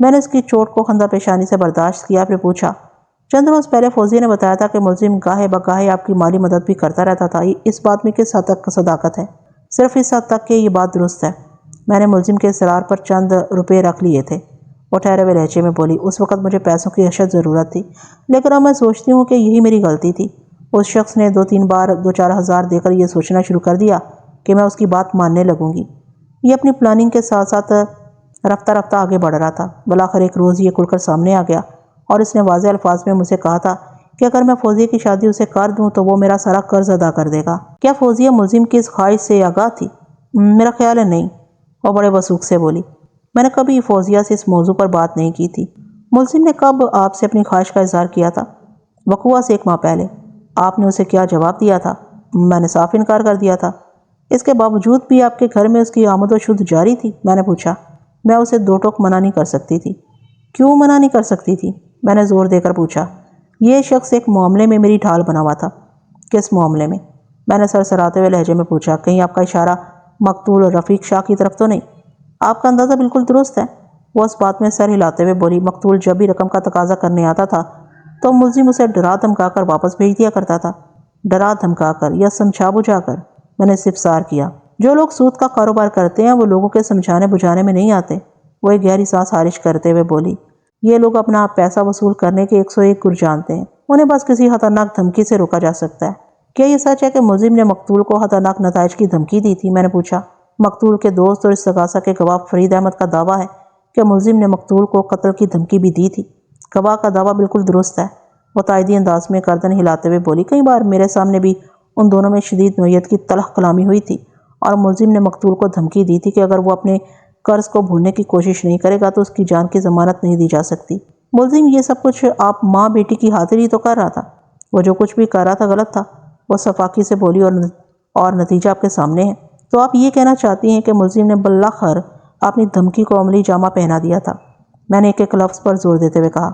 میں نے اس کی چوٹ کو خندہ پیشانی سے برداشت کیا، پھر پوچھا، چند روز پہلے فوزیہ نے بتایا تھا کہ ملزم گاہے بگاہے آپ کی مالی مدد بھی کرتا رہتا تھا، اس بات میں کس حد تک صداقت ہے؟ صرف اس حد تک کہ یہ بات درست ہے، میں نے ملزم کے اصرار پر چند روپے رکھ لیے تھے، وہ ٹھہرے ہوئے لہجے میں بولی۔ اس وقت مجھے پیسوں کی اشد ضرورت تھی، لیکن اب میں سوچتی ہوں کہ یہی میری غلطی تھی۔ اس شخص نے 2-3 بار 2-4 ہزار دے کر یہ سوچنا شروع کر دیا کہ میں اس کی بات ماننے لگوں گی۔ یہ اپنی پلاننگ کے ساتھ ساتھ رفتہ رفتہ آگے بڑھ رہا تھا۔ بالآخر ایک روز یہ کھل کر سامنے آ گیا اور اس نے واضح الفاظ میں مجھ سے کہا تھا کہ اگر میں فوزیہ کی شادی اسے کر دوں تو وہ میرا سارا قرض ادا کر دے گا۔ کیا فوزیہ ملزم کی اس خواہش سے آگاہ تھی؟ میرا خیال ہے نہیں، وہ بڑے وثوق سے بولی۔ میں نے کبھی فوزیہ سے اس موضوع پر بات نہیں کی تھی۔ ملزم نے کب آپ سے اپنی خواہش کا اظہار کیا تھا؟ وقوعہ سے 1 ماہ پہلے۔ آپ نے اسے کیا جواب دیا تھا؟ میں نے صاف انکار کر دیا تھا۔ اس کے باوجود بھی آپ کے گھر میں اس کی آمد و شد جاری تھی؟ میں نے پوچھا۔ میں اسے 2 ٹوک منع نہیں کر سکتی تھی۔ کیوں منع نہیں کر سکتی تھی؟ میں نے زور دے کر پوچھا۔ یہ شخص ایک معاملے میں میری ڈھال بنا ہوا تھا۔ کس معاملے میں؟ میں نے سرسراتے ہوئے لہجے میں پوچھا۔ کہیں آپ کا اشارہ مقتول رفیق شاہ کی طرف تو نہیں؟ آپ کا اندازہ بالکل درست ہے، وہ اس بات میں سر ہلاتے ہوئے بولی۔ مقتول جب بھی رقم کا تقاضا کرنے آتا تھا تو ملزم اسے ڈرا دھمکا کر واپس بھیج دیا کرتا تھا۔ ڈرا دھمکا کر یا سمجھا بجھا کر؟ میں نے استفسار کیا۔ جو لوگ سود کا کاروبار کرتے ہیں وہ لوگوں کے سمجھانے بجھانے میں نہیں آتے، وہ ایک گہری سانس خارج کرتے ہوئے بولی۔ یہ لوگ اپنا پیسہ وصول کرنے کے 101 گر جانتے ہیں، انہیں بس کسی خطرناک دھمکی سے روکا جا سکتا ہے۔ کیا یہ سچ ہے کہ ملزم نے مقتول کو خطرناک نتائج کی دھمکی دی تھی؟ میں نے پوچھا۔ مقتول کے دوست اور استغاثہ کے گواہ فرید احمد کا دعویٰ ہے کہ ملزم نے مقتول کو قتل کی دھمکی بھی دی تھی۔ گواہ کا دعویٰ بالکل درست ہے، وہ تائیدی انداز میں گردن ہلاتے ہوئے بولی۔ کئی بار میرے سامنے بھی ان دونوں میں شدید نوعیت کی تلخ کلامی ہوئی تھی اور ملزم نے مقتول کو دھمکی دی تھی کہ اگر وہ اپنے قرض کو بھولنے کی کوشش نہیں کرے گا تو اس کی جان کی ضمانت نہیں دی جا سکتی۔ ملزم یہ سب کچھ آپ ماں بیٹی کی خاطر ہی تو کر رہا تھا، وہ جو کچھ بھی کر رہا تھا غلط تھا، وہ صفاقی سے بولی، اور نتیجہ آپ کے سامنے ہے۔ تو آپ یہ کہنا چاہتی ہیں کہ ملزم نے بالآخر اپنی دھمکی کو عملی جامہ پہنا دیا تھا؟ میں نے ایک لفظ پر زور دیتے ہوئے کہا۔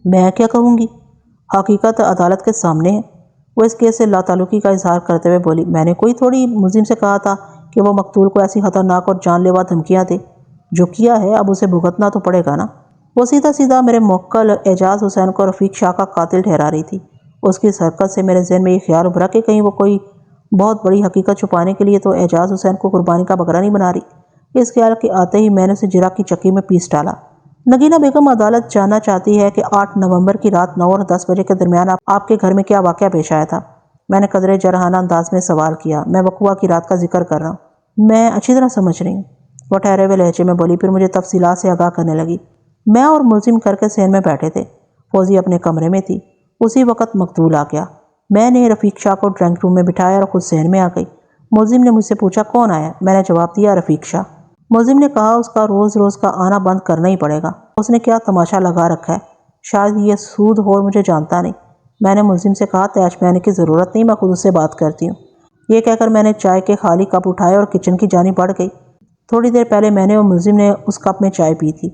میں کیا کہوں گی؟ حقیقت عدالت کے سامنے ہے، وہ اس کیس سے لا تعلقی کا اظہار کرتے ہوئے بولی۔ میں نے کوئی تھوڑی ملزم سے کہا تھا کہ وہ مقتول کو ایسی خطرناک اور جان لیوا دھمکیاں دے، جو کیا ہے اب اسے بھگتنا تو پڑے گا نا۔ وہ سیدھا سیدھا میرے موکل اعجاز حسین کو رفیق شاہ کا قاتل ٹھہرا رہی تھی۔ اس کی حرکت سے میرے ذہن میں یہ خیال ابھرا کہ کہیں وہ کوئی بہت بڑی حقیقت چھپانے کے لیے تو اعجاز حسین کو قربانی کا بکرا نہیں بنا رہی۔ اس خیال کے آتے ہی میں نے اسے جرہ کی چکی میں پیس ڈالا۔ نگینہ بیگم، عدالت جاننا چاہتی ہے کہ 8 نومبر کی رات 9 اور 10 بجے کے درمیان آپ کے گھر میں کیا واقعہ پیش آیا تھا؟ میں نے قدرے جرحانہ انداز میں سوال کیا۔ میں وقوعہ کی رات کا ذکر کر رہا ہوں۔ میں اچھی طرح سمجھ رہی ہوں، وہ ٹھہرے ہوئے لہجے میں بولی، پھر مجھے تفصیلات سے آگاہ کرنے لگی۔ میں اور ملزم گھر کے صحن میں بیٹھے تھے، فوزی اپنے کمرے میں تھی۔ اسی وقت مقتول آ گیا۔ میں نے رفیق شاہ کو ڈرائنگ روم میں بٹھایا اور خود صحن میں آ گئی۔ ملزم نے مجھ سے پوچھا، کون آیا؟ میں نے جواب دیا، رفیق شاہ۔ ملزم نے کہا، اس کا روز روز کا آنا بند کرنا ہی پڑے گا، اس نے کیا تماشا لگا رکھا ہے، شاید یہ سود خور مجھے جانتا نہیں۔ میں نے ملزم سے کہا، تیش میں آنے کی ضرورت نہیں، میں خود اس سے بات کرتی ہوں۔ یہ کہہ کر میں نے چائے کے خالی کپ اٹھائے اور کچن کی جانب بڑھ گئی۔ تھوڑی دیر پہلے میں نے اور ملزم نے اس کپ میں چائے پی تھی۔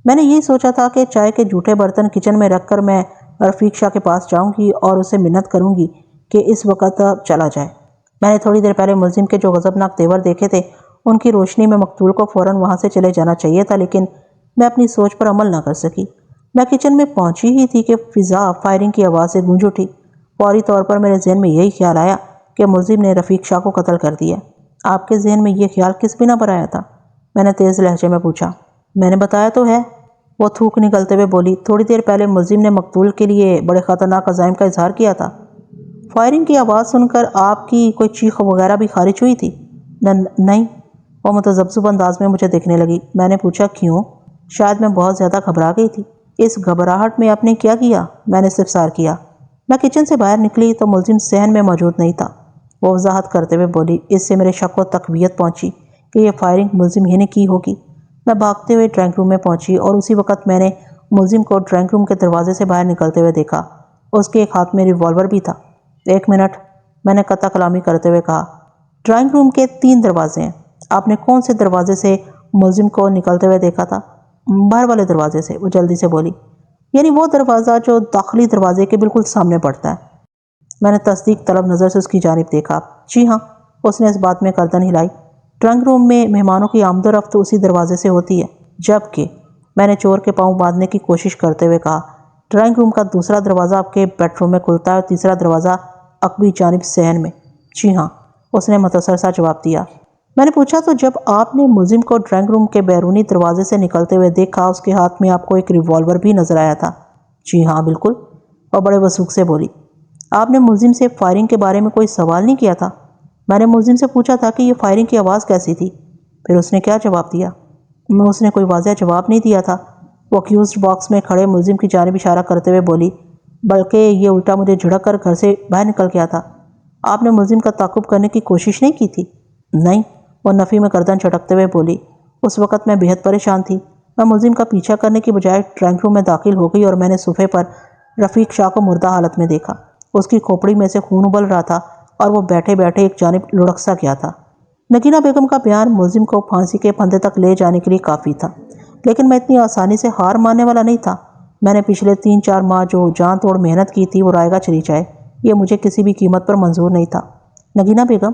میں نے یہی سوچا تھا کہ چائے کے جھوٹے برتن کچن میں رکھ کر میں رفیق شاہ کے پاس جاؤں گی اور اسے منت کروں گی کہ اس وقت چلا جائے۔ میں نے تھوڑی دیر پہلے ملزم کے جو غضبناک تیور دیکھے تھے ان کی روشنی میں مقتول کو فوراً وہاں سے چلے جانا چاہیے تھا، لیکن میں اپنی سوچ پر عمل نہ کر سکی۔ میں کچن میں پہنچی ہی تھی کہ فضا فائرنگ کی آواز سے گونج اٹھی۔ فوری طور پر میرے ذہن میں یہی خیال آیا کہ ملزم نے رفیق شاہ کو قتل کر دیا۔ آپ کے ذہن میں یہ خیال کس بنا پر آیا تھا؟ میں نے تیز لہجے میں پوچھا۔ میں نے بتایا تو ہے، وہ تھوک نکلتے ہوئے بولی۔ تھوڑی دیر پہلے ملزم نے مقتول کے لیے بڑے خطرناک عزائم کا اظہار کیا تھا۔ فائرنگ کی آواز سن کر آپ کی کوئی چیخ وغیرہ بھی خارج ہوئی تھی؟ نہیں، وہ متذبذب انداز میں مجھے دیکھنے لگی۔ میں نے پوچھا کیوں؟ شاید میں بہت زیادہ گھبرا گئی تھی۔ اس گھبراہٹ میں آپ نے کیا کیا؟ میں نے استفسار کیا۔ میں کچن سے باہر نکلی تو ملزم صحن میں موجود نہیں تھا۔ وہ وضاحت کرتے ہوئے بولی۔ اس سے میرے شک و تقویت پہنچی کہ یہ فائرنگ ملزم ہی نے کی ہوگی۔ میں بھاگتے ہوئے ڈرائنگ روم میں پہنچی اور اسی وقت میں نے ملزم کو ڈرائنگ روم کے دروازے سے باہر نکلتے ہوئے دیکھا۔ اس کے ایک ہاتھ میں ریوالور بھی تھا۔ ایک منٹ، میں نے قطع کلامی کرتے ہوئے کہا۔ ڈرائنگ روم کے 3 دروازے ہیں، آپ نے کون سے دروازے سے ملزم کو نکلتے ہوئے دیکھا تھا؟ باہر والے دروازے سے، وہ جلدی سے بولی۔ یعنی وہ دروازہ جو داخلی دروازے کے بالکل سامنے پڑتا ہے؟ میں نے تصدیق طلب نظر سے اس کی جانب دیکھا۔ جی ہاں، اس نے اس بات میں گردن ہلائی۔ ڈرائنگ روم میں مہمانوں کی آمد و رفت اسی دروازے سے ہوتی ہے، جبکہ میں نے چور کے پاؤں باندھنے کی کوشش کرتے ہوئے کہا ڈرائنگ روم کا دوسرا دروازہ آپ کے بیڈ روم میں کھلتا ہے اور تیسرا دروازہ عقبی جانب صحن میں۔ جی ہاں، اس نے متصل سا جواب دیا۔ میں نے پوچھا تو جب آپ نے ملزم کو ڈرائنگ روم کے بیرونی دروازے سے نکلتے ہوئے دیکھا اس کے ہاتھ میں آپ کو ایک ریوالور بھی نظر آیا تھا؟ جی ہاں بالکل، اور بڑے وثوق سے بولی۔ آپ نے ملزم سے فائرنگ کے بارے میں کوئی سوال نہیں کیا تھا؟ میں نے ملزم سے پوچھا تھا کہ یہ فائرنگ کی آواز کیسی تھی؟ پھر اس نے کیا جواب دیا؟ اس نے کوئی واضح جواب نہیں دیا تھا۔ وہ ایکیوزڈ باکس میں کھڑے ملزم کی جانب اشارہ کرتے ہوئے بولی، بلکہ یہ الٹا مجھے جھڑک کر گھر سے باہر نکل گیا تھا۔ آپ نے ملزم کا تعاقب کرنے کی کوشش نہیں کی تھی؟ نہیں، وہ نفی میں گردن جھٹکتے ہوئے بولی۔ اس وقت میں بہت پریشان تھی۔ میں ملزم کا پیچھا کرنے کی بجائے ڈرائنگ روم میں داخل ہو گئی اور میں نے صوفے پر رفیق شاہ کو مردہ حالت میں دیکھا۔ اس کی کھوپڑی میں سے خون ابل رہا تھا اور وہ بیٹھے بیٹھے ایک جانب لڑک سا گیا تھا۔ نگینہ بیگم کا بیان ملزم کو پھانسی کے پھندے تک لے جانے کے لیے کافی تھا، لیکن میں اتنی آسانی سے ہار ماننے والا نہیں تھا۔ میں نے پچھلے 3-4 ماہ جو جان توڑ محنت کی تھی وہ رائے گاہ چلی جائے، یہ مجھے کسی بھی قیمت پر منظور نہیں تھا۔ نگینہ بیگم،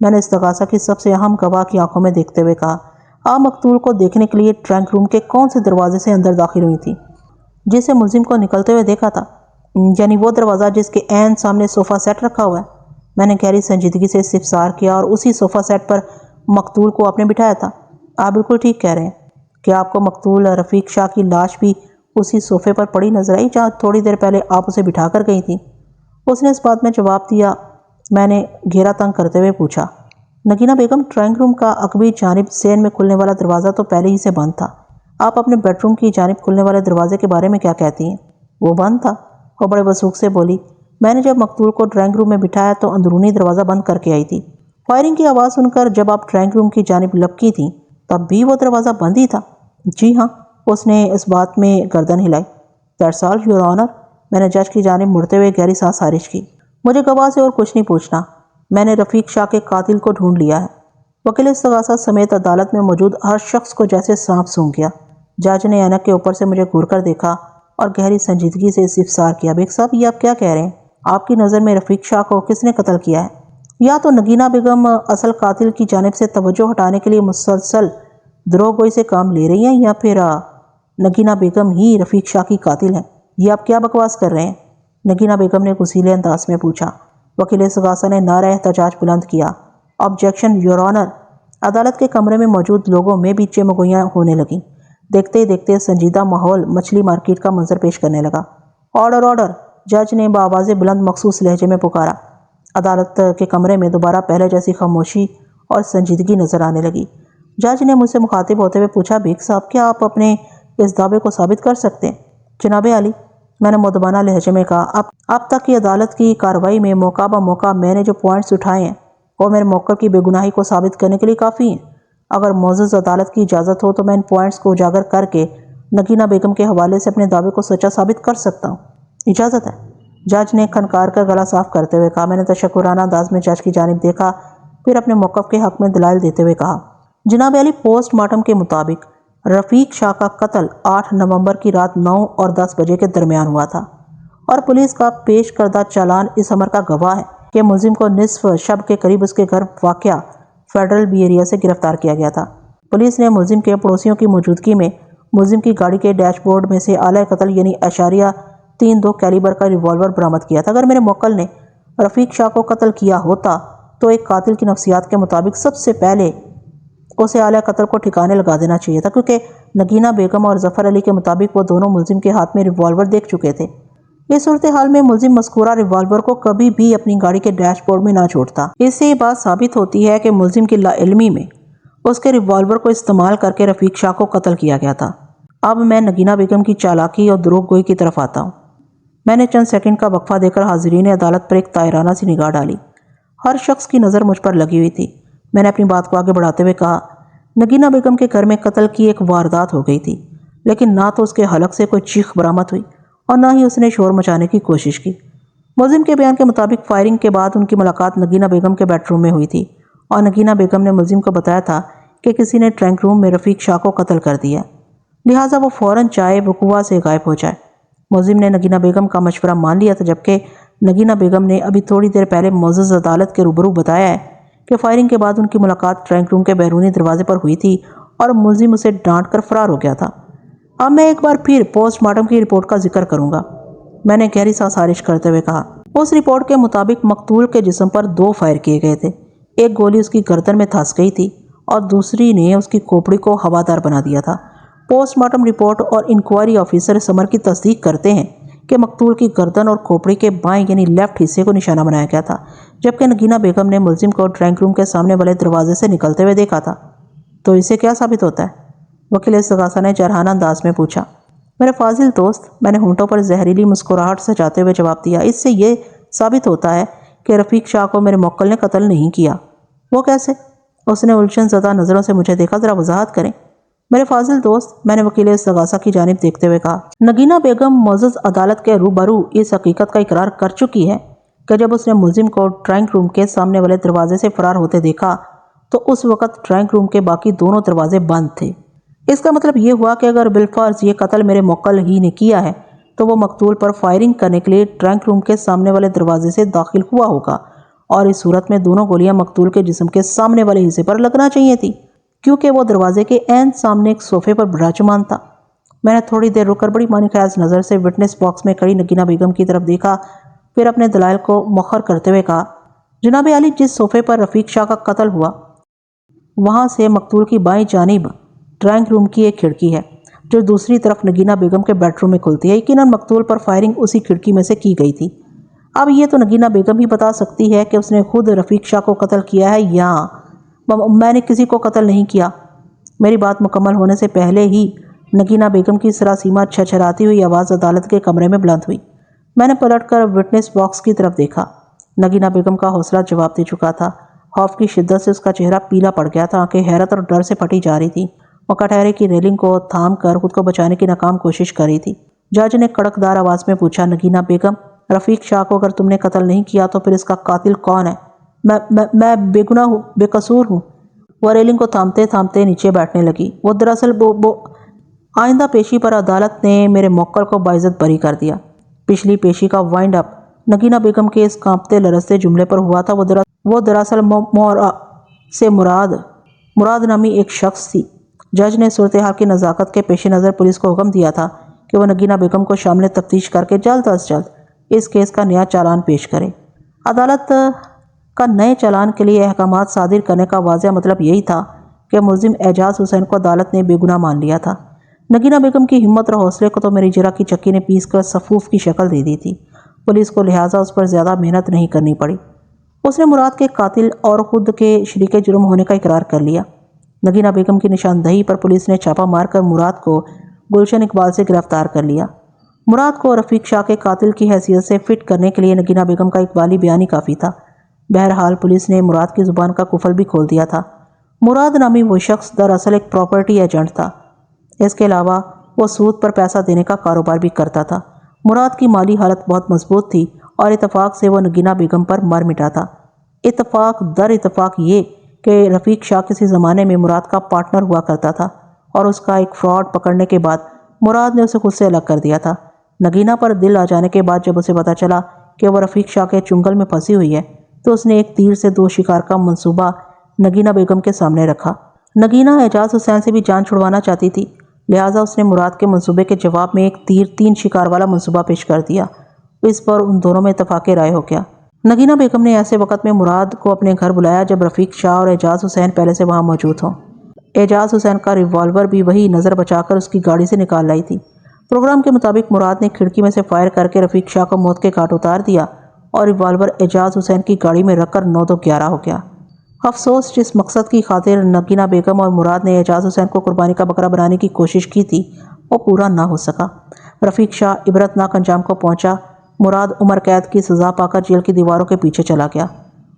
میں نے استغاثہ کی سب سے اہم گواہ کی آنکھوں میں دیکھتے ہوئے کہا، آپ مقتول کو دیکھنے کے لیے ڈرائنگ روم کے کون سے دروازے سے اندر داخل ہوئی تھی جسے ملزم کو نکلتے ہوئے دیکھا تھا؟ یعنی وہ دروازہ جس کے عین سامنے صوفہ سیٹ رکھا ہوا ہے؟ میں نے گہری سنجیدگی سے استفسار کیا۔ اور اسی صوفہ سیٹ پر مقتول کو آپ نے بٹھایا تھا؟ آپ بالکل ٹھیک کہہ رہے ہیں۔ کیا آپ کو مقتول رفیق شاہ کی لاش بھی اسی صوفے پر پڑی نظر آئی جہاں تھوڑی دیر پہلے آپ اسے بٹھا کر گئی تھیں؟ اس نے اس بات میں جواب دیا۔ میں نے گھیرا تنگ کرتے ہوئے پوچھا، نگینہ بیگم، ڈرائنگ روم کا عقبی جانب صحن میں کھلنے والا دروازہ تو پہلے ہی سے بند تھا، آپ اپنے بیڈ روم کی جانب کھلنے والے دروازے کے بارے میں کیا کہتی ہیں؟ وہ بند تھا، وہ بڑے وثوق سے بولی۔ میں نے جب مقتول کو ڈرائنگ روم میں بٹھایا تو اندرونی دروازہ بند کر کے آئی تھی۔ فائرنگ کی آواز سن کر جب آپ ڈرائنگ روم کی جانب لپکی تھیں تب بھی وہ دروازہ بند ہی تھا؟ جی ہاں، اس نے اس بات میں گردن ہلائی۔ دیٹس آل یور آنر، میں نے جج کی جانب مڑتے ہوئے گہری سانس خارج کی۔ مجھے گواہ سے اور کچھ نہیں پوچھنا، میں نے رفیق شاہ کے قاتل کو ڈھونڈ لیا ہے۔ وکیل استغاثہ سمیت عدالت میں موجود ہر شخص کو جیسے سانپ سونگھ گیا۔ جج نے اینک کے اوپر سے مجھے گھور کر دیکھا اور گہری سنجیدگی سے استفسار کیا، بیگ صاحب یہ آپ کیا کہہ رہے ہیں؟ آپ کی نظر میں رفیق شاہ کو کس نے قتل کیا ہے؟ یا تو نگینہ بیگم اصل قاتل کی جانب سے توجہ ہٹانے کے لیے مسلسل دروغ گوئی سے کام لے رہی ہیں، یا پھر نگینہ بیگم ہی رفیق شاہ کی قاتل ہیں۔ یہ آپ کیا بکواس کر رہے ہیں؟ نگینہ بیگم نے غصیلے انداز میں پوچھا۔ وکیل استغاثہ نے نعرہ احتجاج بلند کیا۔ Objection your owner. عدالت کے کمرے میں موجود لوگوں میں بھی چمگوئیاں ہونے لگیں۔ دیکھتے ہی دیکھتے سنجیدہ ماحول مچھلی مارکیٹ کا منظر پیش کرنے لگا۔ آرڈر آرڈر، جج نے بآواز بلند مخصوص لہجے میں پکارا۔ عدالت کے کمرے میں دوبارہ پہلے جیسی خاموشی اور سنجیدگی نظر آنے لگی۔ جج نے مجھ سے مخاطب ہوتے ہوئے پوچھا، بیگ صاحب کیا آپ اپنے اس دعوے کو ثابت کر سکتے ہیں؟ جناب عالی، میں نے مؤدبانہ لہجے میں کہا، اب تک کی عدالت کی کارروائی میں موقع بہ موقع میں نے جو پوائنٹس اٹھائے ہیں وہ میرے موقف کی بے گناہی کو ثابت کرنے کے لیے کافی ہیں۔ اگر معزز عدالت کی اجازت ہو تو میں ان پوائنٹس کو اجاگر کر کے نگینہ بیگم کے حوالے سے اپنے دعوے کو سچا ثابت کر سکتا ہوں۔ اجازت ہے؟ جج نے کھنکار کر گلا صاف کرتے ہوئے کہا۔ میں نے تشکرانہ انداز میں جج کی جانب دیکھا، پھر اپنے موقف کے حق میں دلائل دیتے ہوئے کہا، جناب عالی، پوسٹ مارٹم کے مطابق رفیق شاہ کا قتل 8 نومبر کی رات 9 اور 10 بجے کے درمیان ہوا تھا، اور پولیس کا پیش کردہ چالان اس امر کا گواہ ہے کہ ملزم کو نصف شب کے قریب اس کے گھر واقع فیڈرل بی ایریا سے گرفتار کیا گیا تھا۔ پولیس نے ملزم کے پڑوسیوں کی موجودگی میں ملزم کی گاڑی کے ڈیش بورڈ میں سے آلہ قتل یعنی .32 کیلیبر کا ریوالور برآمد کیا تھا۔ اگر میرے موکل نے رفیق شاہ کو قتل کیا ہوتا تو ایک قاتل کی نفسیات کے مطابق سب سے پہلے اسے آلہ قتل کو ٹھکانے لگا دینا چاہیے تھا، کیونکہ نگینہ بیگم اور ظفر علی کے مطابق وہ دونوں ملزم کے ہاتھ میں ریوالور دیکھ چکے تھے۔ اس صورتحال میں ملزم مذکورہ ریوالور کو کبھی بھی اپنی گاڑی کے ڈیش بورڈ میں نہ چھوڑتا۔ اس سے یہ بات ثابت ہوتی ہے کہ ملزم کی لا علمی میں اس کے ریوالور کو استعمال کر کے رفیق شاہ کو قتل کیا گیا تھا۔ اب میں نگینہ بیگم کی چالاکی اور دروغ گوئی کی طرف آتا ہوں۔ میں نے چند سیکنڈ کا وقفہ دے کر حاضرین عدالت پر ایک طائرانہ سی نگاہ ڈالی۔ ہر شخص کی نظر مجھ پر لگی ہوئی تھی۔ میں نے اپنی بات کو آگے بڑھاتے ہوئے کہا، نگینہ بیگم کے گھر میں قتل کی ایک واردات ہو گئی تھی، لیکن نہ تو اس کے حلق سے کوئی چیخ برآمد ہوئی اور نہ ہی اس نے شور مچانے کی کوشش کی۔ ملزم کے بیان کے مطابق فائرنگ کے بعد ان کی ملاقات نگینہ بیگم کے بیڈ روم میں ہوئی تھی اور نگینہ بیگم نے ملزم کو بتایا تھا کہ کسی نے ٹرنک روم میں رفیق شاہ کو قتل کر دیا، لہٰذا وہ فوراً چاہے وقوع سے غائب ہو جائے۔ ملزم نے نگینہ بیگم کا مشورہ مان لیا تھا، جبکہ نگینہ بیگم نے ابھی تھوڑی دیر پہلے معزز عدالت کے روبرو بتایا ہے کہ فائرنگ کے بعد ان کی ملاقات ٹرنک روم کے بیرونی دروازے پر ہوئی تھی اور ملزم اسے ڈانٹ کر فرار ہو گیا تھا۔ اب میں ایک بار پھر پوسٹ مارٹم کی رپورٹ کا ذکر کروں گا، میں نے گہری سانس خارج کرتے ہوئے کہا۔ اس رپورٹ کے مطابق مقتول کے جسم پر 2 فائر کیے گئے تھے۔ ایک گولی اس کی گردن میں دھنس گئی تھی اور دوسری نے اس کی کھوپڑی کو ہوادار بنا دیا تھا۔ پوسٹ مارٹم رپورٹ اور انکوائری آفیسر سمر کی تصدیق کرتے ہیں کہ مقتول کی گردن اور کھوپڑی کے بائیں یعنی لیفٹ حصے کو نشانہ بنایا گیا تھا، جبکہ نگینہ بیگم نے ملزم کو ڈرائنگ روم کے سامنے والے دروازے سے نکلتے ہوئے دیکھا تھا۔ تو اسے کیا ثابت ہوتا ہے؟ وکیل استغاثہ نے جرحانہ انداز میں پوچھا۔ میرے فاضل دوست، میں نے ہونٹوں پر زہریلی مسکراہٹ سجاتے ہوئے جواب دیا، اس سے یہ ثابت ہوتا ہے کہ رفیق شاہ کو میرے موکل نے قتل نہیں کیا۔ وہ کیسے؟ اس نے الجھن زدہ نظروں سے مجھے دیکھا، ذرا وضاحت کریں۔ میرے فاضل دوست، میں نے وکیل استغاثہ کی جانب دیکھتے ہوئے کہا، نگینہ بیگم معزز عدالت کے روبرو اس حقیقت کا اقرار کر چکی ہے کہ جب اس نے ملزم کو ڈرائنگ روم کے سامنے والے دروازے سے فرار ہوتے دیکھا تو اس وقت ڈرائنگ روم کے باقی دونوں دروازے بند تھے۔ اس کا مطلب یہ ہوا کہ اگر بالفرض یہ قتل میرے موکل ہی نے کیا ہے تو وہ مقتول پر فائرنگ کرنے کے لیے ڈرائنگ روم کے سامنے والے دروازے سے داخل ہوا ہوگا، اور اس صورت میں دونوں گولیاں مقتول کے جسم کے سامنے والے حصے پر لگنا چاہیے تھی، کیونکہ وہ دروازے کے عین سامنے ایک صوفے پر براجمان تھا۔ میں نے تھوڑی دیر رک کر بڑی معنی خیز نظر سے وٹنس باکس میں کھڑی نگینہ بیگم کی طرف دیکھا، پھر اپنے دلائل کو مؤخر کرتے ہوئے کہا، جناب عالی، جس صوفے پر رفیق شاہ کا قتل ہوا وہاں سے مقتول کی بائیں جانب ڈرائنگ روم کی ایک کھڑکی ہے جو دوسری طرف نگینہ بیگم کے بیڈ روم میں کھلتی ہے۔ یقیناً مقتول پر فائرنگ اسی کھڑکی میں سے کی گئی تھی۔ اب یہ تو نگینہ بیگم ہی بتا سکتی ہے کہ اس نے خود رفیق شاہ کو قتل کیا ہے یا میں نے کسی کو قتل نہیں کیا۔ میری بات مکمل ہونے سے پہلے ہی نگینہ بیگم کی سراسیمہ چھچھراتی ہوئی آواز عدالت کے کمرے میں بلند ہوئی۔ میں نے پلٹ کر وٹنس باکس کی طرف دیکھا۔ نگینہ بیگم کا حوصلہ جواب دے چکا تھا۔ خوف کی شدت سے اس کا چہرہ پیلا پڑ گیا تھا، آنکھیں حیرت اور ڈر سے پھٹی جا رہی تھیں۔ وہ کٹہرے کی ریلنگ کو تھام کر خود کو بچانے کی ناکام کوشش کر رہی تھی۔ جج نے کڑکدار آواز میں پوچھا، نگینہ بیگم، رفیق شاہ کو اگر تم نے قتل نہیں کیا تو پھر اس کا قاتل کون ہے؟ میں بے گناہ ہوں، بے قصور ہوں۔ وہ ریلنگ کو تھامتے تھامتے نیچے بیٹھنے لگی۔ وہ دراصل آئندہ پیشی پر عدالت نے میرے موکل کو باعزت بری کر دیا۔ پچھلی پیشی کا وائنڈ اپ نگینہ بیگم کے اس کانپتے لرزتے جملے پر ہوا تھا۔ وہ دراصل مورا سے مراد نامی ایک شخص تھی۔ جج نے صورتحال کی نزاکت کے پیش نظر پولیس کو حکم دیا تھا کہ وہ نگینہ بیگم کو شامل تفتیش کر کے جلد از جلد اس کیس کا نیا چالان پیش کرے۔ عدالت کا نئے چالان کے لیے احکامات صادر کرنے کا واضح مطلب یہی تھا کہ ملزم اعجاز حسین کو عدالت نے بے گناہ مان لیا تھا۔ نگینہ بیگم کی ہمت اور حوصلے کو تو میری جرح کی چکی نے پیس کر صفوف کی شکل دے دی تھی۔ پولیس کو لہٰذا اس پر زیادہ محنت نہیں کرنی پڑی۔ اس نے مراد کے قاتل اور خود کے شریک جرم ہونے کا اقرار کر لیا۔ نگینہ بیگم کی نشاندہی پر پولیس نے چھاپا مار کر مراد کو گلشن اقبال سے گرفتار کر لیا۔ مراد کو رفیق شاہ کے قاتل کی حیثیت سے فٹ کرنے کے لیے نگینہ بیگم کا اقبالی بیان ہی کافی تھا۔ بہرحال پولیس نے مراد کی زبان کا قفل بھی کھول دیا تھا۔ مراد نامی وہ شخص دراصل ایک پراپرٹی ایجنٹ تھا۔ اس کے علاوہ وہ سود پر پیسہ دینے کا کاروبار بھی کرتا تھا۔ مراد کی مالی حالت بہت مضبوط تھی اور اتفاق سے وہ نگینہ بیگم پر مر مٹا تھا۔ اتفاق در اتفاق یہ کہ رفیق شاہ کسی زمانے میں مراد کا پارٹنر ہوا کرتا تھا اور اس کا ایک فراڈ پکڑنے کے بعد مراد نے اسے خود سے الگ کر دیا تھا۔ نگینہ پر دل آ جانے کے بعد جب اسے پتہ چلا کہ وہ رفیق شاہ کے چنگل میں پھنسی ہوئی ہے تو اس نے ایک تیر سے 2 شکار کا منصوبہ نگینہ بیگم کے سامنے رکھا۔ نگینہ اعجاز حسین سے بھی جان چھڑوانا چاہتی تھی، لہٰذا اس نے مراد کے منصوبے کے جواب میں ایک تیر 3 شکار والا منصوبہ پیش کر دیا۔ اس پر ان دونوں میں اتفاق رائے ہو گیا۔ نگینہ بیگم نے ایسے وقت میں مراد کو اپنے گھر بلایا جب رفیق شاہ اور اعجاز حسین پہلے سے وہاں موجود ہوں۔ اعجاز حسین کا ریوالور بھی وہی نظر بچا کر اس کی گاڑی سے نکال لائی تھی۔ پروگرام کے مطابق مراد نے کھڑکی میں سے فائر کر کے رفیق شاہ کو موت کے گھاٹ اتار دیا اور ریوالور اعجاز حسین کی گاڑی میں رکھ کر 9-11 ہو گیا۔ افسوس، جس مقصد کی خاطر نگینہ بیگم اور مراد نے اعجاز حسین کو قربانی کا بکرا بنانے کی کوشش کی تھی، وہ پورا نہ ہو سکا۔ رفیق شاہ عبرتناک انجام کو پہنچا۔ مراد عمر قید کی سزا پا کر جیل کی دیواروں کے پیچھے چلا گیا۔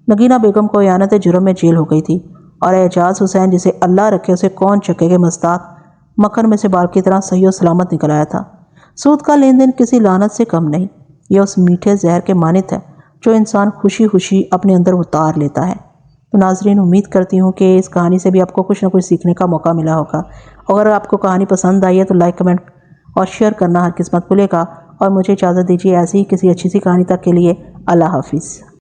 نگینہ بیگم کو اعانت جرم میں جیل ہو گئی تھی اور اعجاز حسین، جسے اللہ رکھے اسے کون چکے کے مستاق، مکھن میں سے بال کی طرح صحیح و سلامت نکل آیا تھا۔ سود کا لین دین کسی لعنت سے کم نہیں، یہ اس میٹھے زہر کے مانند ہے جو انسان خوشی خوشی اپنے اندر اتار لیتا ہے۔ تو ناظرین، امید کرتی ہوں کہ اس کہانی سے بھی آپ کو کچھ نہ کچھ سیکھنے کا موقع ملا ہوگا۔ اگر آپ کو کہانی پسند آئی ہے تو لائک، کمنٹ اور شیئر کرنا ہرگز مت بھولے گا، اور مجھے اجازت دیجیے ایسی ہی کسی اچھی سی کہانی تک کے لیے۔ اللہ حافظ۔